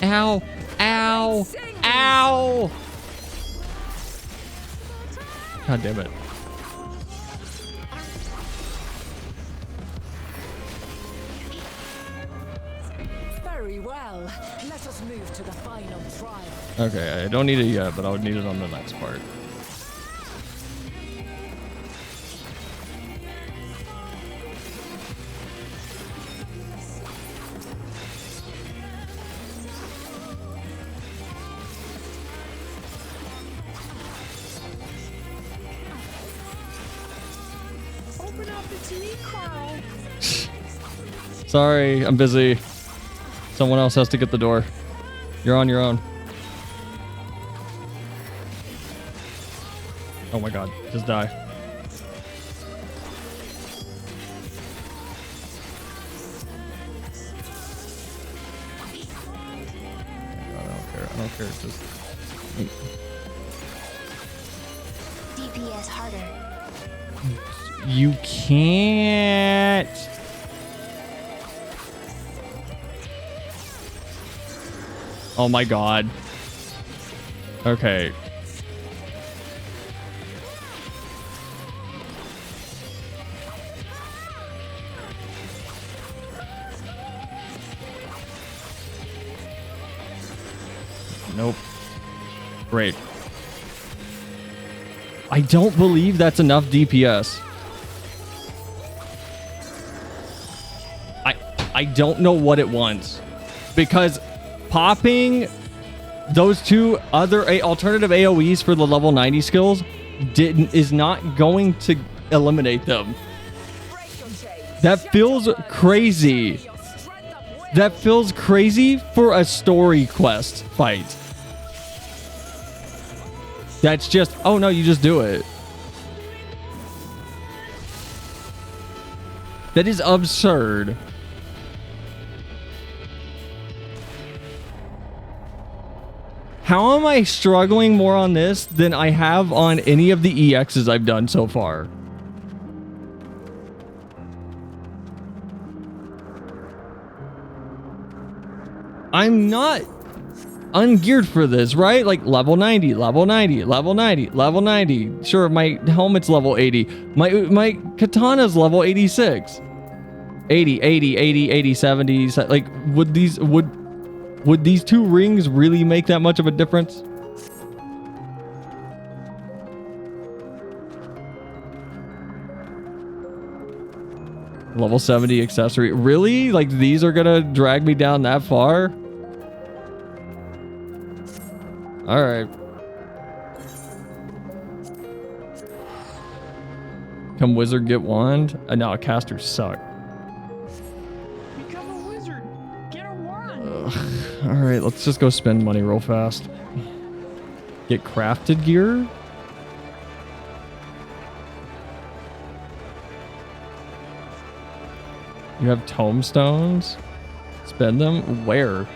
A: Ow! Ow! Ow! God damn it.
E: Very well. Let us move to the final trial.
A: Okay, I don't need it yet, but I would need it on the next part. Sorry, I'm busy. Someone else has to get the door. You're on your own. Oh my god, just die. I don't care, just...
C: DPS harder.
A: You can't... Oh my god. Okay. Nope. Great. I don't believe that's enough DPS. I don't know what it wants. Because popping those two other alternative AoEs for the level 90 skills is not going to eliminate them. That feels crazy. That feels crazy for a story quest fight. That's just, oh no, you just do it. That is absurd. How am I struggling more on this than I have on any of the EXs I've done so far? I'm not ungeared for this, right? Like level 90, level 90, level 90, level 90. Sure, my helmet's level 80. My katana's level 86. 80, 80, 80, 80, 70. Like, would these two rings really make that much of a difference? Level 70 accessory. Really? Like, these are gonna drag me down that far? Alright. Come wizard, get wand? No, casters suck.
L: Become a wizard. Get a wand.
A: Alright, let's just go spend money real fast. Get crafted gear? You have tomestones? Spend them? Where?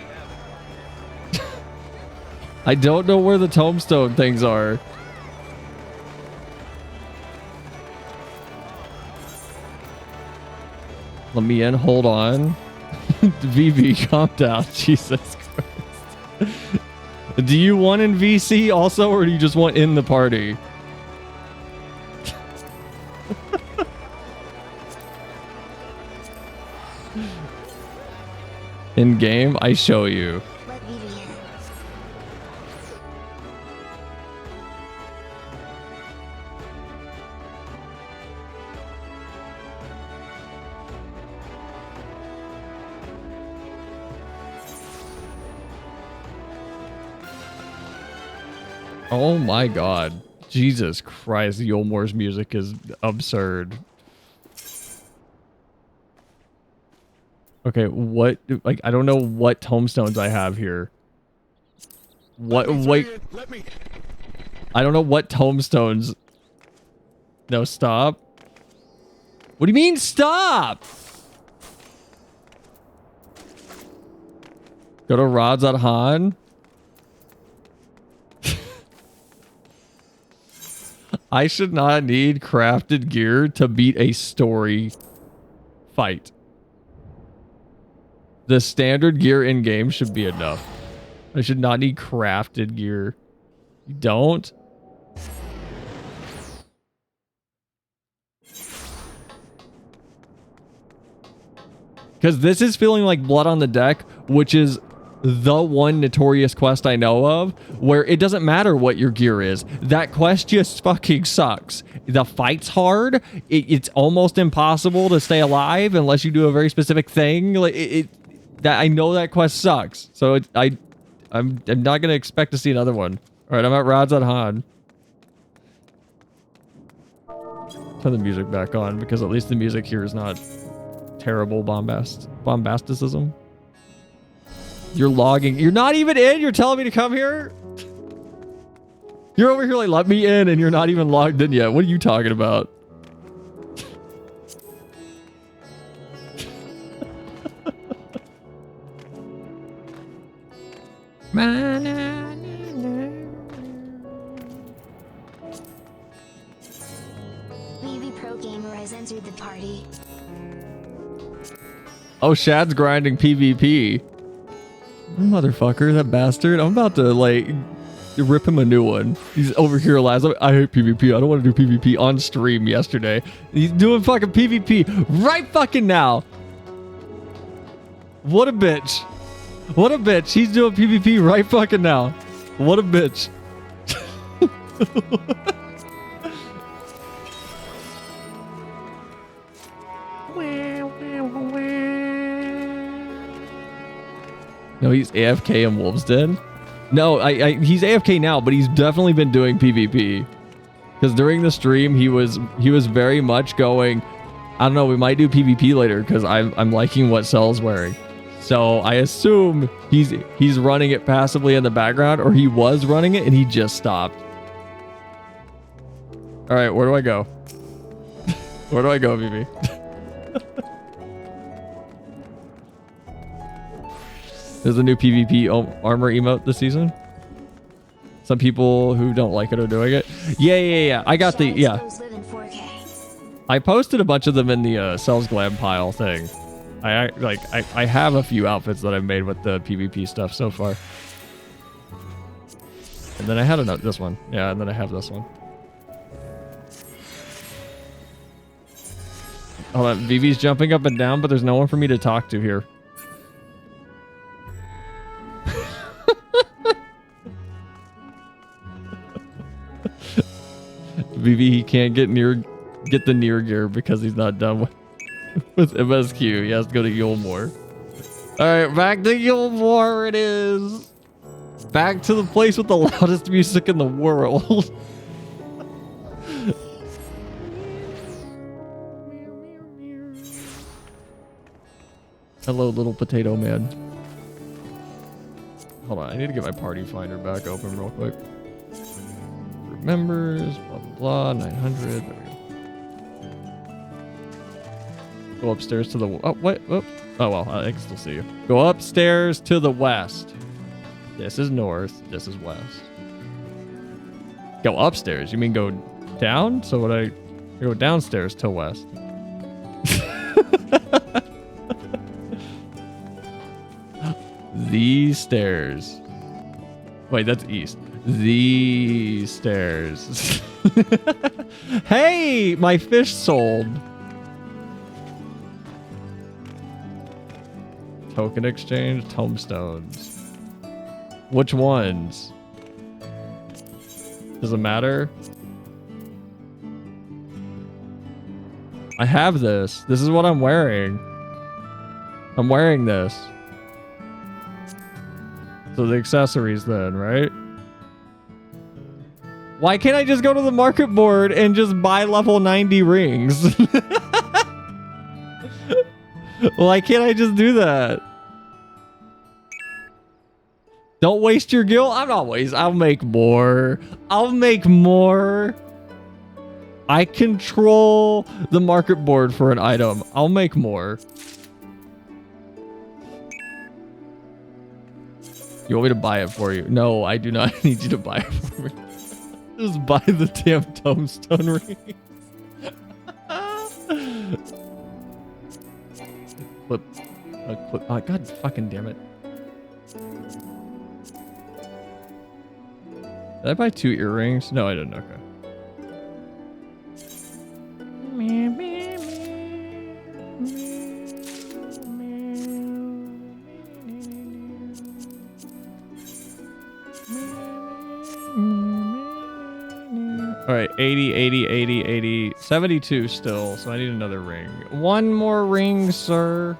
A: I don't know where the tombstone things are. Let me in. Hold on. VV, calm down. Jesus Christ. Do you want in VC also, or do you just want in the party? In game, I show you.
C: Let VV in.
A: Oh my god. Jesus Christ, Yulmore's music is absurd. Okay, what, like, I don't know what tombstones I have here. What, wait. I don't know what tombstones. No, stop. What do you mean, stop? Go to Rods at Han. I should not need crafted gear to beat a story fight. The standard gear in game should be enough. I should not need crafted gear. You don't? Because this is feeling like Blood on the Deck, which is the one notorious quest I know of where it doesn't matter what your gear is. That quest just fucking sucks. The fight's hard. It's almost impossible to stay alive unless you do a very specific thing. Like that, I know that quest sucks. So I'm not gonna expect to see another one. All right, I'm at Rods on Han. turn the music back on because at least the music here is not terrible bombasticism. You're logging. You're not even in. You're telling me to come here. You're over here like, let me in, and you're not even logged in yet. What are you talking about?
C: VV Pro Gamer has entered the party.
A: Oh, Shad's grinding PvP. Motherfucker, that bastard. I'm about to, like, rip him a new one. He's over here last. I hate PvP. I don't want to do PvP on stream yesterday. He's doing fucking PvP right fucking now. What a bitch. What a bitch. He's doing PvP right fucking now. What a bitch. No, he's AFK in Wolf's Den. No, he's AFK now, but he's definitely been doing PvP. Because during the stream, he was very much going, I don't know, we might do PvP later because I'm liking what Cell's wearing. So I assume he's running it passively in the background, or he was running it and he just stopped. All right, where do I go? Where do I go, VV? There's a new PvP armor emote this season. Some people who don't like it are doing it. Yeah. I got I posted a bunch of them in the Cells Glam pile thing. I have a few outfits that I've made with the PvP stuff so far. And then I had this one. Yeah, and then I have this one. Hold on, VV's jumping up and down, but there's no one for me to talk to here. VV, he can't get the near gear because he's not done with MSQ. He has to go to Yulmore. All right, back to Yulmore it is. Back to the place with the loudest music in the world. Hello, little potato man. Hold on, I need to get my party finder back open real quick. Members, blah blah blah, 900. There we go. Go upstairs to the. Oh what? Oh well, I can still see you. Go upstairs to the west. This is north. This is west. Go upstairs. You mean go down? So would I go downstairs to west? These stairs. Wait, that's east. These stairs. Hey, my fish sold. Token exchange, tombstones. Which ones? Does it matter? I have this. This is what I'm wearing. I'm wearing this. So the accessories then, right? Why can't I just go to the market board and just buy level 90 rings? Why can't I just do that? Don't waste your gil. I'm not wasting. I'll make more. I'll make more. I control the market board for an item. I'll make more. You want me to buy it for you? No, I do not need you to buy it for me. Just buy the damn tombstone ring. Clip. Clip. Oh, God fucking damn it. Did I buy 2 earrings? No, I didn't. Okay. All right, 80, 80, 80, 80, 72 still, so I need another ring. One more ring, sir.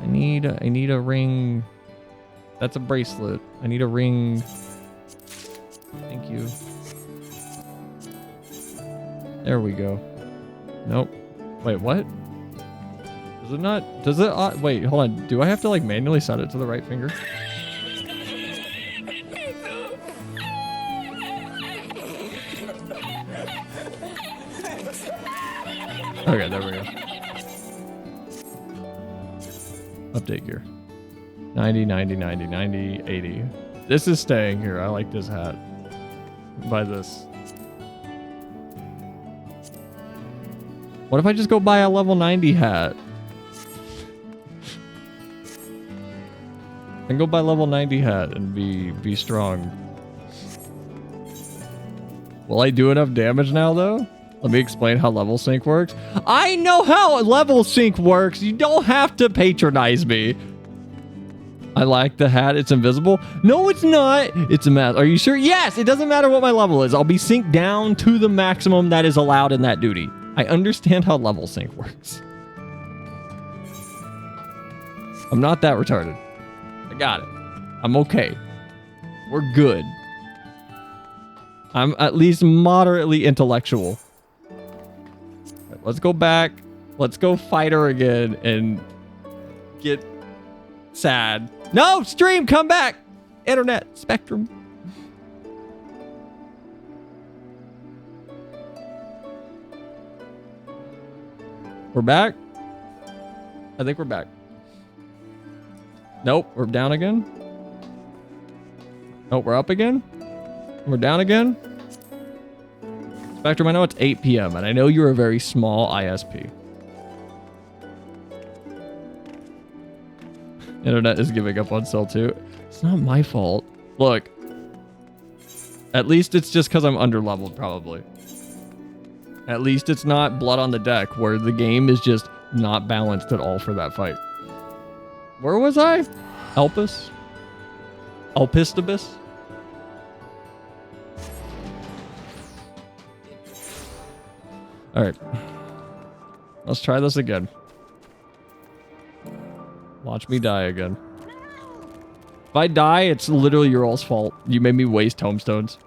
A: I need a ring. That's a bracelet. I need a ring. Thank you. There we go. Nope. Wait, what? Does it not? Does it? Wait, hold on. Do I have to like manually set it to the right finger? Okay, there we go. Update gear. 90, 90, 90, 90, 80. This is staying here. I like this hat. Buy this. What if I just go buy a level 90 hat? And go buy level 90 hat and be strong. Will I do enough damage now though? Let me explain how level sync works. I know how level sync works. You don't have to patronize me. I like the hat. It's invisible. No, it's not. It's a math. Are you sure? Yes, it doesn't matter what my level is. I'll be synced down to the maximum that is allowed in that duty. I understand how level sync works. I'm not that retarded. I got it. I'm okay. We're good. I'm at least moderately intellectual. Right, let's go back. Let's go fight her again and get sad. No, stream, come back. Internet, Spectrum. We're back? I think we're back. Nope, we're down again. Nope, we're up again. We're down again. Spectrum, I know it's 8 p.m. and I know you're a very small ISP. Internet is giving up on cell 2. It's not my fault. Look. At least it's just because I'm underleveled, probably. At least it's not blood on the deck, where the game is just not balanced at all for that fight. Where was I? Elpis? Elpistibus? Alright. Let's try this again. Watch me die again. If I die, it's literally your all's fault. You made me waste tomestones.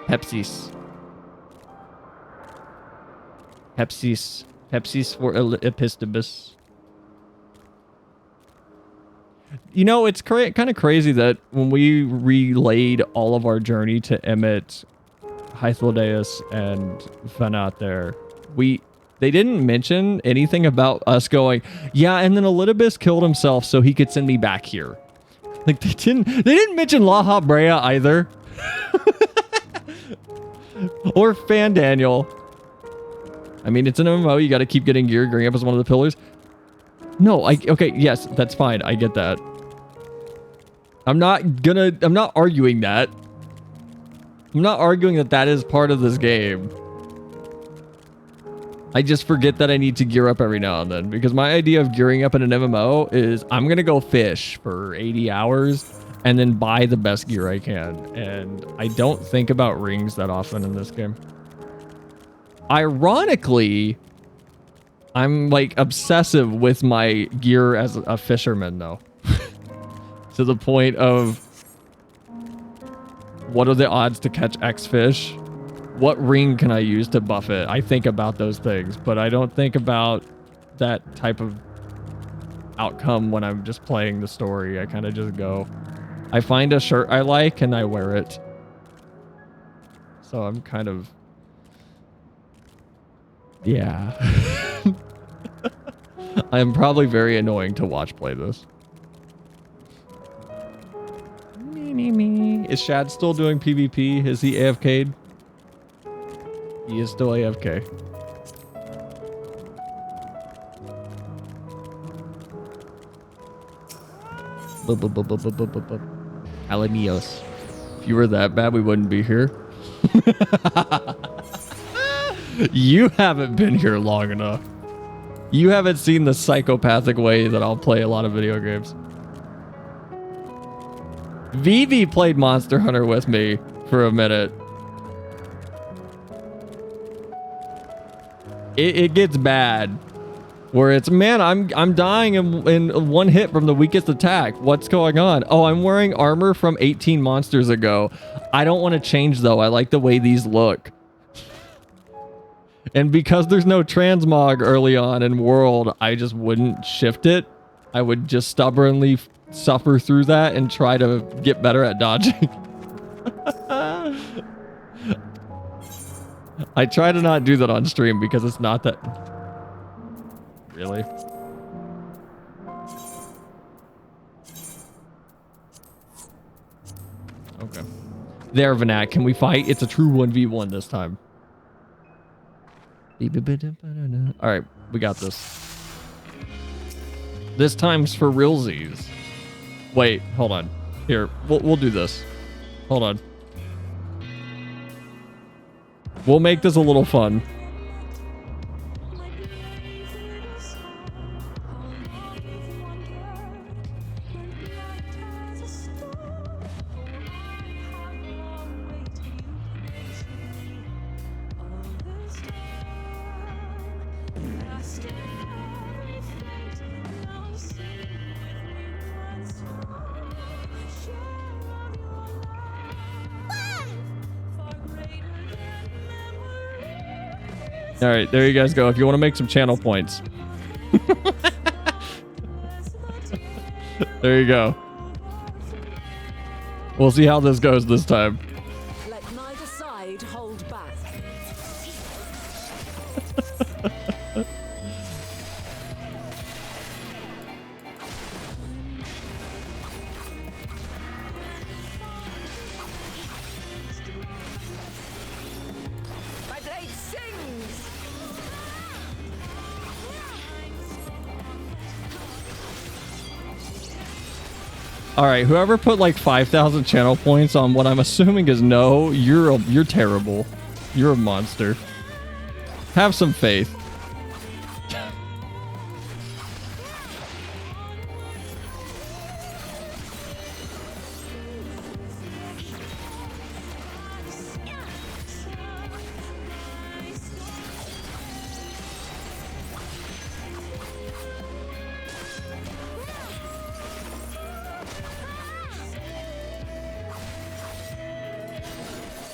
A: Pepsis. Pepsis. Pepsis for Epistibus. You know, it's kind of crazy that when we relayed all of our journey to Emmett, Hythlodeus, and Venat there, they didn't mention anything about us going, yeah, and then Elidibus killed himself so he could send me back here. Like, they didn't mention La Habrea either. Or Fan Daniel. I mean, it's an MMO, you gotta keep getting gear. Gearing up as one of the pillars. No, okay, yes, that's fine. I get that. I'm not arguing that. I'm not arguing that that is part of this game. I just forget that I need to gear up every now and then, because my idea of gearing up in an MMO is I'm going to go fish for 80 hours and then buy the best gear I can. And I don't think about rings that often in this game. Ironically, I'm like obsessive with my gear as a fisherman though. To the point of, what are the odds to catch X fish? What ring can I use to buff it? I think about those things, but I don't think about that type of outcome when I'm just playing the story. I kind of just go, I find a shirt I like and I wear it. So I'm kind of, yeah. I am probably very annoying to watch play this. Me. Is Shad still doing PvP? Is he AFK'd? He is still AFK. Alanios. If you were that bad, we wouldn't be here. You haven't been here long enough. You haven't seen the psychopathic way that I'll play a lot of video games. Vivi played Monster Hunter with me for a minute. It gets bad. Where it's, man, I'm dying in one hit from the weakest attack. What's going on? Oh, I'm wearing armor from 18 monsters ago. I don't want to change though. I like the way these look. And because there's no transmog early on in World, I just wouldn't shift it. I would just stubbornly suffer through that and try to get better at dodging. I try to not do that on stream because it's not that... Really? Okay. There, Vanak, can we fight? It's a true 1v1 this time. Alright, we got this. This time's for realsies. Wait, hold on. Here, we'll do this. Hold on. We'll make this a little fun. All right, there you guys go. If you want to make some channel points. There you go. We'll see how this goes this time.
E: Let neither side hold back.
H: My blade sings!
A: All right, whoever put like 5,000 channel points on what I'm assuming is no, you're terrible. You're a monster. Have some faith.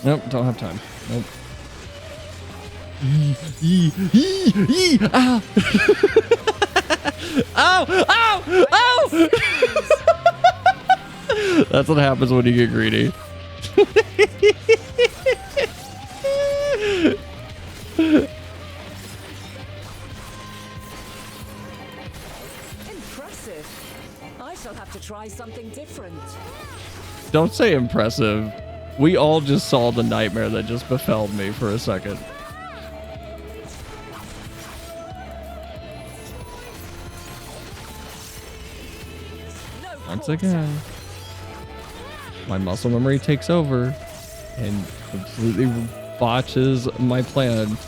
A: Nope, don't have time. Nope. Ah. Ow! Ow! Ow! That's what happens when you get greedy.
E: Impressive. I shall have to try something different.
A: Don't say impressive. We all just saw the nightmare that just befell me for a second. Once again, my muscle memory takes over and completely botches my plan.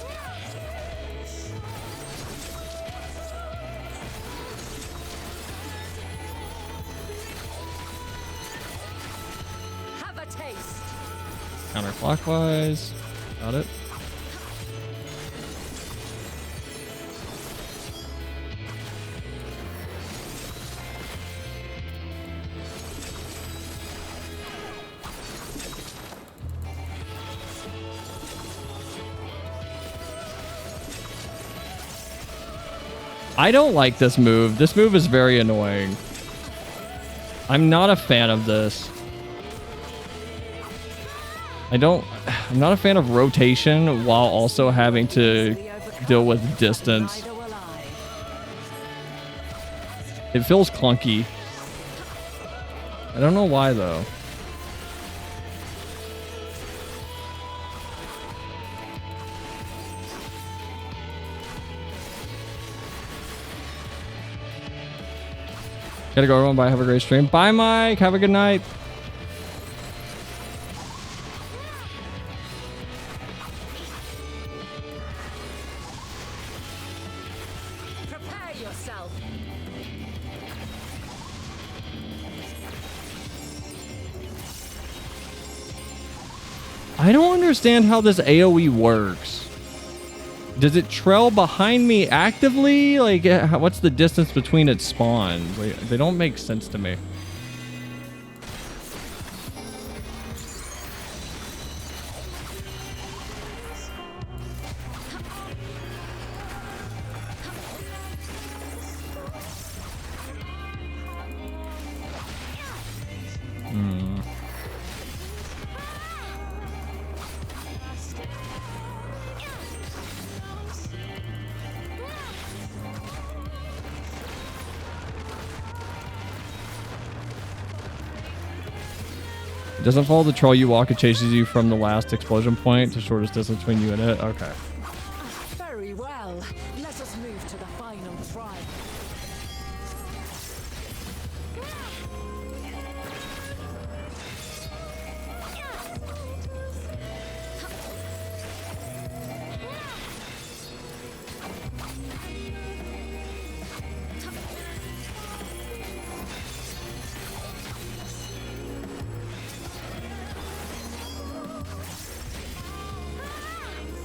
A: Counterclockwise. Got it. I don't like this move. This move is very annoying. I'm not a fan of this. I'm not a fan of rotation while also having to deal with distance. It feels clunky. I don't know why though. Gotta go everyone. Bye. Have a great stream. Bye, Mike. Have a good night. I don't understand how this AoE works. Does it trail behind me actively? Like, what's the distance between its spawns? Like, they don't make sense to me. Doesn't follow the troll you walk. It chases you from the last explosion point to shortest distance between you and it. Okay.
E: Very well. Let us move to the final trial.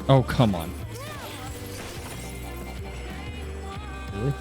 A: Oh, come on. Really?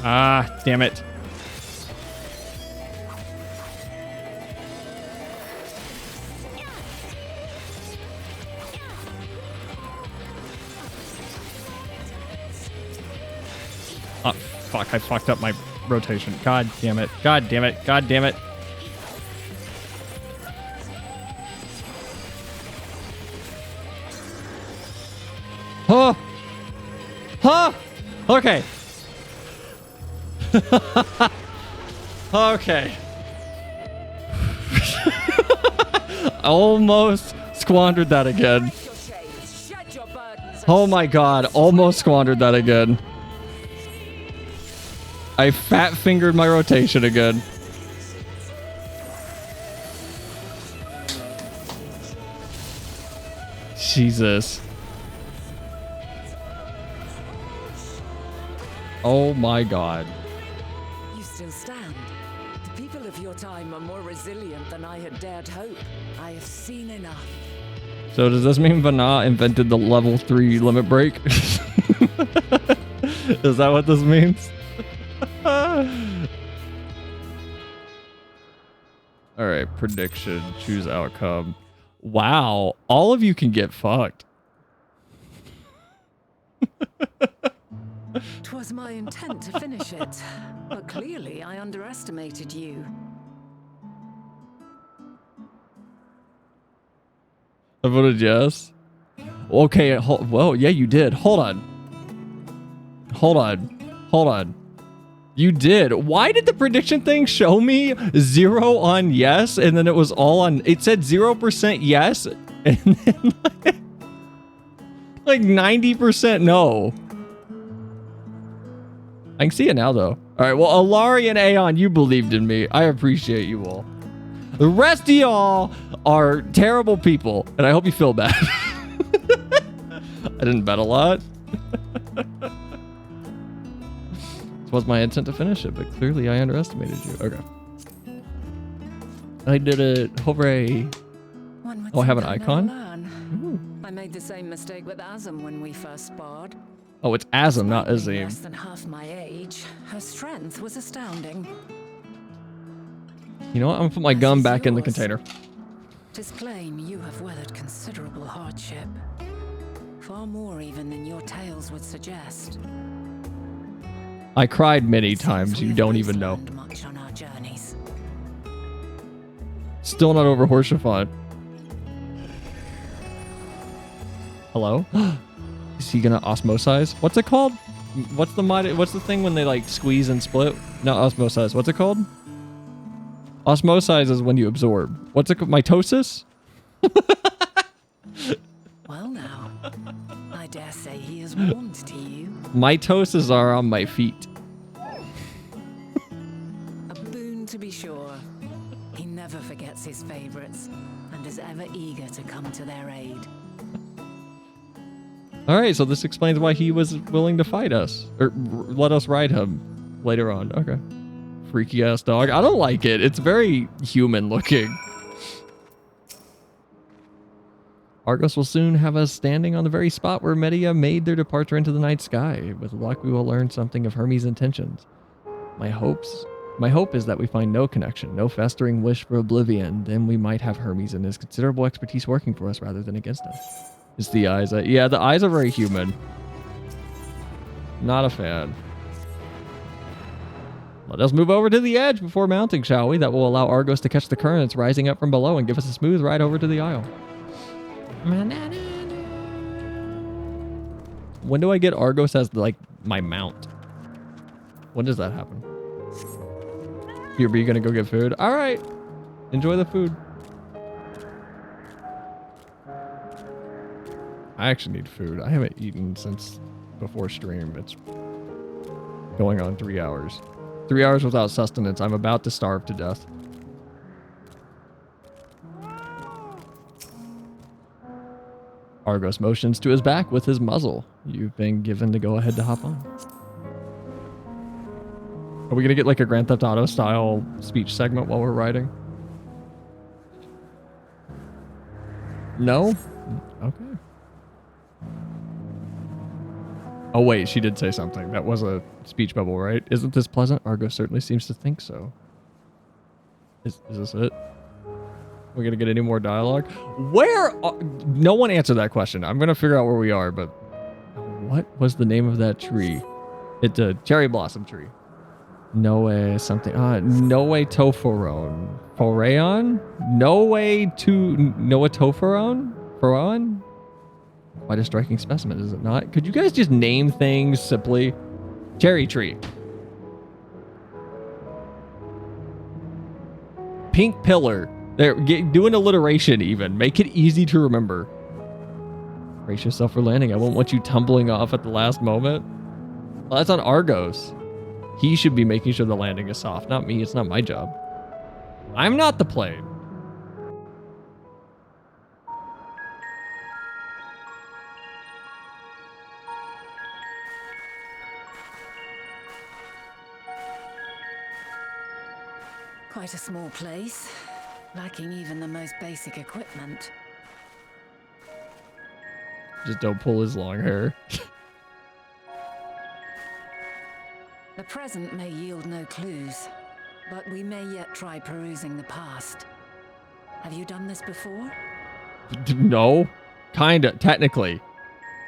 A: Ah, damn it. Oh, fuck, I fucked up my rotation. God damn it. God damn it. God damn it. Huh? Huh? Okay. Okay. Almost squandered that again. Oh my god, almost squandered that again. I fat fingered my rotation again. Jesus. Oh my god.
E: You still stand. The people of your time are more resilient than I had dared hope. I have seen enough.
A: So does this mean Vana invented the level 3 limit break? Is that what this means? Alright, prediction. Choose outcome. Wow, all of you can get fucked.
E: 'Twas my intent to finish it, but clearly I underestimated you.
A: I voted yes. Okay, well, yeah, you did. Hold on. Hold on. Hold on. You did. Why did the prediction thing show me 0 on yes, and then it was all on... It said 0% yes, and then like 90% no. I can see it now, though. All right, well, Alari and Aeon, you believed in me. I appreciate you all. The rest of y'all are terrible people, and I hope you feel bad. I didn't bet a lot. It was my intent to finish it, but clearly I underestimated you. Okay. I did it. Hooray. Oh, I have an icon?
E: I made the same mistake with Azam when we first sparred.
A: Oh, it's Azam, not Azim.
E: Less than half my age, her strength was astounding.
A: You know what? I'm gonna put my gun back in the container.
E: Tis claim you have weathered considerable hardship. Far more even than your tales would suggest.
A: I cried many times, you don't even know.
E: Much on our journeys.
A: Still not over Horsefont. Hello? Is he gonna osmosize? What's it called? What's the thing when they like squeeze and split? Not osmosize. What's it called? Osmosize is when you absorb. What's it called? Mitosis?
E: Well now, I dare say he is warmed to you.
A: Mitosis are on my feet.
E: A boon to be sure. He never forgets his favorites and is ever eager to come to their aid.
A: Alright, so this explains why he was willing to fight us. Or let us ride him later on. Okay. Freaky ass dog. I don't like it. It's very human looking. Argos will soon have us standing on the very spot where Media made their departure into the night sky. With luck, we will learn something of Hermes' intentions. My hopes My hope is that we find no connection, no festering wish for oblivion. Then we might have Hermes and his considerable expertise working for us rather than against us. It's the eyes. Yeah, the eyes are very human. Not a fan. Let us move over to the edge before mounting, shall we? That will allow Argos to catch the currents rising up from below and give us a smooth ride over to the isle. When do I get Argos as, like, my mount? When does that happen? Here, be gonna go get food? All right. Enjoy the food. I actually need food. I haven't eaten since before stream. It's going on 3 hours. 3 hours without sustenance. I'm about to starve to death. Argos motions to his back with his muzzle. You've been given the go-ahead to hop on. Are we gonna get like a Grand Theft Auto style speech segment while we're riding? No? Okay. Oh wait, she did say something. That was a speech bubble, right? Isn't this pleasant? Argos certainly seems to think so. Is this it? We're gonna get any more dialogue? Where? No one answered that question. I'm gonna figure out where we are, but what was the name of that tree? It's a cherry blossom tree. Noe something. Noe Tophoron. Forayon? Noe to Noah Tophoron? Foron? Quite a striking specimen, is it not? Could you guys just name things simply? Cherry tree. Pink pillar. There, do an alliteration even. Make it easy to remember. Brace yourself for landing. I won't want you tumbling off at the last moment. Well, that's on Argos. He should be making sure the landing is soft, not me. It's not my job. I'm not the plane.
E: Quite a small place, lacking even the most basic equipment.
A: Just don't pull his long hair.
E: The present may yield no clues, but we may yet try perusing the past. Have you done this before?
A: No. Kinda, technically.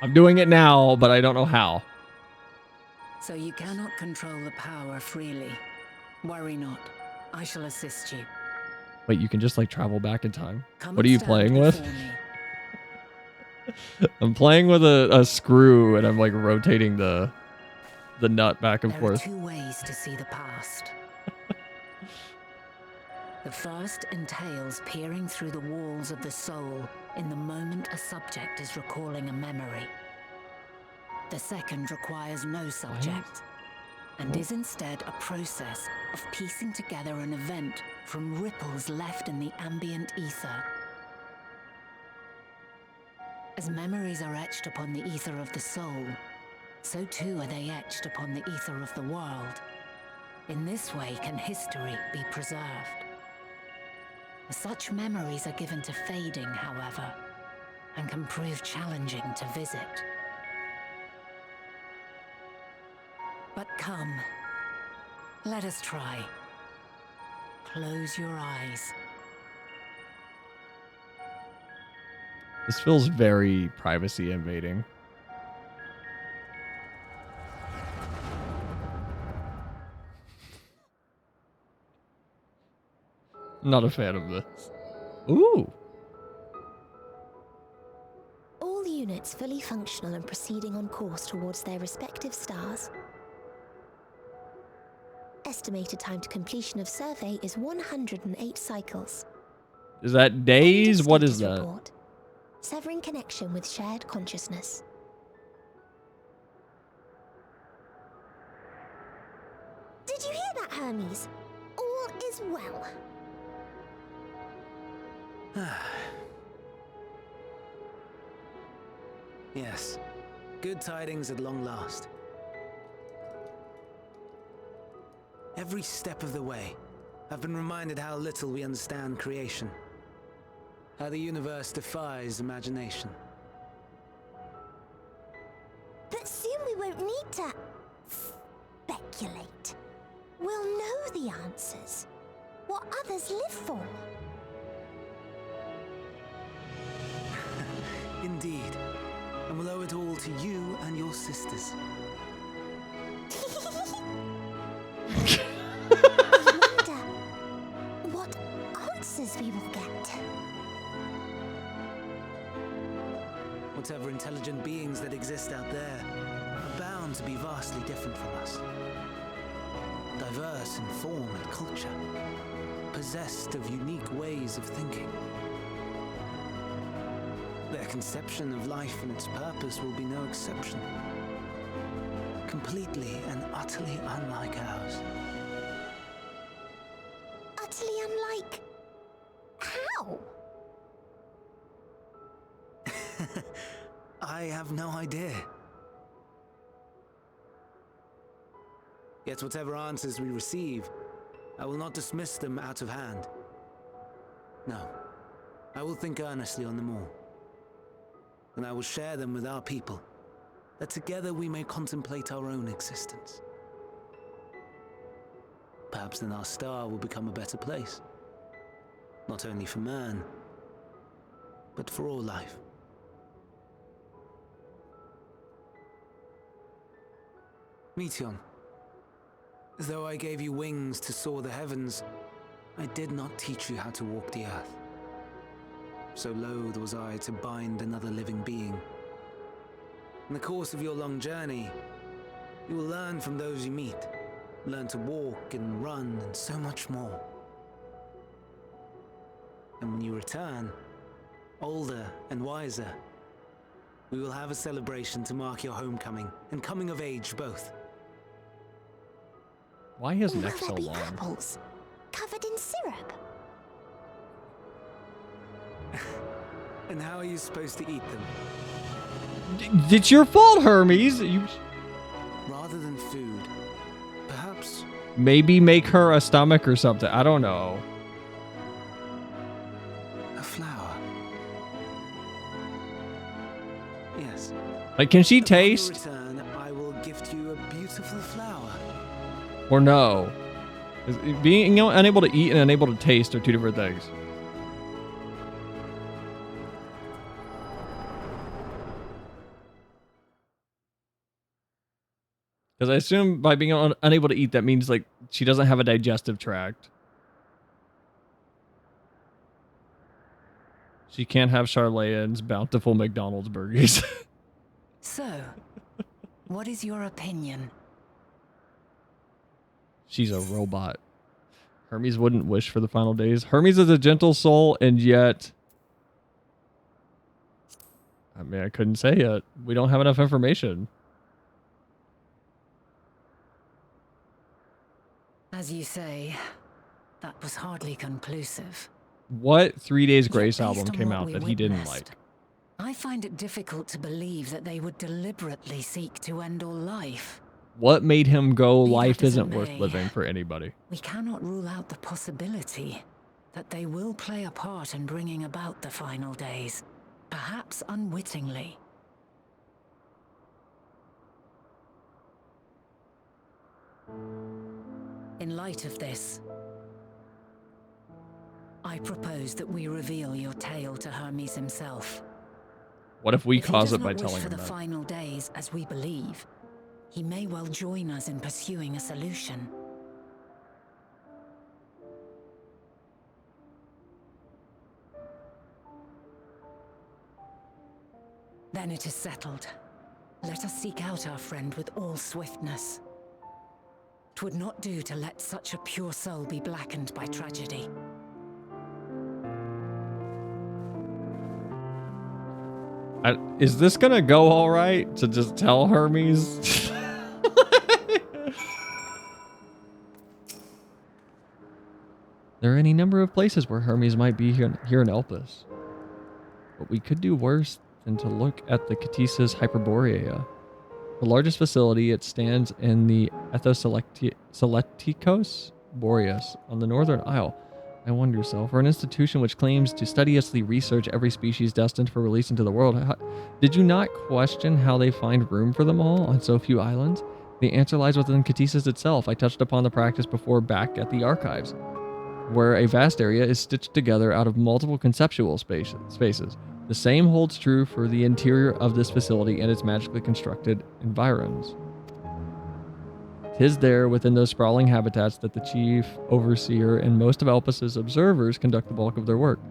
A: I'm doing it now, but I don't know how.
E: So you cannot control the power freely. Worry not. I shall assist you.
A: Wait, you can just like travel back in time?
E: Come
A: What are you playing with? I'm playing with a screw and I'm like rotating the nut back and forth.
E: There are two ways to see the past. The first entails peering through the walls of the soul in the moment a subject is recalling a memory. The second requires no subject and is instead a process of piecing together an event from ripples left in the ambient ether. As memories are etched upon the ether of the soul, so too are they etched upon the ether of the world. In this way can history be preserved. Such memories are given to fading, however, and can prove challenging to visit. But come, let us try. Close your eyes.
A: This feels very privacy invading. Not a fan of this. Ooh.
M: All units fully functional and proceeding on course towards their respective stars. Estimated time to completion of survey is 108 cycles.
A: Is that days? What is that?
M: Report. Severing connection with shared consciousness. Did you hear that, Hermes? All is well.
N: Yes. Good tidings at long last. Every step of the way, I've been reminded how little we understand creation. How the universe defies imagination.
M: But soon we won't need to speculate. We'll know the answers. What others live for.
N: Indeed. And we'll owe it all to you and your sisters.
M: What answers we will get.
N: Whatever intelligent beings that exist out there are bound to be vastly different from us. Diverse in form and culture, possessed of unique ways of thinking. Their conception of life and its purpose will be no exception. Completely and utterly unlike ours.
M: Utterly unlike... how?
N: I have no idea. Yet whatever answers we receive, I will not dismiss them out of hand. No, I will think earnestly on them all. And I will share them with our people, that together we may contemplate our own existence. Perhaps then our star will become a better place. Not only for man, but for all life. Meteon, though I gave you wings to soar the heavens, I did not teach you how to walk the earth. So loath was I to bind another living being. In the course of your long journey, you will learn from those you meet, learn to walk and run and so much more. And when you return, older and wiser, we will have a celebration to mark your homecoming and coming of age both.
A: Why his neck so
M: Will there be
A: long?
M: apples covered in syrup?
N: And how are you supposed to eat them?
A: It's your fault, Hermes. You
N: Rather than food, perhaps
A: maybe make her a stomach or something. I don't know.
N: a flower. Yes.
A: Like, can she
N: Upon your
A: taste
N: return, I will gift you a beautiful flower.
A: or no? 'Cause being unable to eat and unable to taste are two different things. Because I assume by being unable to eat, that means like she doesn't have a digestive tract. She can't have Charlayan's bountiful McDonald's burgers.
E: So, what is your opinion?
A: She's a robot. Hermes wouldn't wish for the final days. Hermes is a gentle soul, and yet... I mean, I couldn't say it. We don't have enough information.
E: As you say, that was hardly conclusive.
A: What 3 Days Grace
E: Yet,
A: album
E: based on
A: came
E: what
A: out
E: we
A: that he didn't
E: witnessed,
A: like?
E: I find it difficult to believe that they would deliberately seek to end all life.
A: What made him go,
E: Be that
A: life
E: as it
A: isn't worth
E: may,
A: living for anybody?
E: We cannot rule out the possibility that they will play a part in bringing about the final days, perhaps unwittingly. In light of this, I propose that we reveal your tale to Hermes himself.
A: What if we
E: If he
A: cause
E: does
A: it by
E: not wish
A: telling
E: for
A: him
E: the
A: that?
E: final days, as we believe, he may well join us in pursuing a solution. Then it is settled. Let us seek out our friend with all swiftness. 'Twould not do to let such a pure soul be blackened by tragedy.
A: Is this gonna go all right to just tell Hermes? There are any number of places where Hermes might be here in Elpis. But we could do worse than to look at the Ktisa's Hyperborea. The largest facility, it stands in the Ethnoselectikos Boreas on the Northern Isle. I wonder yourself, for an institution which claims to studiously research every species destined for release into the world, did you not question how they find room for them all on so few islands? The answer lies within Ktisis itself. I touched upon the practice before back at the archives, where a vast area is stitched together out of multiple conceptual spaces. The same holds true for the interior of this facility and its magically constructed environs. 'Tis there, within those sprawling habitats, that the chief, overseer, and most of Elpis' observers conduct the bulk of their work.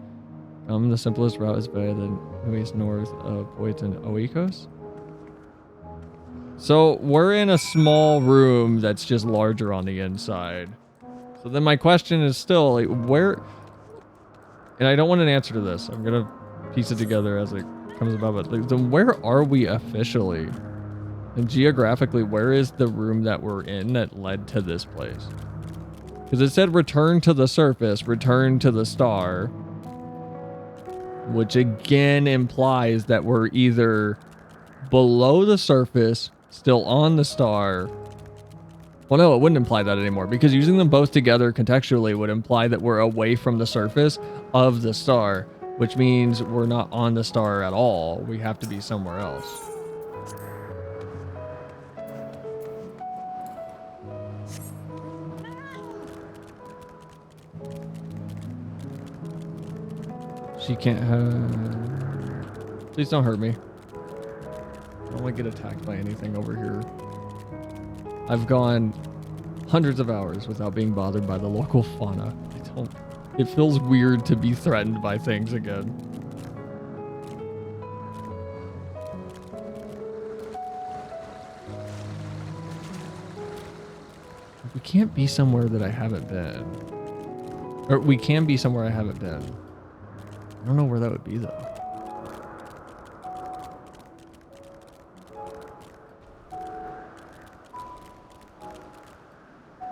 A: The simplest route is by the east north of Boyton Oikos. So we're in a small room that's just larger on the inside. So then my question is still, like, where... And I don't want an answer to this. I'm going to piece it together as it comes about. But like, then where are we officially? And geographically, where is the room that we're in that led to this place? Because it said return to the surface, return to the star. Which again implies that we're either below the surface, still on the star. Well, no, it wouldn't imply that anymore, because using them both together contextually would imply that we're away from the surface of the star, which means we're not on the star at all. We have to be somewhere else. She can't have... Please don't hurt me. I don't want to get attacked by anything over here. I've gone hundreds of hours without being bothered by the local fauna. It feels weird to be threatened by things again. We can't be somewhere that I haven't been. Or we can be somewhere I haven't been. I don't know where that would be, though.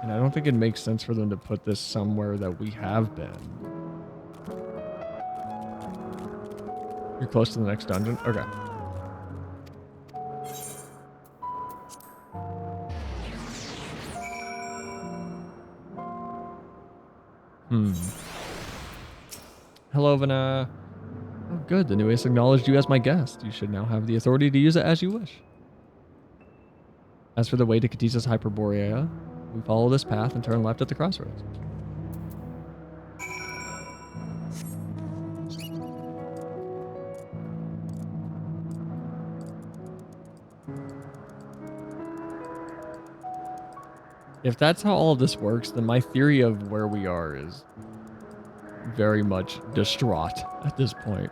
A: And I don't think it makes sense for them to put this somewhere that we have been. You're close to the next dungeon? Okay. Hello, Vana. Oh, good. The newest acknowledged you as my guest. You should now have the authority to use it as you wish. As for the way to Ktisis Hyperborea, we follow this path and turn left at the crossroads. If that's how all of this works, then my theory of where we are is very much distraught at this point.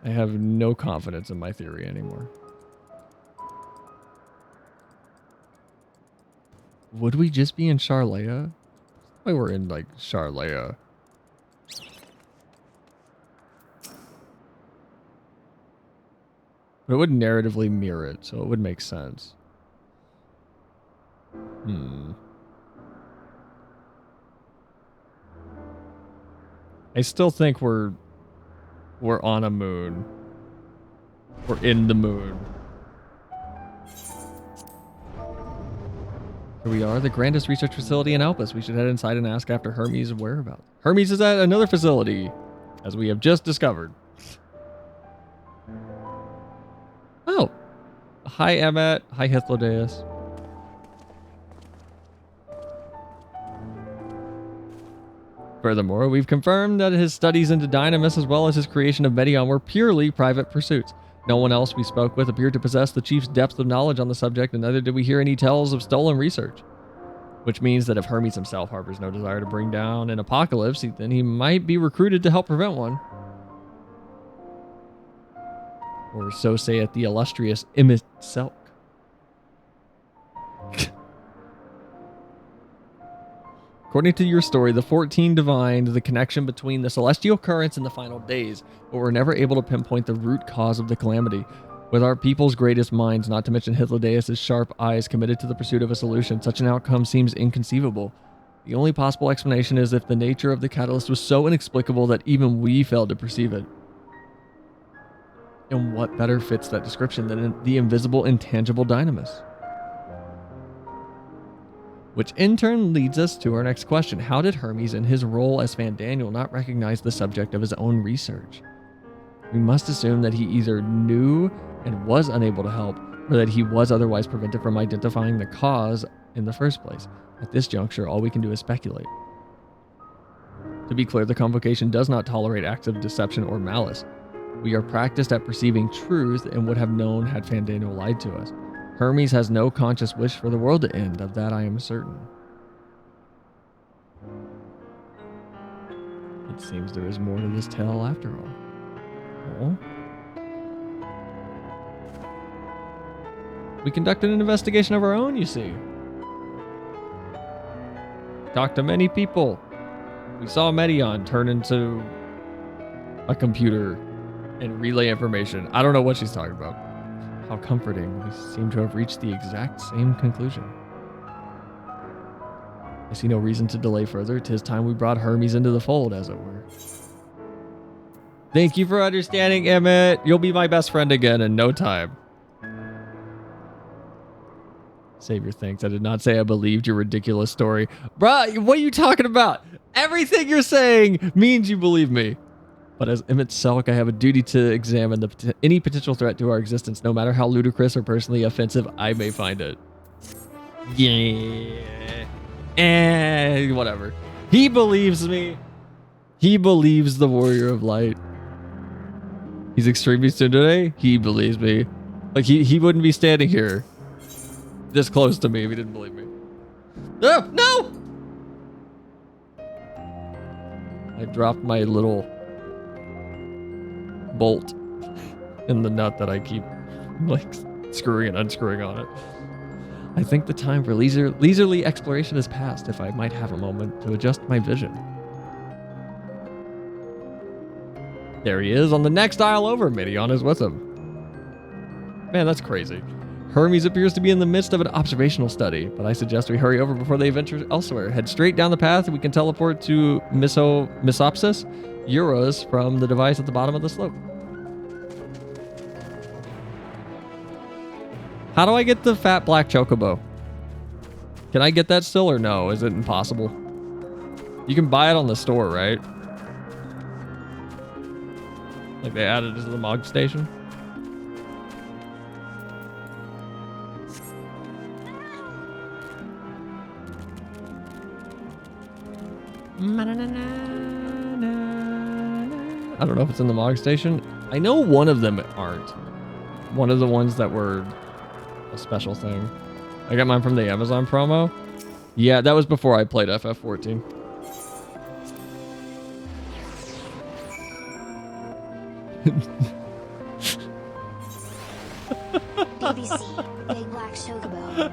A: I have no confidence in my theory anymore. Would we just be in Charlea? Like we're in like Charlea. But it would narratively mirror it, so it would make sense. I still think we're on a moon. We're in the moon. Here we are, the grandest research facility in Elpis. We should head inside and ask after Hermes' whereabouts. Hermes is at another facility, as we have just discovered. Oh. Hi, Emmet. Hi, Hythlodaeus. Furthermore, we've confirmed that his studies into Dynamis as well as his creation of Medion were purely private pursuits. No one else we spoke with appeared to possess the chief's depth of knowledge on the subject, and neither did we hear any tales of stolen research. Which means that if Hermes himself harbors no desire to bring down an apocalypse, then he might be recruited to help prevent one. Or so saith the illustrious Imitselk. According to your story, the 14 divined the connection between the celestial currents and the final days, but were never able to pinpoint the root cause of the calamity. With our people's greatest minds, not to mention Hythlodaeus' sharp eyes committed to the pursuit of a solution, such an outcome seems inconceivable. The only possible explanation is if the nature of the catalyst was so inexplicable that even we failed to perceive it. And what better fits that description than the invisible, intangible Dynamis? Which in turn leads us to our next question. How did Hermes, in his role as Fandaniel, not recognize the subject of his own research? We must assume that he either knew and was unable to help, or that he was otherwise prevented from identifying the cause in the first place. At this juncture, all we can do is speculate. To be clear, the Convocation does not tolerate acts of deception or malice. We are practiced at perceiving truth and would have known had Fandaniel lied to us. Hermes has no conscious wish for the world to end, of that I am certain. It seems there is more to this tale after all. Oh? We conducted an investigation of our own, you see. Talked to many people. We saw Medion turn into a computer and relay information. I don't know what she's talking about. How comforting. We seem to have reached the exact same conclusion. I see no reason to delay further. 'Tis time we brought Hermes into the fold, as it were. Thank you for understanding, Emmett. You'll be my best friend again in no time. Savior thinks. I did not say I believed your ridiculous story. Bruh, what are you talking about? Everything you're saying means you believe me. But as Emmett Selk, I have a duty to examine any potential threat to our existence, no matter how ludicrous or personally offensive I may find it. Yeah. Whatever. He believes me. He believes the Warrior of Light. He's extremely soon today. He believes me. Like, he wouldn't be standing here this close to me if he didn't believe me. Oh, no! I dropped my little bolt in the nut that I keep like screwing and unscrewing on it. I think the time for leisurely exploration is past, if I might have a moment to adjust my vision. There he is on the next aisle over. Midion is with him. Man, that's crazy. Hermes appears to be in the midst of an observational study, but I suggest we hurry over before they venture elsewhere. Head straight down the path and we can teleport to Misopsis Euros from the device at the bottom of the slope. How do I get the fat black chocobo? Can I get that still or no? Is it impossible? You can buy it on the store, right? Like they added it to the Mog Station? I don't know if it's in the Mog Station. I know one of them aren't. One of the ones that were a special thing. I got mine from the Amazon promo. Yeah, that was before I played FF14.
C: BBC, Big Black Chocobo.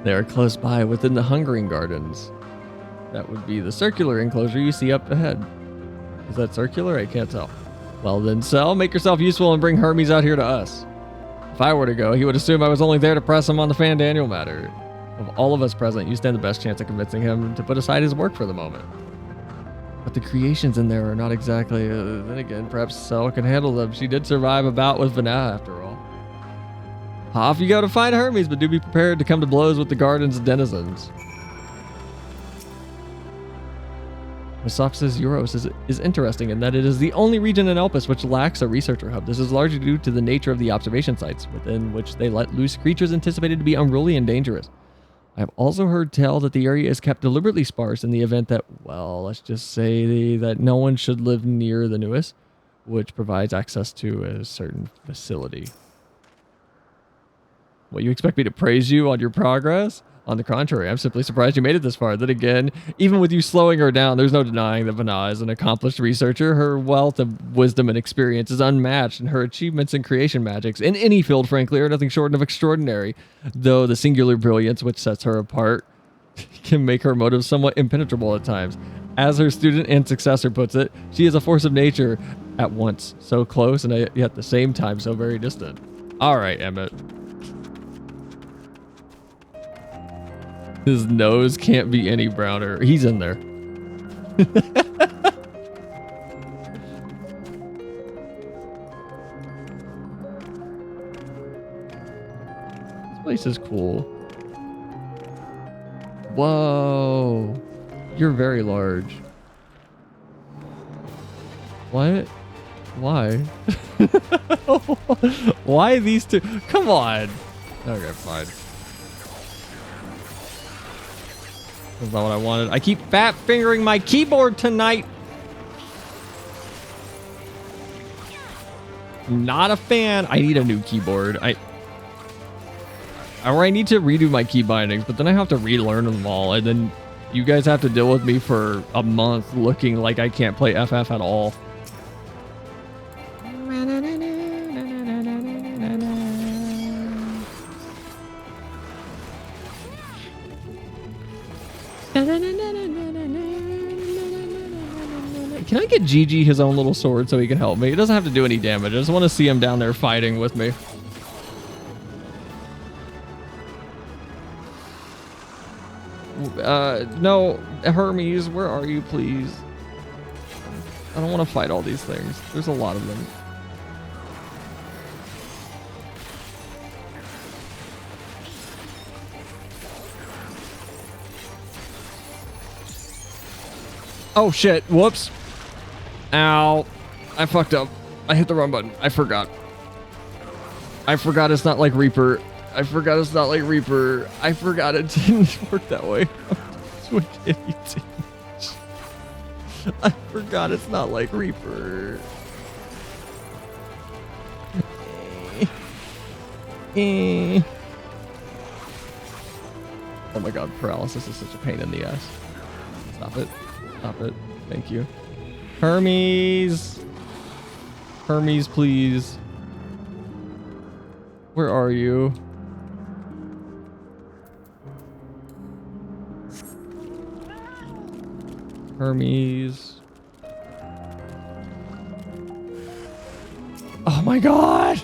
A: They are close by within the Hungering Gardens. That would be the circular enclosure you see up ahead. Is that circular? I can't tell. Well then, Cell, make yourself useful and bring Hermes out here to us. If I were to go, he would assume I was only there to press him on the Fandaniel matter. Of all of us present, you stand the best chance of convincing him to put aside his work for the moment. But the creations in there are not exactly... then again, perhaps Cell can handle them. She did survive a bout with Vanessa, after all. Off you go to find Hermes, but do be prepared to come to blows with the garden's denizens. Misopsis Euros is interesting in that it is the only region in Elpis which lacks a researcher hub. This is largely due to the nature of the observation sites, within which they let loose creatures anticipated to be unruly and dangerous. I have also heard tell that the area is kept deliberately sparse in the event that, well, let's just say that no one should live near the newest, which provides access to a certain facility. What, you expect me to praise you on your progress? On the contrary, I'm simply surprised you made it this far. Then again, even with you slowing her down, there's no denying that Vanessa is an accomplished researcher. Her wealth of wisdom and experience is unmatched, and her achievements in creation magics, in any field, frankly, are nothing short of extraordinary, though the singular brilliance which sets her apart can make her motives somewhat impenetrable at times. As her student and successor puts it, she is a force of nature at once so close and yet at the same time so very distant. All right, Emmett. His nose can't be any browner. He's in there. This place is cool. Whoa. You're very large. What? Why? Why these two? Come on. Okay, fine. That's not what I wanted. I keep fat fingering my keyboard tonight. Not a fan. I need a new keyboard. I need to redo my key bindings, but then I have to relearn them all, and then you guys have to deal with me for a month looking like I can't play FF at all. Can I get Gigi his own little sword so he can help me? He doesn't have to do any damage. I just want to see him down there fighting with me. No, Hermes, where are you, please? I don't want to fight all these things. There's a lot of them. Oh shit, whoops. Ow. I fucked up. I hit the wrong button. I forgot. I forgot it's not like Reaper. I forgot it's not like Reaper. I forgot it didn't work that way. I forgot it's not like Reaper. Oh my god, paralysis is such a pain in the ass. Stop it. Stop it. Thank you. Hermes! Hermes, please. Where are you? Hermes. Oh my god!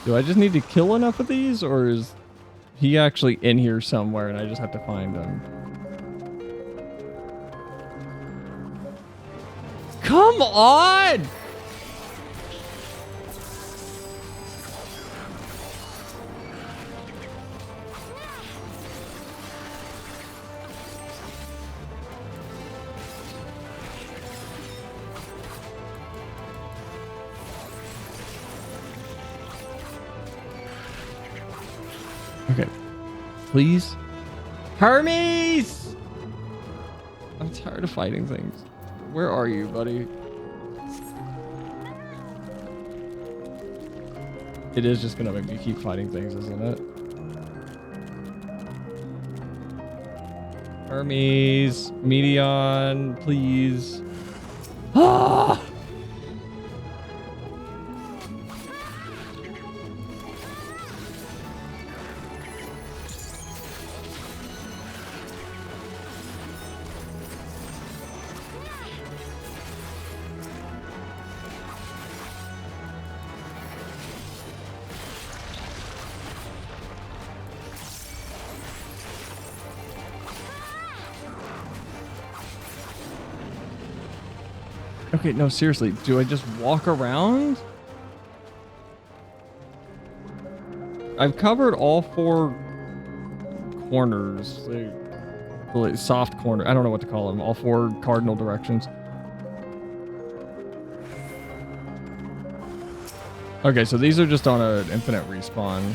A: Do I just need to kill enough of these, or is he actually in here somewhere and I just have to find him? Come on! Okay. Please? Hermes! I'm tired of fighting things. Where are you, buddy? It is just gonna make me keep fighting things, isn't it? Hermes, Medion, please. Ah! Okay, no, seriously, do I just walk around? I've covered all 4 corners. Really soft corner. I don't know what to call them. All 4 cardinal directions. Okay, so these are just on an infinite respawn.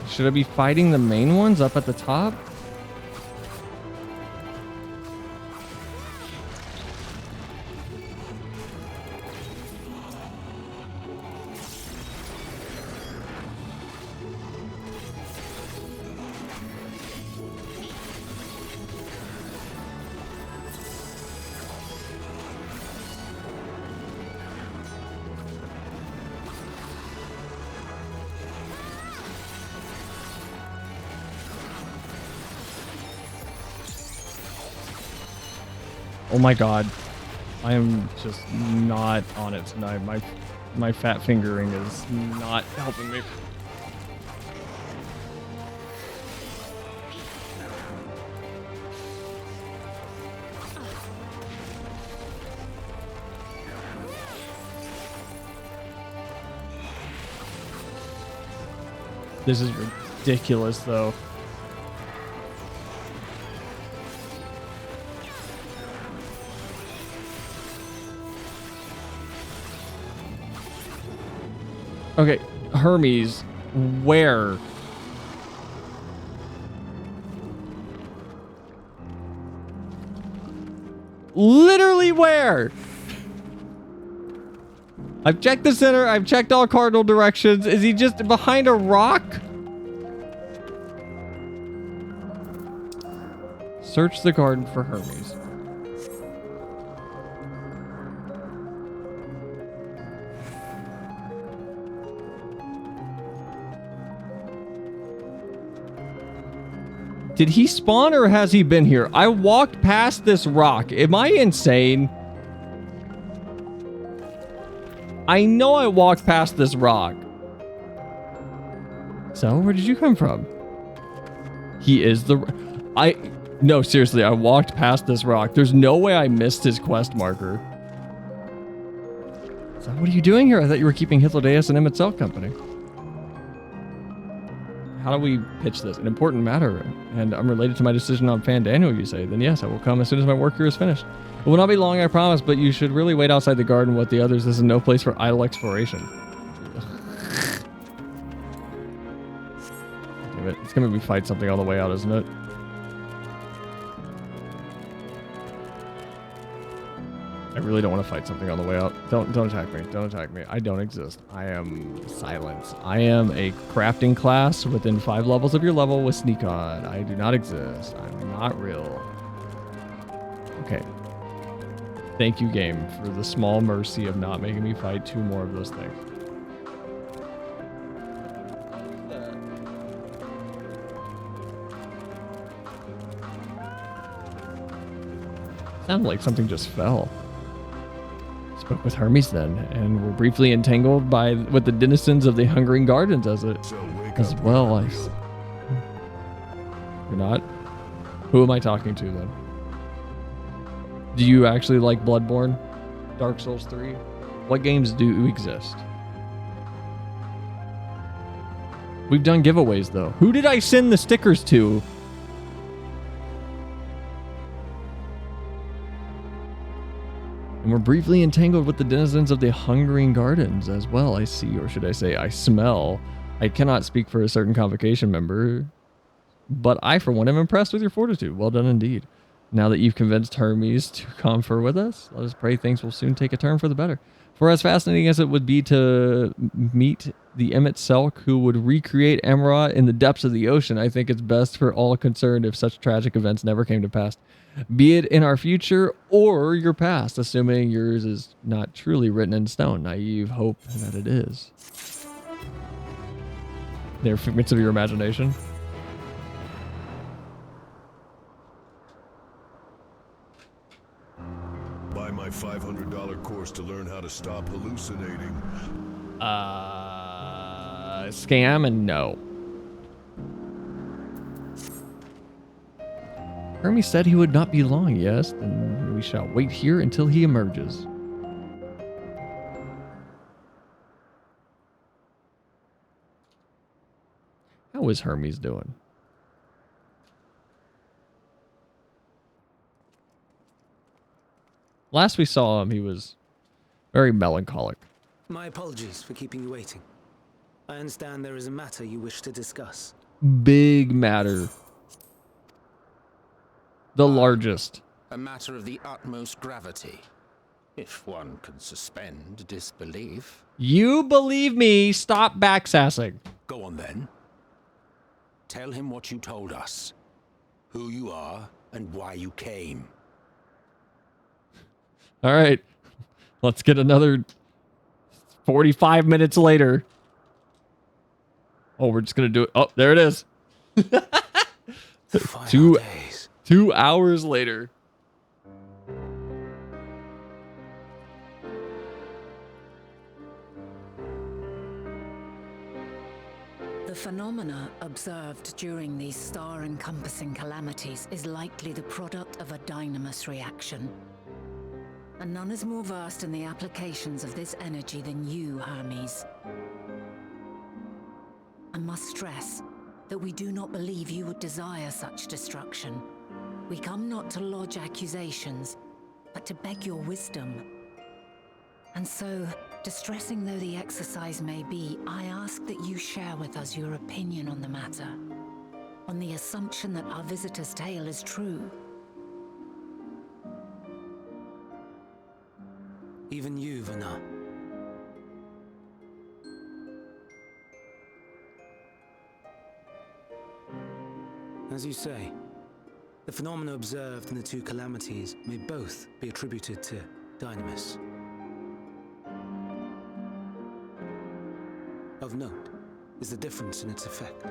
A: Should I be fighting the main ones up at the top? Oh my god. I am just not on it tonight. My fat fingering is not helping me. This is ridiculous, though. Okay, Hermes, where? Literally where? I've checked the center. I've checked all cardinal directions. Is he just behind a rock? Search the garden for Hermes. Did he spawn or has he been here? I walked past this rock. Am I insane? I know I walked past this rock. So, where did you come from? He is the... No, seriously, I walked past this rock. There's no way I missed his quest marker. So, what are you doing here? I thought you were keeping Hythlodaeus and MSQ company. How do we pitch this? An important matter, and I'm related to my decision on Fan Daniel, you say. Then yes, I will come as soon as my work here is finished. It will not be long, I promise, but you should really wait outside the garden with the others. This is no place for idle exploration. Damn it. It's gonna be fight something on the way out, isn't it? I really don't want to fight something on the way out. Don't attack me. Don't attack me. I don't exist. I am silence. I am a crafting class within 5 levels of your level with sneak on. I do not exist. I'm not real. Okay. Thank you, game, for the small mercy of not making me fight 2 more of those things. Sounded like something just fell. Spoke with Hermes then, and were briefly entangled with the denizens of the Hungering Gardens as well. You're not? Who am I talking to then? Do you actually like Bloodborne? Dark Souls 3? What games do exist? We've done giveaways though. Who did I send the stickers to? And we're briefly entangled with the denizens of the Hungering Gardens as well. I see, or should I say, I smell. I cannot speak for a certain convocation member, but I, for one, am impressed with your fortitude. Well done indeed. Now that you've convinced Hermes to confer with us, let us pray things will soon take a turn for the better. For as fascinating as it would be to meet the MSQ who would recreate Emerald in the depths of the ocean, I think it's best for all concerned if such tragic events never came to pass. Be it in our future or your past, assuming yours is not truly written in stone. Naive hope that it is. They're figments of your imagination.
B: Buy my $500 course to learn how to stop hallucinating.
A: Scam and no. Hermes said he would not be long, yes, then we shall wait here until he emerges. How is Hermes doing? Last we saw him, he was very melancholic.
N: My apologies for keeping you waiting. I understand there is a matter you wish to discuss.
A: Big matter. The largest.
D: A matter of the utmost gravity, if one can suspend disbelief.
A: You believe me, stop backsassing.
F: Go on then. Tell him what you told us. Who you are and why you came.
A: All right. Let's get another 45 minutes later. Oh, we're just going to do it. Oh, there it is. 2 hours later.
E: The phenomena observed during these star-encompassing calamities is likely the product of a dynamis reaction. And none is more versed in the applications of this energy than you, Hermes. I must stress that we do not believe you would desire such destruction. We come not to lodge accusations, but to beg your wisdom. And so, distressing though the exercise may be, I ask that you share with us your opinion on the matter, on the assumption that our visitor's tale is true.
N: Even you, Vana. As you say, the phenomena observed in the two calamities may both be attributed to Dynamis. Of note is the difference in its effect.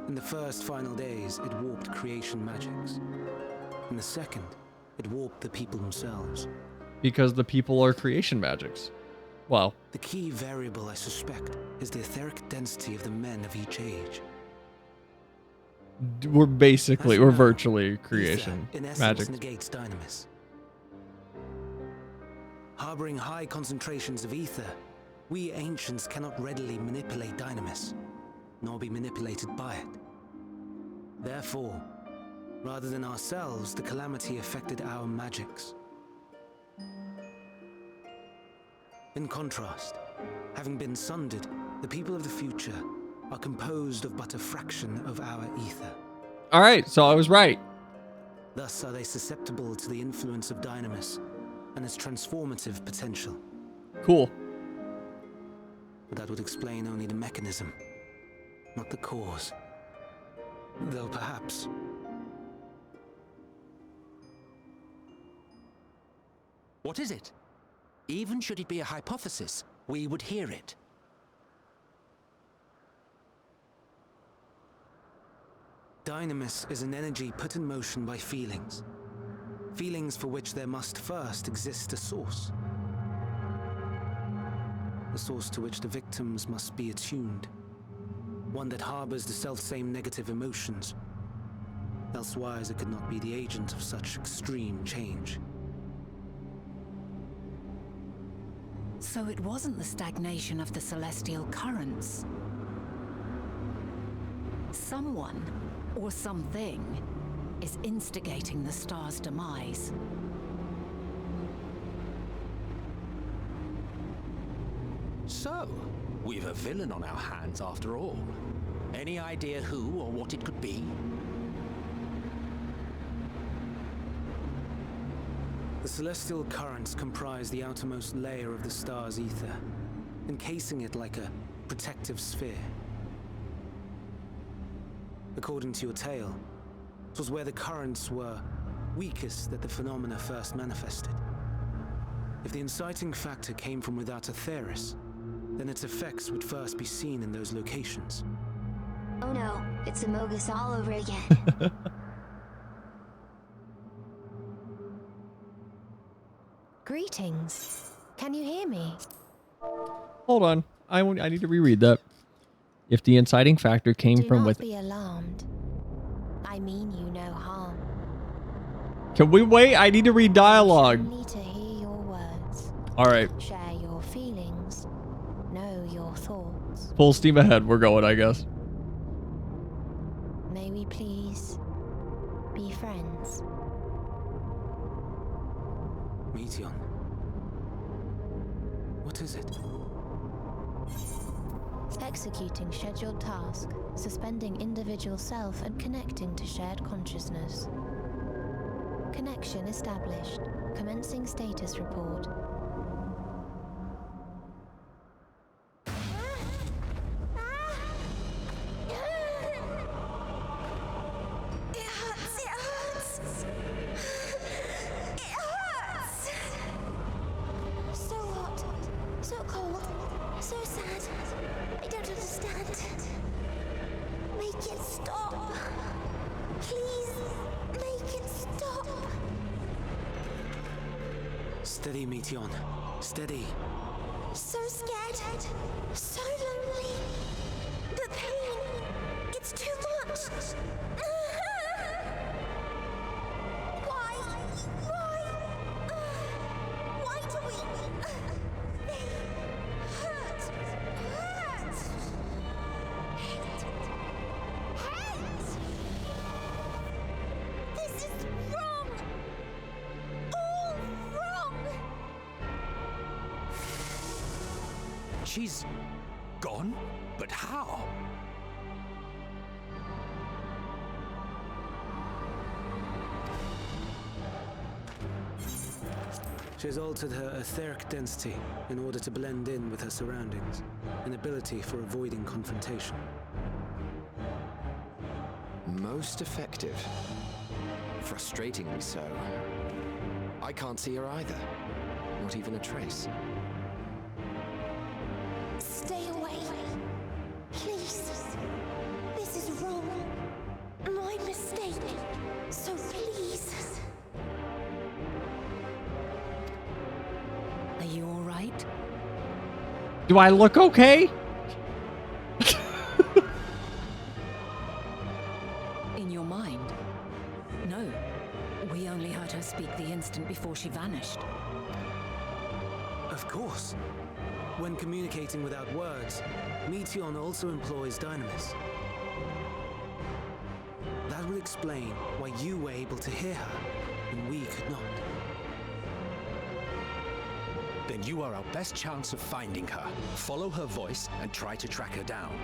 N: In the first final days, it warped creation magics. In the second, it warped the people themselves.
A: Because the people are creation magics. Well,
N: the key variable, I suspect, is the etheric density of the men of each age.
A: We're virtually creation
N: ether, in essence,
A: magics.
N: Negates Dynamis. Harboring high concentrations of ether, we ancients cannot readily manipulate Dynamis, nor be manipulated by it. Therefore, rather than ourselves, the calamity affected our magics. In contrast, having been sundered, the people of the future are composed of but a fraction of our ether.
A: All right, so I was right.
N: Thus are they susceptible to the influence of Dynamis and its transformative potential.
A: Cool.
N: But that would explain only the mechanism, not the cause. Though perhaps...
F: What is it? Even should it be a hypothesis, we would hear it.
N: Dynamis is an energy put in motion by feelings. Feelings for which there must first exist a source. A source to which the victims must be attuned. One that harbors the selfsame negative emotions. Elsewise it could not be the agent of such extreme change.
E: So it wasn't the stagnation of the celestial currents. Someone, or something, is instigating the star's demise.
F: So, we've a villain on our hands after all. Any idea who or what it could be?
N: The celestial currents comprise the outermost layer of the star's ether, encasing it like a protective sphere. According to your tale, it was where the currents were weakest that the phenomena first manifested. If the inciting factor came from without a Theris, then its effects would first be seen in those locations.
C: Oh no, it's Amogus all over again.
M: Greetings. Can you hear me?
A: Hold on. I need to reread that. If the inciting factor came from
M: Do not be alarmed. I mean you no harm.
A: Can we wait? I need to read dialogue.
M: You need to hear your words.
A: All right.
M: Share your feelings. Know your thoughts.
A: Full steam ahead. We're going, I guess.
M: May we please be friends?
N: Meteon. What is it?
M: Executing scheduled task, suspending individual self and connecting to shared consciousness. Connection established. Commencing status report.
N: Steady, Meteon. Steady.
M: So scared. So lonely.
H: The pain. It's too much. Why? Why do we? They hurt. Hate. This is wrong. All wrong.
F: She's gone? But how?
N: She's altered her etheric density in order to blend in with her surroundings, an ability for avoiding confrontation.
D: Most effective. Frustratingly so. I can't see her either. Not even a trace.
H: Stay away. Please. This is wrong. My mistake. So please.
E: Are you all right?
A: Do I look okay?
E: In your mind? No. We only heard her speak the instant before she vanished.
N: Of course. When communicating without words, Meteon also employs dynamis. That will explain why you were able to hear her, and we could not.
F: Then you are our best chance of finding her. Follow her voice and try to track her down.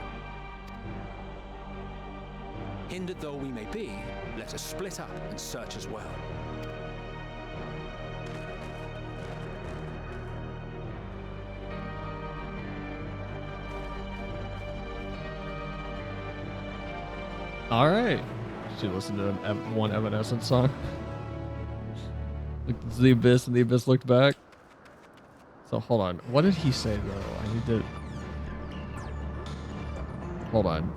F: Hindered though we may be, let us split up and search as well.
A: All right. She listened to one Evanescence song. Looked into the abyss, and the abyss looked back. So hold on. What did he say though? I need to. Hold on.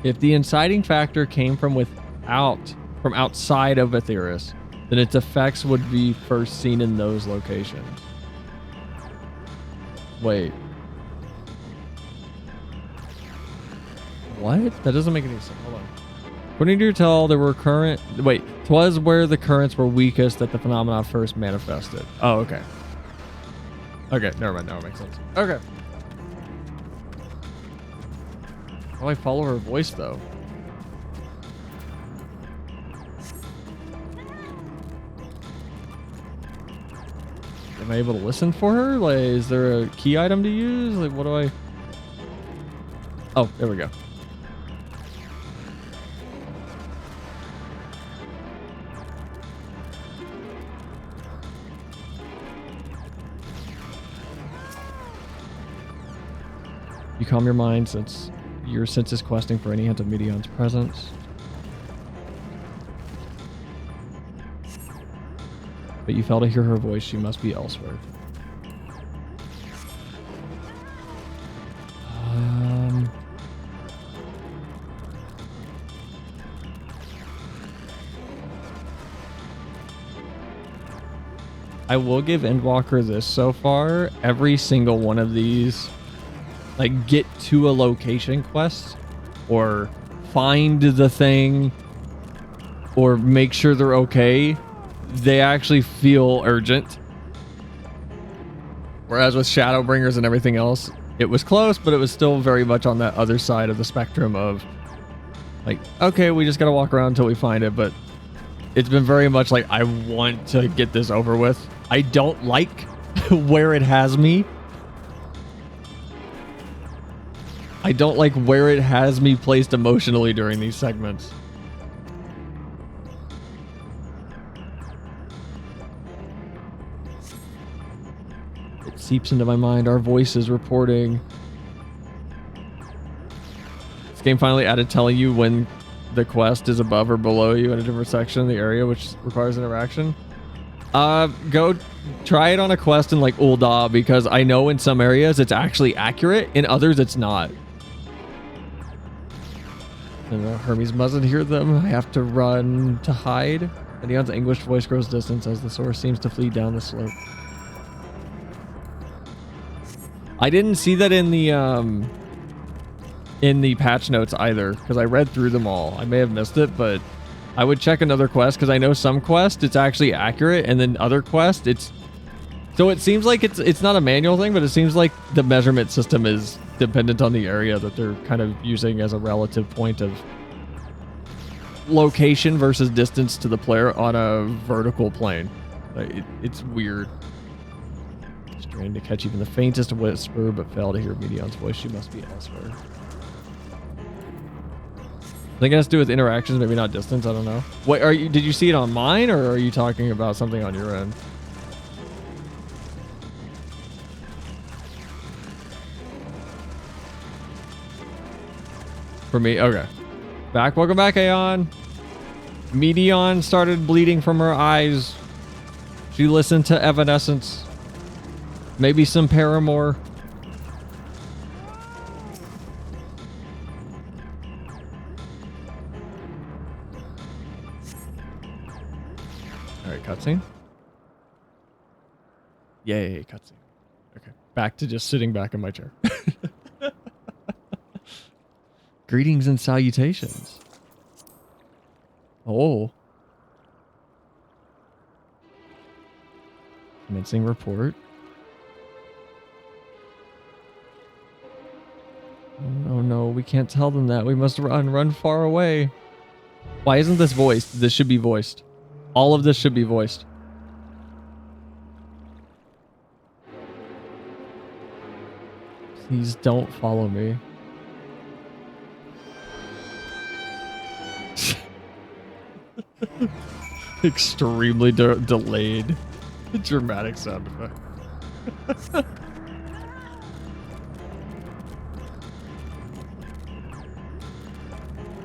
A: If the inciting factor came from outside of Aetheris, then its effects would be first seen in those locations. Wait. What? That doesn't make any sense. Hold on. According to your tell, there were twas where the currents were weakest that the phenomena first manifested. Oh, okay. Okay, never mind. Now it makes sense. Okay. How do I follow her voice, though? Am I able to listen for her? Like, is there a key item to use? Like, what do I... Oh, there we go. You calm your mind since your sense is questing for any hint of Meteon's presence. But you fail to hear her voice. She must be elsewhere. I will give Endwalker this so far. Every single one of these, like, get to a location quest or find the thing or make sure they're okay, they actually feel urgent. Whereas with Shadowbringers and everything else, it was close, but it was still very much on that other side of the spectrum of, like, okay, we just gotta walk around until we find it. But it's been very much like, I want to get this over with. I don't like where it has me. I don't like where it has me placed emotionally during these segments. It seeps into my mind. Our voices reporting. This game finally added telling you when the quest is above or below you in a different section of the area, which requires interaction. Go try it on a quest in like Ul'dah, because I know in some areas it's actually accurate, in others it's not. And Hermes mustn't hear them. I have to run to hide. And Neon's anguished voice grows distant as the source seems to flee down the slope. I didn't see that in the patch notes either, because I read through them all. I may have missed it, but I would check another quest, because I know some quest it's actually accurate, and then other quest it's so it seems like it's not a manual thing, but it seems like the measurement system is dependent on the area that they're kind of using as a relative point of location versus distance to the player on a vertical plane. It's weird. Trying to catch even the faintest whisper, but fail to hear Medion's voice. She must be elsewhere. I think it has to do with interactions, maybe not distance. I don't know. What are you? Did you see it on mine, or are you talking about something on your end? For me, okay. Welcome back, Aeon. Medion started bleeding from her eyes. She listened to Evanescence. Maybe some Paramore. Alright, cutscene. Yay, cutscene. Okay, back to just sitting back in my chair. Greetings and salutations. Oh. Commencing report. Oh no, we can't tell them that. We must run far away. Why isn't this voiced? This should be voiced. All of this should be voiced. Please don't follow me. Extremely delayed. Dramatic sound effect.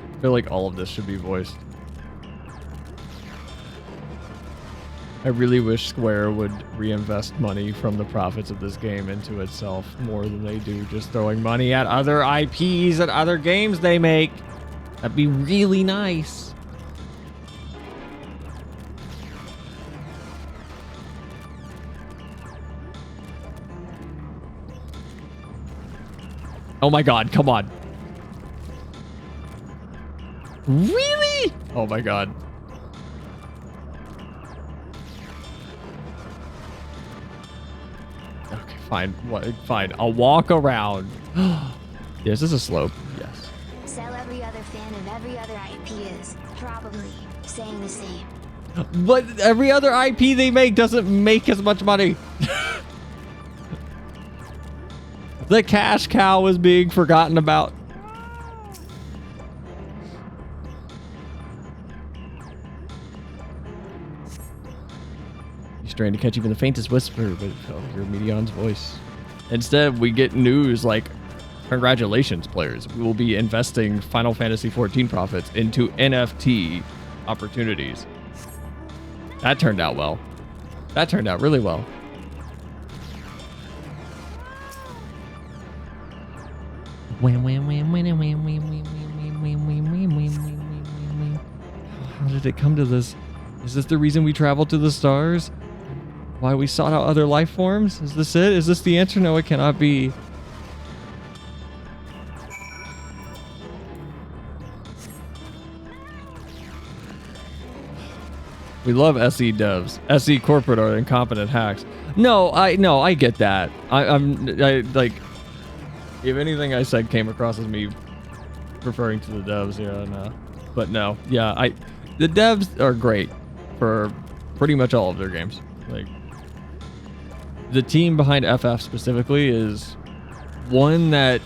A: I feel like all of this should be voiced. I really wish Square would reinvest money from the profits of this game into itself more than they do just throwing money at other IPs and other games they make. That'd be really nice. Oh my god, come on. Really? Oh my god. Okay, fine. Fine. I'll walk around. Yes, this is a slope. Yes.
C: Sell every other fan of every other IP is probably saying the same.
A: But every other IP they make doesn't make as much money. The cash cow is being forgotten about. He's trying to catch even the faintest whisper, but oh, hear Medion's voice. Instead, we get news like, congratulations, players. We will be investing Final Fantasy XIV profits into NFT opportunities. That turned out well. That turned out really well. How did it come to this? Is this the reason we traveled to the stars? Why we sought out other life forms? Is this it? Is this the answer? No, it cannot be. We love SE devs. SE corporate are incompetent hacks. No, I get that. I like. If anything I said came across as me referring to the devs, yeah, no. But no, yeah, the devs are great for pretty much all of their games. Like, the team behind FF specifically is one that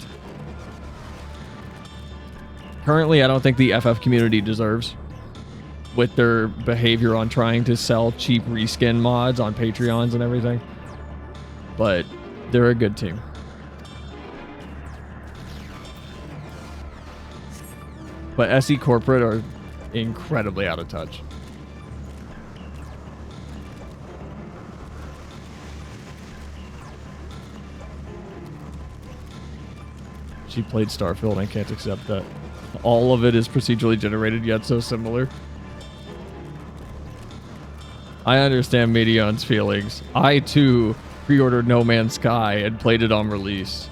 A: currently I don't think the FF community deserves with their behavior on trying to sell cheap reskin mods on Patreons and everything. But they're a good team. But SE corporate are incredibly out of touch. She played Starfield and can't accept that. All of it is procedurally generated, yet so similar. I understand Medion's feelings. I too pre-ordered No Man's Sky and played it on release.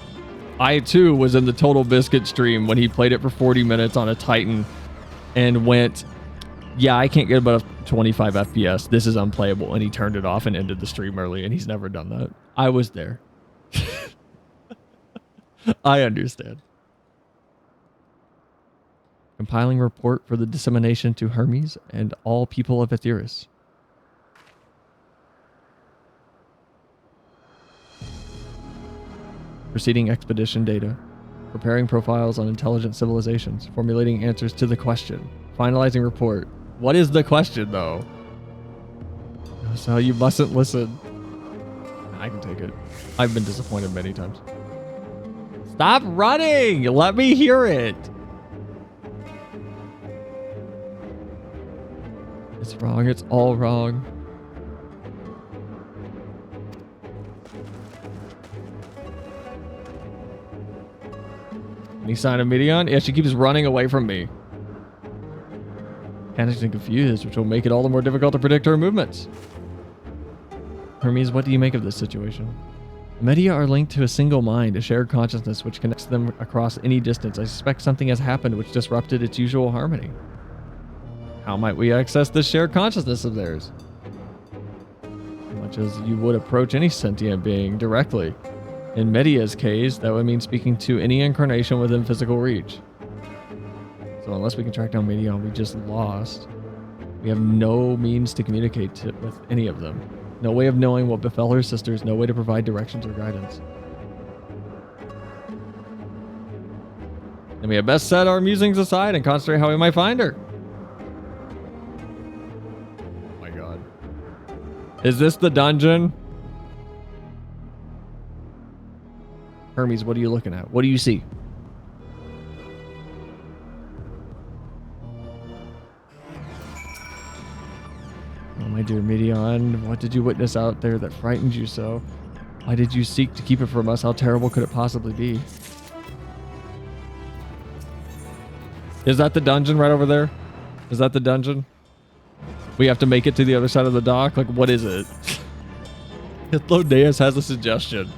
A: I too was in the Total Biscuit stream when he played it for 40 minutes on a Titan and went, yeah, I can't get above 25 FPS. This is unplayable. And he turned it off and ended the stream early, and he's never done that. I was there. I understand. Compiling report for the dissemination to Hermes and all people of Aetheris. Proceeding expedition data. Preparing profiles on intelligent civilizations. Formulating answers to the question. Finalizing report. What is the question, though? So you mustn't listen. I can take it. I've been disappointed many times. Stop running! Let me hear it! It's wrong. It's all wrong. Any sign of Midian? Yeah, she keeps running away from me. Panicked and confused, which will make it all the more difficult to predict her movements. Hermes, what do you make of this situation? Media are linked to a single mind, a shared consciousness which connects them across any distance. I suspect something has happened which disrupted its usual harmony. How might we access this shared consciousness of theirs? Much as you would approach any sentient being directly. In Media's case, that would mean speaking to any incarnation within physical reach. So unless we can track down Medion, we just lost. We have no means to communicate with any of them. No way of knowing what befell her sisters, no way to provide directions or guidance. And we had best set our musings aside and concentrate how we might find her. Oh my god. Is this the dungeon? Hermes, what are you looking at? What do you see? Oh my dear Midian, what did you witness out there that frightened you so? Why did you seek to keep it from us? How terrible could it possibly be? Is that the dungeon right over there? Is that the dungeon? We have to make it to the other side of the dock? Like, what is it? Hitlodeus has a suggestion.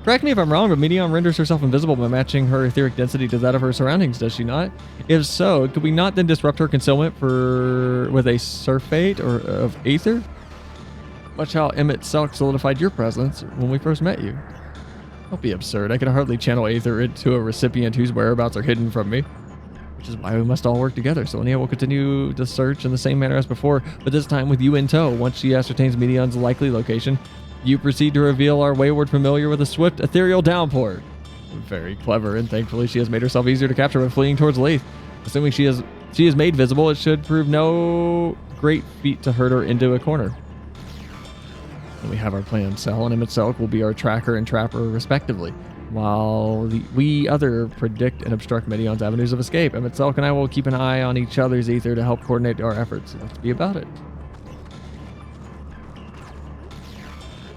A: Correct me if I'm wrong, but Midian renders herself invisible by matching her etheric density to that of her surroundings, does she not? If so, could we not then disrupt her concealment with a surfeit or of aether? Watch how Emmett Selk solidified your presence when we first met you. Don't be absurd. I can hardly channel aether into a recipient whose whereabouts are hidden from me. Which is why we must all work together. Selenia will continue the search in the same manner as before, but this time with you in tow. Once she ascertains Midian's likely location, you proceed to reveal our wayward familiar with a swift ethereal downpour. Very clever, and thankfully she has made herself easier to capture by fleeing towards Lathe. Assuming she is made visible, it should prove no great feat to herd her into a corner. And we have our plan. Sal and Emmett Selk will be our tracker and trapper respectively, while we other predict and obstruct Midian's avenues of escape. Emmett Selk and I will keep an eye on each other's ether to help coordinate our efforts. Let's be about it.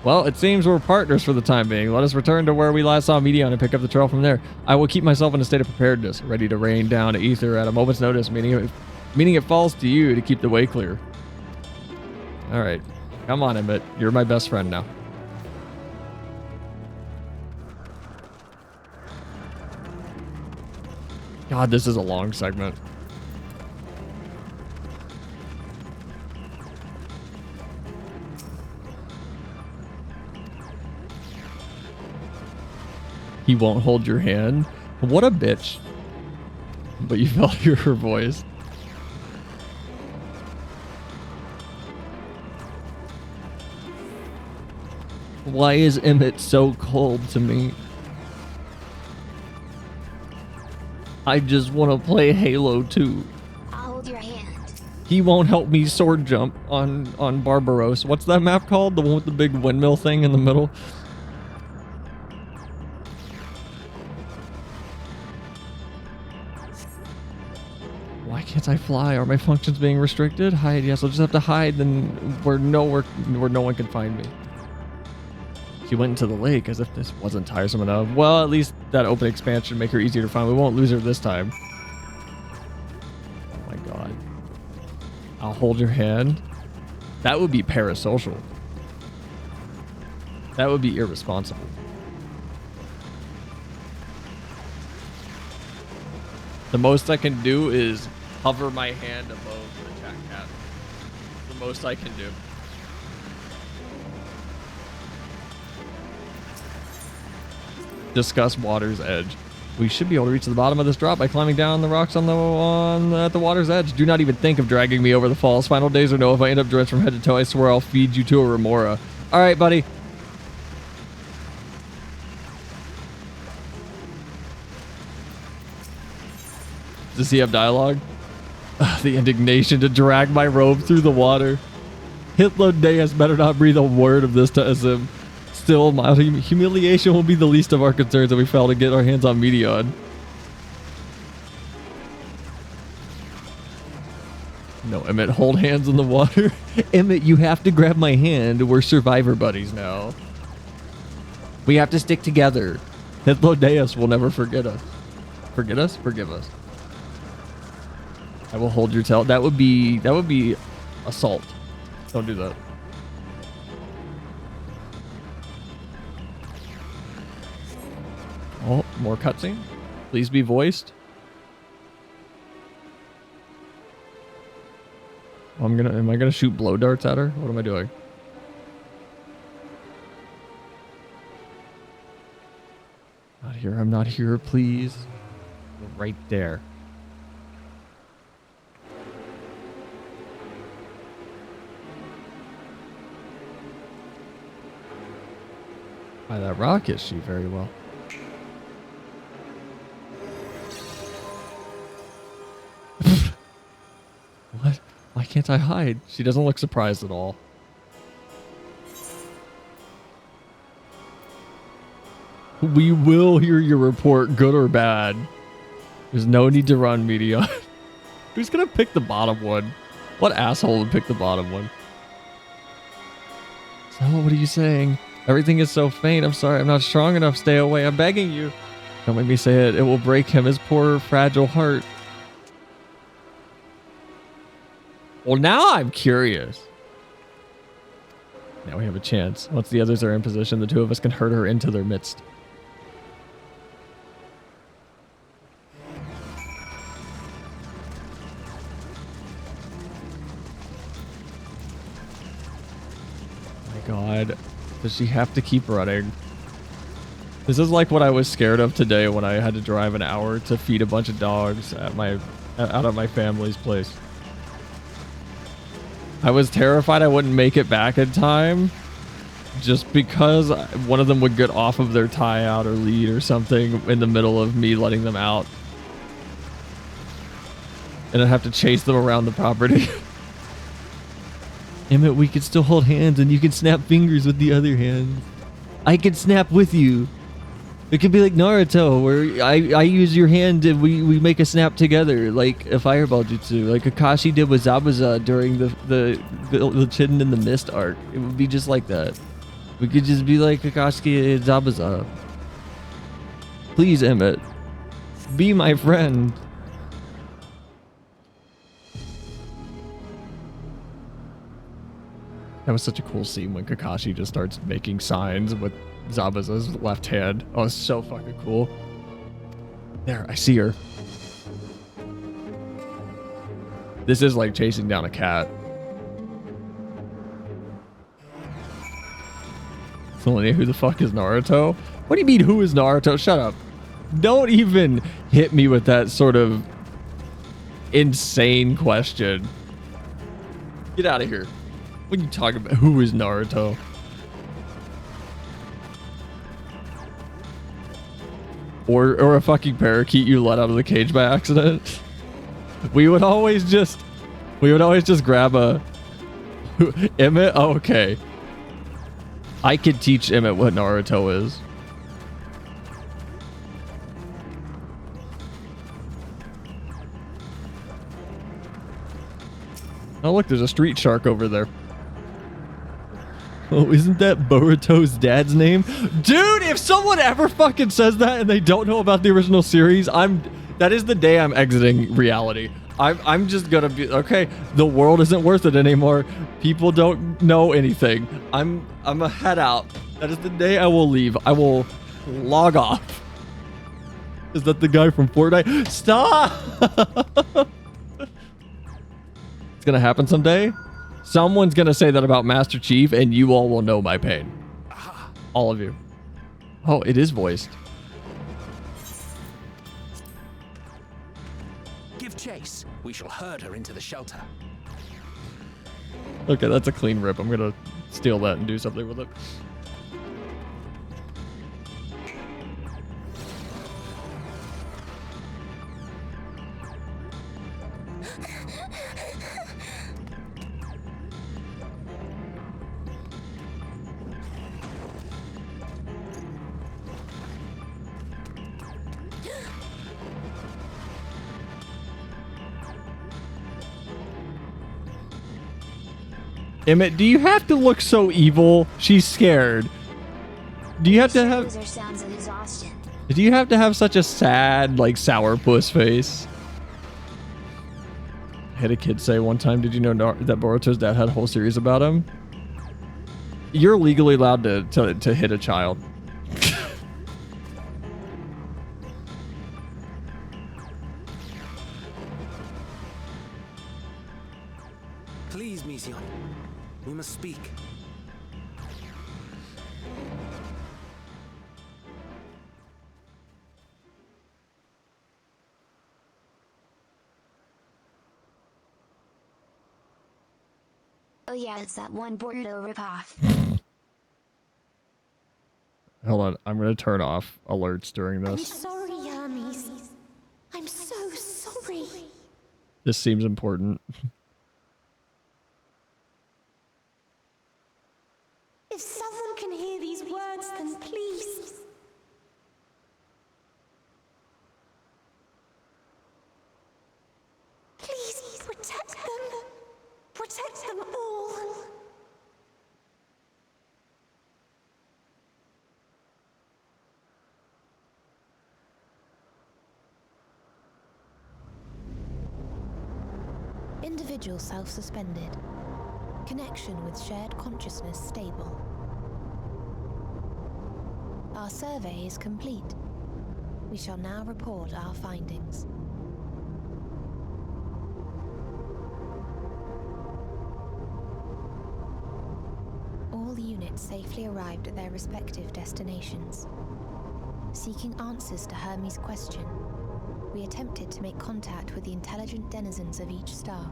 A: Well, it seems we're partners for the time being. Let us return to where we last saw Midian and pick up the trail from there. I will keep myself in a state of preparedness, ready to rain down ether at a moment's notice, meaning it falls to you to keep the way clear. All right. Come on, Emmett. You're my best friend now. God, this is a long segment. He won't hold your hand. What a bitch. But you felt her voice. Why is Emmett so cold to me? I just want to play Halo 2.
C: I'll hold your hand.
A: He won't help me sword jump on Barbaros. What's that map called? The one with the big windmill thing in the middle? Why can't I fly? Are my functions being restricted? Hide, yes, I'll just have to hide then where no one can find me. She went into the lake as if this wasn't tiresome enough. Well, at least that open expansion make her easier to find. We won't lose her this time. Oh my god. I'll hold your hand. That would be parasocial. That would be irresponsible. The most I can do is hover my hand above the attack cat. The most I can do. Discuss water's edge. We should be able to reach the bottom of this drop by climbing down the rocks at the water's edge. Do not even think of dragging me over the falls. Final days or no, if I end up drenched from head to toe, I swear I'll feed you to a remora. All right, buddy. Does he have dialogue? The indignation to drag my robe through the water. Hitler Deus better not breathe a word of this to Azim. Still, mild humiliation will be the least of our concerns if we fail to get our hands on Meteon. No, Emmett, hold hands in the water. Emmett, you have to grab my hand. We're survivor buddies now. We have to stick together. Hitler Deus will never forget us. Forget us? Forgive us. I will hold your tail. That would be assault. Don't do that. Oh, more cutscene. Please be voiced. Am I gonna shoot blow darts at her? What am I doing? Not here. I'm not here, please. Right there. By that rocket shoot very well. What? Why can't I hide? She doesn't look surprised at all. We will hear your report, good or bad. There's no need to run, Meteon. Who's gonna pick the bottom one? What asshole would pick the bottom one? So, what are you saying? Everything is so faint. I'm sorry. I'm not strong enough. Stay away. I'm begging you. Don't make me say it. It will break him. His poor, fragile heart. Well, now I'm curious. Now we have a chance. Once the others are in position, the two of us can herd her into their midst. My God. Does she have to keep running? This is like what I was scared of today when I had to drive an hour to feed a bunch of dogs at out of my family's place. I was terrified I wouldn't make it back in time just because one of them would get off of their tie out or lead or something in the middle of me letting them out. And I'd have to chase them around the property. Emmett, we could still hold hands and you can snap fingers with the other hand. I can snap with you. It could be like Naruto, where I use your hand and we make a snap together, like a fireball jutsu, like Kakashi did with Zabuza during the Chidden in the Mist arc. It would be just like that. We could just be like Kakashi and Zabuza. Please, Emmett, be my friend. That was such a cool scene when Kakashi just starts making signs with Zabuza's left hand. Oh, it's so fucking cool. There, I see her. This is like chasing down a cat. Selenia, who the fuck is Naruto? What do you mean, who is Naruto? Shut up. Don't even hit me with that sort of insane question. Get out of here. What are you talking about? Who is Naruto? Or a fucking parakeet you let out of the cage by accident. We would always just grab a Emmett. Oh, okay. I could teach Emmett what Naruto is. Oh look, there's a street shark over there. Oh, isn't that Boruto's dad's name? Dude, if someone ever fucking says that and they don't know about the original series, that is the day I'm exiting reality. I'm just gonna be okay. The world isn't worth it anymore. People don't know anything. I'm a head out. That is the day I will leave. I will log off. Is that the guy from Fortnite? Stop! It's gonna happen someday. Someone's gonna say that about Master Chief, and you all will know my pain. All of you. Oh, it is voiced.
F: Give chase. We shall herd her into the shelter.
A: Okay, that's a clean rip. I'm gonna steal that and do something with it. Emmett, do you have to look so evil? She's scared. Do you have to have... Do you have to have such a sad, like, sourpuss face? I had a kid say one time, did you know that Boruto's dad had a whole series about him? You're legally allowed to hit a child.
N: Please, Mission. We must speak.
C: Oh yeah, it's that one Boruto ripoff.
A: Hold on, I'm gonna turn off alerts during
M: I'm
A: this.
M: sorry, Hermes. I'm so sorry.
A: This seems important.
M: If someone can hear these words, then please. Please protect them. Protect them all. Individual self-suspended. Connection with shared consciousness stable. Our survey is complete. We shall now report our findings. All units safely arrived at their respective destinations. Seeking answers to Hermes' question, we attempted to make contact with the intelligent denizens of each star.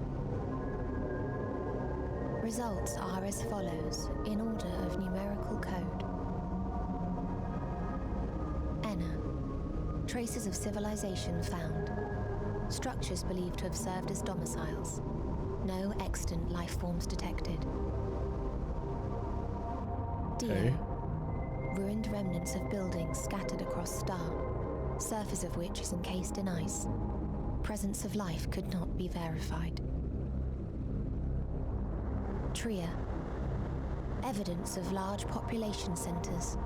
M: Results are as follows, in order of numerical code. Enna. Traces of civilization found. Structures believed to have served as domiciles. No extant life forms detected.
A: Okay.
M: Ruined remnants of buildings scattered across star, surface of which is encased in ice. Presence of life could not be verified. Tria. Evidence of large population centers,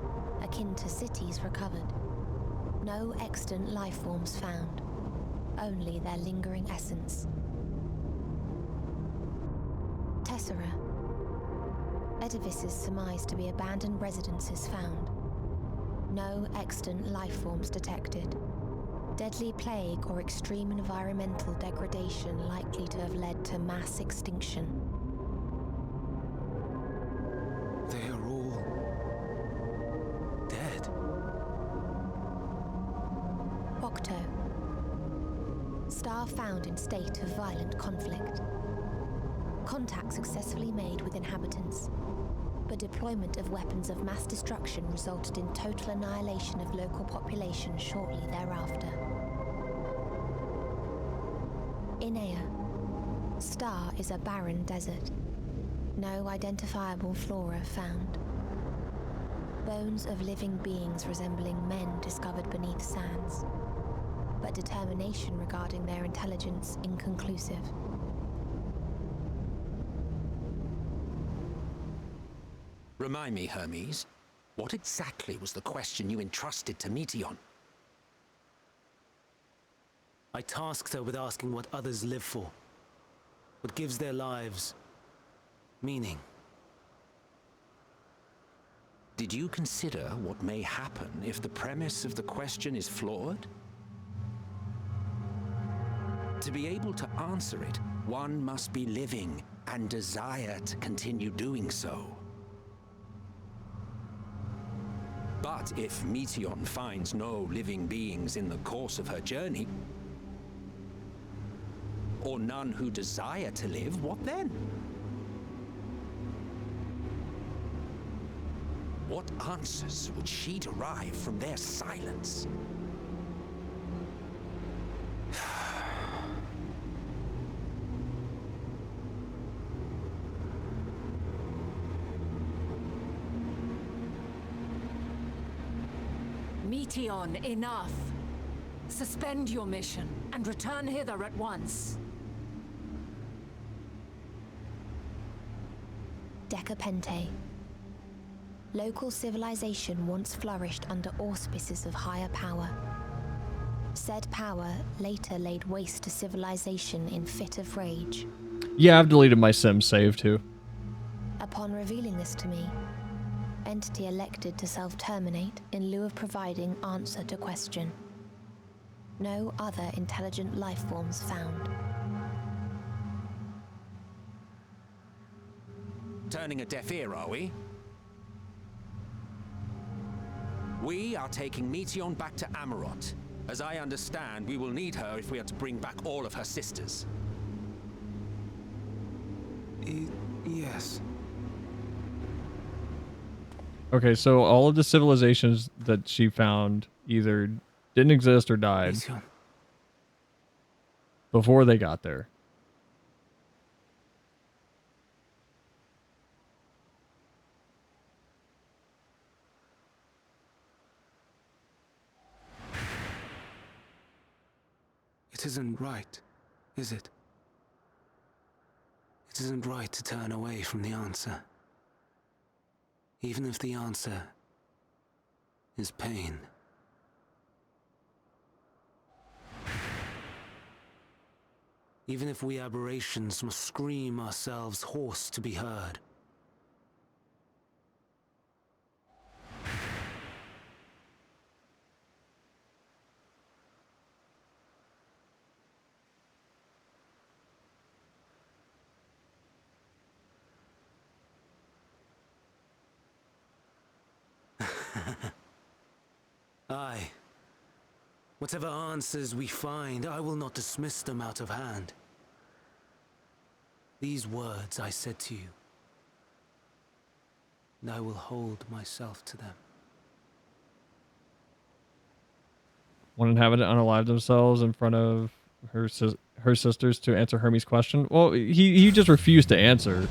M: akin to cities recovered. No extant life forms found, only their lingering essence. Tessera. Edifices surmised to be abandoned residences found. No extant life forms detected. Deadly plague or extreme environmental degradation likely to have led to mass extinction.
N: They are all dead.
M: Octo. Star found in state of violent conflict. Contact successfully made with inhabitants, but deployment of weapons of mass destruction resulted in total annihilation of local population shortly thereafter. Inea. Star is a barren desert. No identifiable flora found. Bones of living beings resembling men discovered beneath sands, but determination regarding their intelligence inconclusive.
F: Remind me, Hermes, what exactly was the question you entrusted to Meteon?
N: I tasked her with asking what others live for. What gives their lives meaning.
F: Did you consider what may happen if the premise of the question is flawed? To be able to answer it, one must be living and desire to continue doing so. But if Meteion finds no living beings in the course of her journey, or none who desire to live, what then? What answers would she derive from their silence?
E: Meteion, enough. Suspend your mission and return hither at once.
M: Decapente. Local civilization once flourished under auspices of higher power. Said power later laid waste to civilization in fit of rage.
A: Yeah, I've deleted my sim save too.
M: Upon revealing this to me, entity elected to self-terminate in lieu of providing answer to question. No other intelligent life forms found.
F: Turning a deaf ear, are we? We are taking Meteion back to Amarot. As I understand, we will need her if we are to bring back all of her sisters.
N: Yes.
A: Okay, so all of the civilizations that she found either didn't exist or died before they got there.
N: It isn't right, is it? It isn't right to turn away from the answer. Even if the answer is pain. Even if we aberrations must scream ourselves hoarse to be heard. Aye. Whatever answers we find, I will not dismiss them out of hand. These words I said to you, and I will hold myself to them.
A: One inhabitant unalived themselves in front of her sisters to answer Hermes' question. Well, he just refused to answer.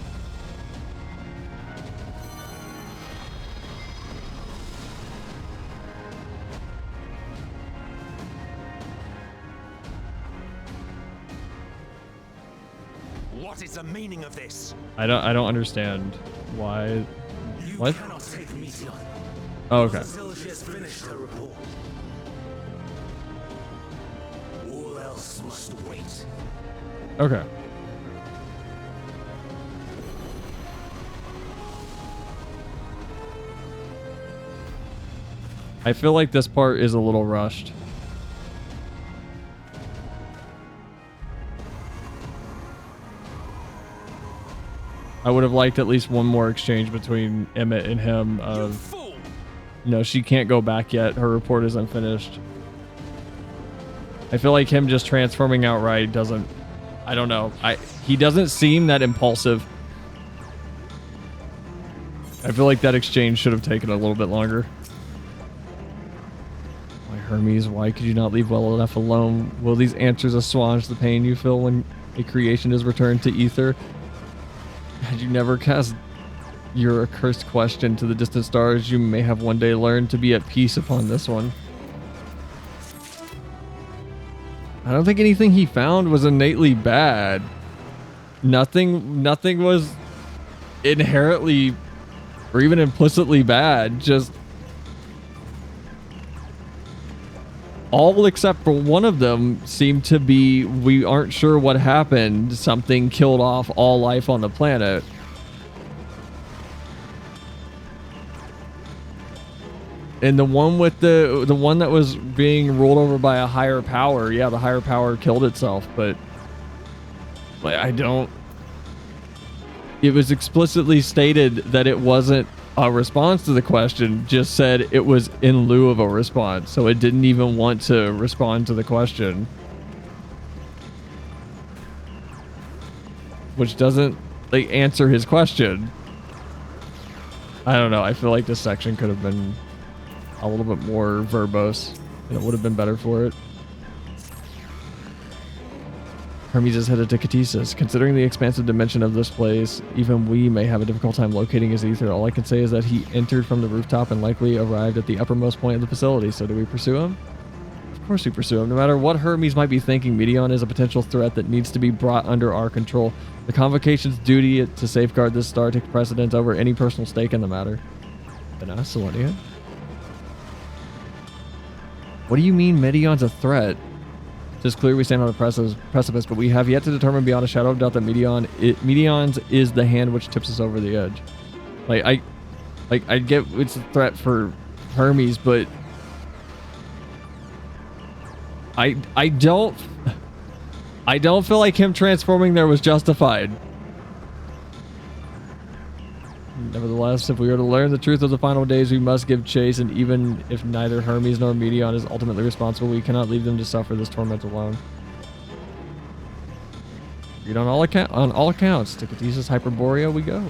F: What is the meaning of this?
A: I don't understand why.
F: You
A: What?
F: cannot take Meteion.
A: Oh, okay.
F: Until she has finished her report. All else must wait.
A: Okay. I feel like this part is a little rushed. I would have liked at least one more exchange between Emmett and him of, no, she can't go back yet. Her report is unfinished. I feel like him just transforming outright doesn't, I don't know. He doesn't seem that impulsive. I feel like that exchange should have taken a little bit longer. My Hermes, why could you not leave well enough alone? Will these answers assuage the pain you feel when a creation is returned to ether? Had you never cast your accursed question to the distant stars, you may have one day learned to be at peace upon this one. I don't think anything he found was innately bad. Nothing was inherently or even implicitly bad. Just all except for one of them seem to be, we aren't sure what happened. Something killed off all life on the planet. And the one with the one that was being ruled over by a higher power, yeah, the higher power killed itself, but like I don't. It was explicitly stated that it wasn't a response to the question, just said it was in lieu of a response, so it didn't even want to respond to the question, which doesn't like answer his question. I don't know. I feel like this section could have been a little bit more verbose, and it would have been better for it. Hermes is headed to Catesis. Considering the expansive dimension of this place, even we may have a difficult time locating his ether. All I can say is that he entered from the rooftop and likely arrived at the uppermost point of the facility. So do we pursue him? Of course we pursue him. No matter what Hermes might be thinking, Meteon is a potential threat that needs to be brought under our control. The Convocation's duty to safeguard this star takes precedence over any personal stake in the matter. Vanessa Selenia? What do you mean Meteon's a threat? It's clear we stand on a precipice, but we have yet to determine beyond a shadow of doubt that Meteon's is the hand which tips us over the edge. I get it's a threat for Hermes, but I don't feel like him transforming there was justified. Nevertheless, if we are to learn the truth of the final days, we must give chase, and even if neither Hermes nor Meteon is ultimately responsible, we cannot leave them to suffer this torment alone. Read on all accounts, to Catesis Hyperborea we go.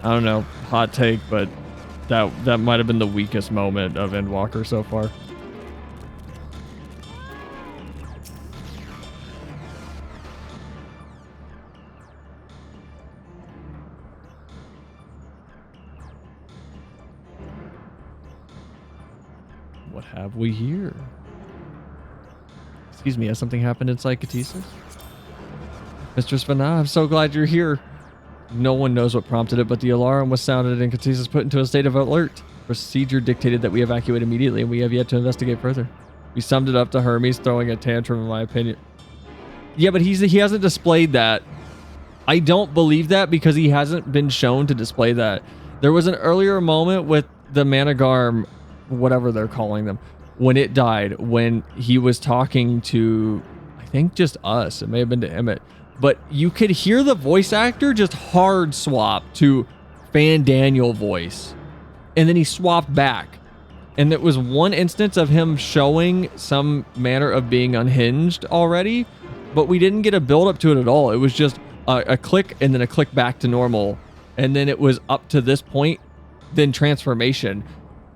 A: I don't know, hot take, but that might have been the weakest moment of Endwalker so far. What have we here? Excuse me, has something happened inside Catesis? Mistress Vanna, I'm so glad you're here. No one knows what prompted it, but the alarm was sounded and Catesis put into a state of alert. Procedure dictated that we evacuate immediately, and we have yet to investigate further. We summed it up to Hermes throwing a tantrum, in my opinion. Yeah, but he hasn't displayed that. I don't believe that because he hasn't been shown to display that. There was an earlier moment with the Managarm, whatever they're calling them, when it died, when he was talking to, I think, just us. It may have been to Emmett. But you could hear the voice actor just hard swap to Fan Daniel voice. And then he swapped back. And it was one instance of him showing some manner of being unhinged already. But we didn't get a build up to it at all. It was just a click and then a click back to normal. And then it was up to this point, then transformation.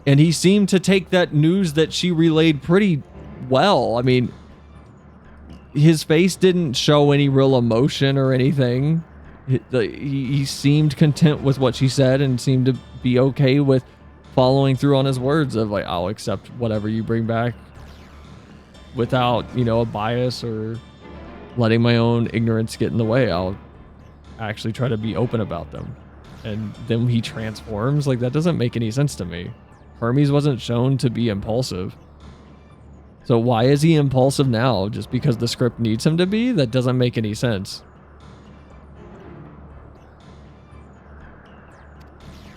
A: And he seemed to take that news that she relayed pretty well. I mean, his face didn't show any real emotion or anything. He seemed content with what she said and seemed to be okay with following through on his words of like, I'll accept whatever you bring back without, you know, a bias or letting my own ignorance get in the way. I'll actually try to be open about them. And then he transforms. Like, that doesn't make any sense to me. Hermes wasn't shown to be impulsive. So why is he impulsive now? Just because the script needs him to be? That doesn't make any sense.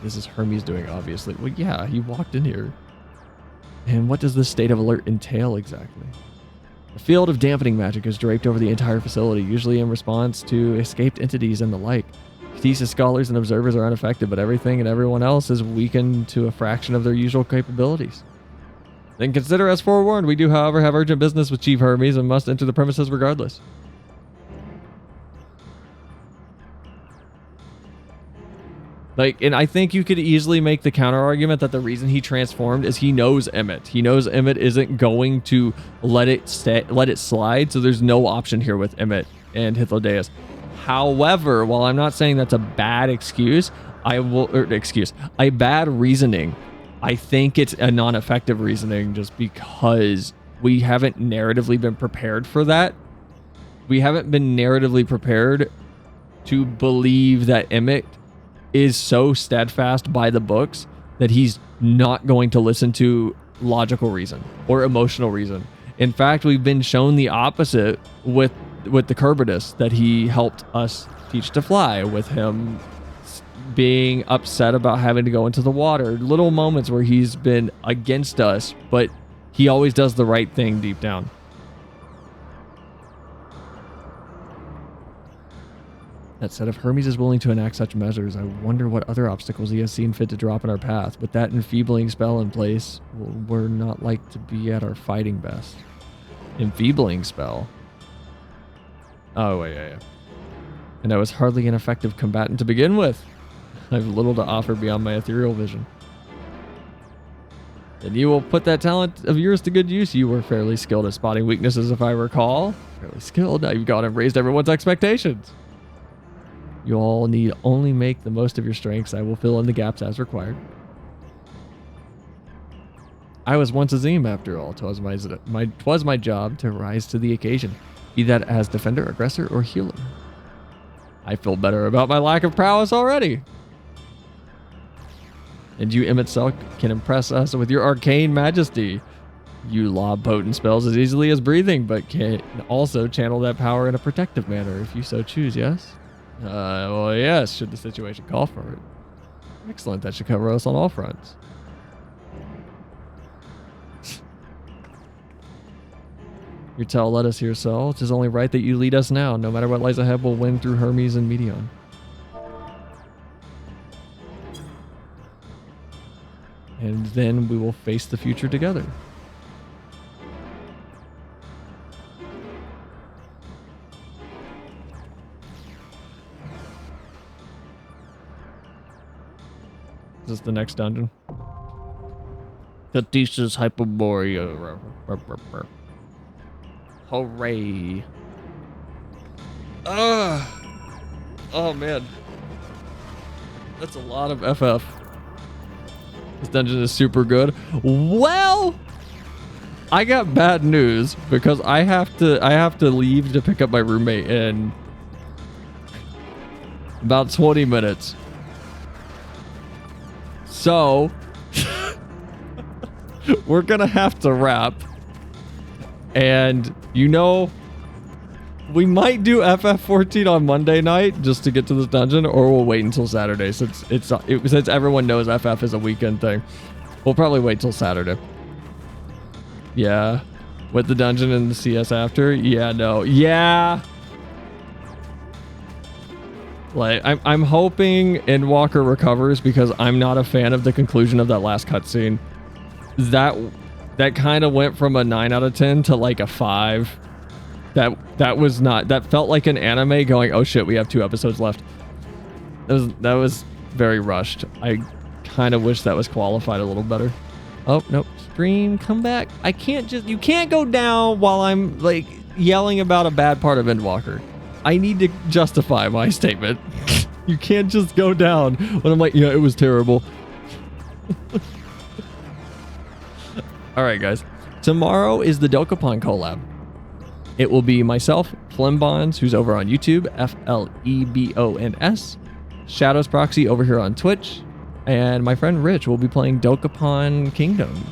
A: This is Hermes doing, obviously. Well, yeah, he walked in here. And what does this state of alert entail exactly? A field of dampening magic is draped over the entire facility, usually in response to escaped entities and the like. Catesis scholars and observers are unaffected, but everything and everyone else is weakened to a fraction of their usual capabilities. Then consider us forewarned. We do, however, have urgent business with Chief Hermes and must enter the premises regardless. Like, and I think you could easily make the counter argument that the reason he transformed is he knows Emmett. He knows Emmett isn't going to let it slide, so there's no option here with Emmett and Hythlodaeus. However, while I'm not saying that's a bad excuse, a bad reasoning, I think it's a non-effective reasoning just because we haven't narratively been prepared for that. We haven't been narratively prepared to believe that Emmett is so steadfast by the books that he's not going to listen to logical reason or emotional reason. In fact, we've been shown the opposite with the Curbitus that he helped us teach to fly, with him being upset about having to go into the water. Little moments where he's been against us, but he always does the right thing deep down. That said, if Hermes is willing to enact such measures, I wonder what other obstacles he has seen fit to drop in our path. With that enfeebling spell in place, we're not like to be at our fighting best. Enfeebling spell? Oh, wait, yeah. And I was hardly an effective combatant to begin with. I have little to offer beyond my ethereal vision. Then you will put that talent of yours to good use. You were fairly skilled at spotting weaknesses, if I recall. Fairly skilled. Now you've gone and raised everyone's expectations. You all need only make the most of your strengths. I will fill in the gaps as required. I was once a Zeme, after all. 'Twas my job to rise to the occasion, be that as defender, aggressor, or healer. I feel better about my lack of prowess already. And you, Emmett Selk, can impress us with your arcane majesty. You lob potent spells as easily as breathing, but can also channel that power in a protective manner if you so choose, yes? Well, yes, should the situation call for it. Excellent, that should cover us on all fronts. Your tell let us hear so. It is only right that you lead us now. No matter what lies ahead, we'll win through Hermes and Meteon. And then we will face the future together. Is this the next dungeon? Cathesis Hyperborea. Hooray. Oh man. That's a lot of FF. This dungeon is super good. Well, I got bad news because I have to leave to pick up my roommate in about 20 minutes. So, we're gonna have to wrap. And, you know, we might do FF14 on Monday night just to get to this dungeon, or we'll wait until Saturday since since everyone knows FF is a weekend thing. We'll probably wait till Saturday. Yeah. With the dungeon and the CS after? Yeah, no. Yeah. Like, I'm hoping Endwalker recovers because I'm not a fan of the conclusion of that last cutscene. That kind of went from a 9 out of 10 to like a 5. That was not, that felt like an anime going, oh shit, we have 2 episodes left. That was very rushed. I kind of wish that was qualified a little better. Oh, nope. Stream, come back. You can't go down while I'm like yelling about a bad part of Endwalker. I need to justify my statement. You can't just go down when I'm like, yeah, it was terrible. All right, guys. Tomorrow is the Dokapon collab. It will be myself, Flimbons, who's over on YouTube, FLEBONS, Shadows Proxy over here on Twitch, and my friend Rich will be playing Dokapon Kingdom.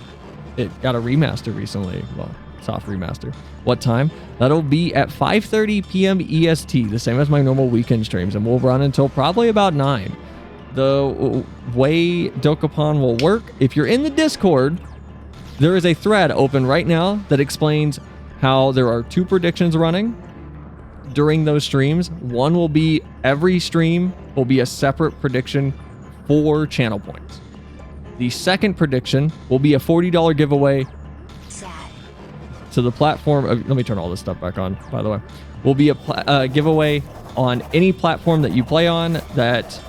A: It got a remaster recently. Well, soft remaster. What time? That'll be at 5:30 p.m. EST, the same as my normal weekend streams, and we'll run until probably about 9. The way Dokapon will work, if you're in the Discord, there is a thread open right now that explains how there are 2 predictions running during those streams. One will be every stream will be a separate prediction for channel points. The second prediction will be a $40 giveaway to the platform. Let me turn all this stuff back on, by the way. Will be a giveaway on any platform that you play on that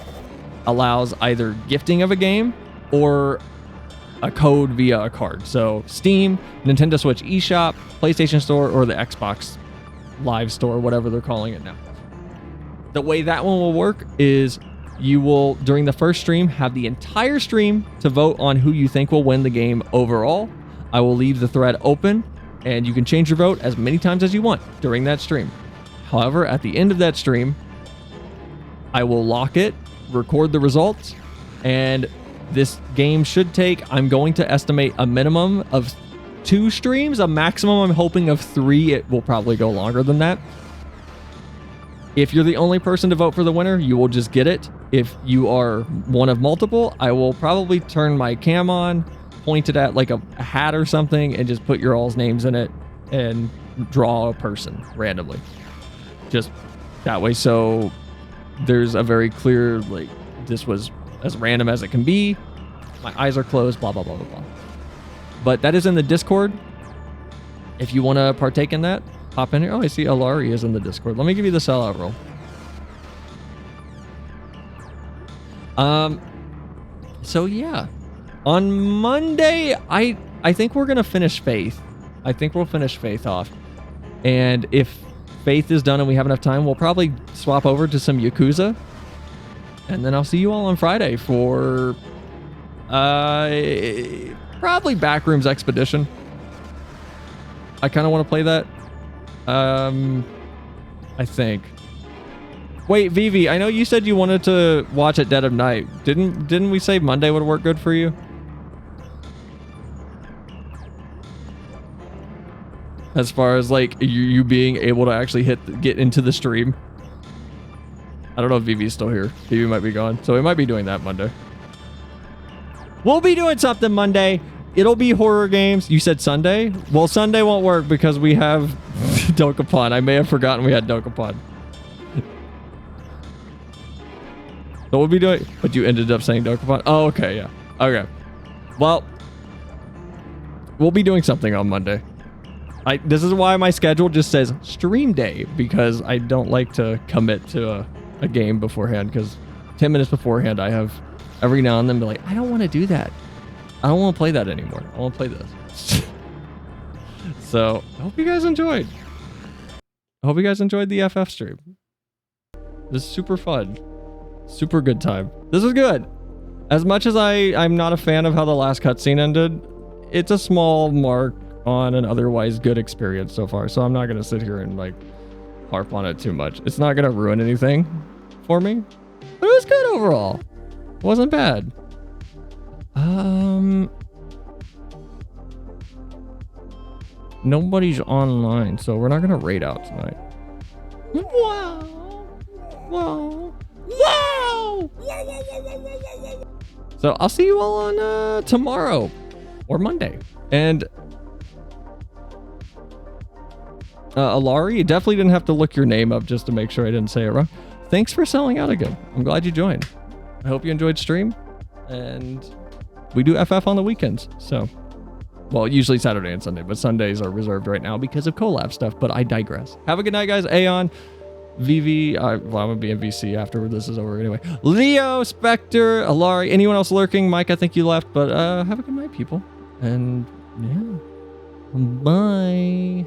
A: allows either gifting of a game or a code via a card. So Steam, Nintendo Switch eShop, PlayStation Store, or the Xbox Live Store, whatever they're calling it now. The way that one will work is you will, during the first stream, have the entire stream to vote on who you think will win the game overall. I will leave the thread open, and you can change your vote as many times as you want during that stream. However, at the end of that stream, I will lock it, record the results, and this game should take, I'm going to estimate a minimum of 2 streams, a maximum I'm hoping of 3. It will probably go longer than that. If you're the only person to vote for the winner, you will just get it. If you are one of multiple, I will probably turn my cam on, point it at like a hat or something, and just put your all's names in it and draw a person randomly. Just that way, so there's a very clear, like, this was as random as it can be. My eyes are closed, blah, blah, blah, blah, blah. But that is in the Discord. If you want to partake in that, hop in here. Oh, I see Alari is in the Discord. Let me give you the sellout roll. So yeah. On Monday, I think we're gonna finish Faith. I think we'll finish Faith off. And if Faith is done and we have enough time, we'll probably swap over to some Yakuza. And then I'll see you all on Friday for probably Backrooms Expedition. I kind of want to play that. I think. Wait, Vivi, I know you said you wanted to watch at dead of night. Didn't we say Monday would work good for you? As far as like you being able to actually get into the stream. I don't know if Vivi's still here. Vivi might be gone. So we might be doing that Monday. We'll be doing something Monday. It'll be horror games. You said Sunday? Well, Sunday won't work because we have Dokapon. I may have forgotten we had Dokapon. So we'll be doing... But you ended up saying Dokapon? Oh, okay, yeah. Okay. Well, we'll be doing something on Monday. This is why my schedule just says stream day, because I don't like to commit to a game beforehand, because 10 minutes beforehand I have every now and then be like, I don't want to do that. I don't want to play that anymore. I want to play this. So I hope you guys enjoyed. I hope you guys enjoyed the FF stream. This is super fun. Super good time. This is good. As much as I'm not a fan of how the last cutscene ended, it's a small mark on an otherwise good experience so far. So I'm not going to sit here and like harp on it too much. It's not going to ruin anything for me. But it was good overall. It wasn't bad. Nobody's online, so we're not gonna raid out tonight. Wow! Wow! Wow! So I'll see you all on tomorrow or Monday. And Alari, you definitely didn't have to look your name up just to make sure I didn't say it wrong. Thanks for selling out again. I'm glad you joined. I hope you enjoyed stream, and we do FF on the weekends, so, well, usually Saturday and Sunday, but Sundays are reserved right now because of collab stuff, but I digress. Have a good night, guys. Aeon, VV, well, I'm gonna be in VC after this is over anyway. Leo, Spectre, Alari, anyone else lurking? Mike, I think you left, but have a good night, people, and yeah, bye.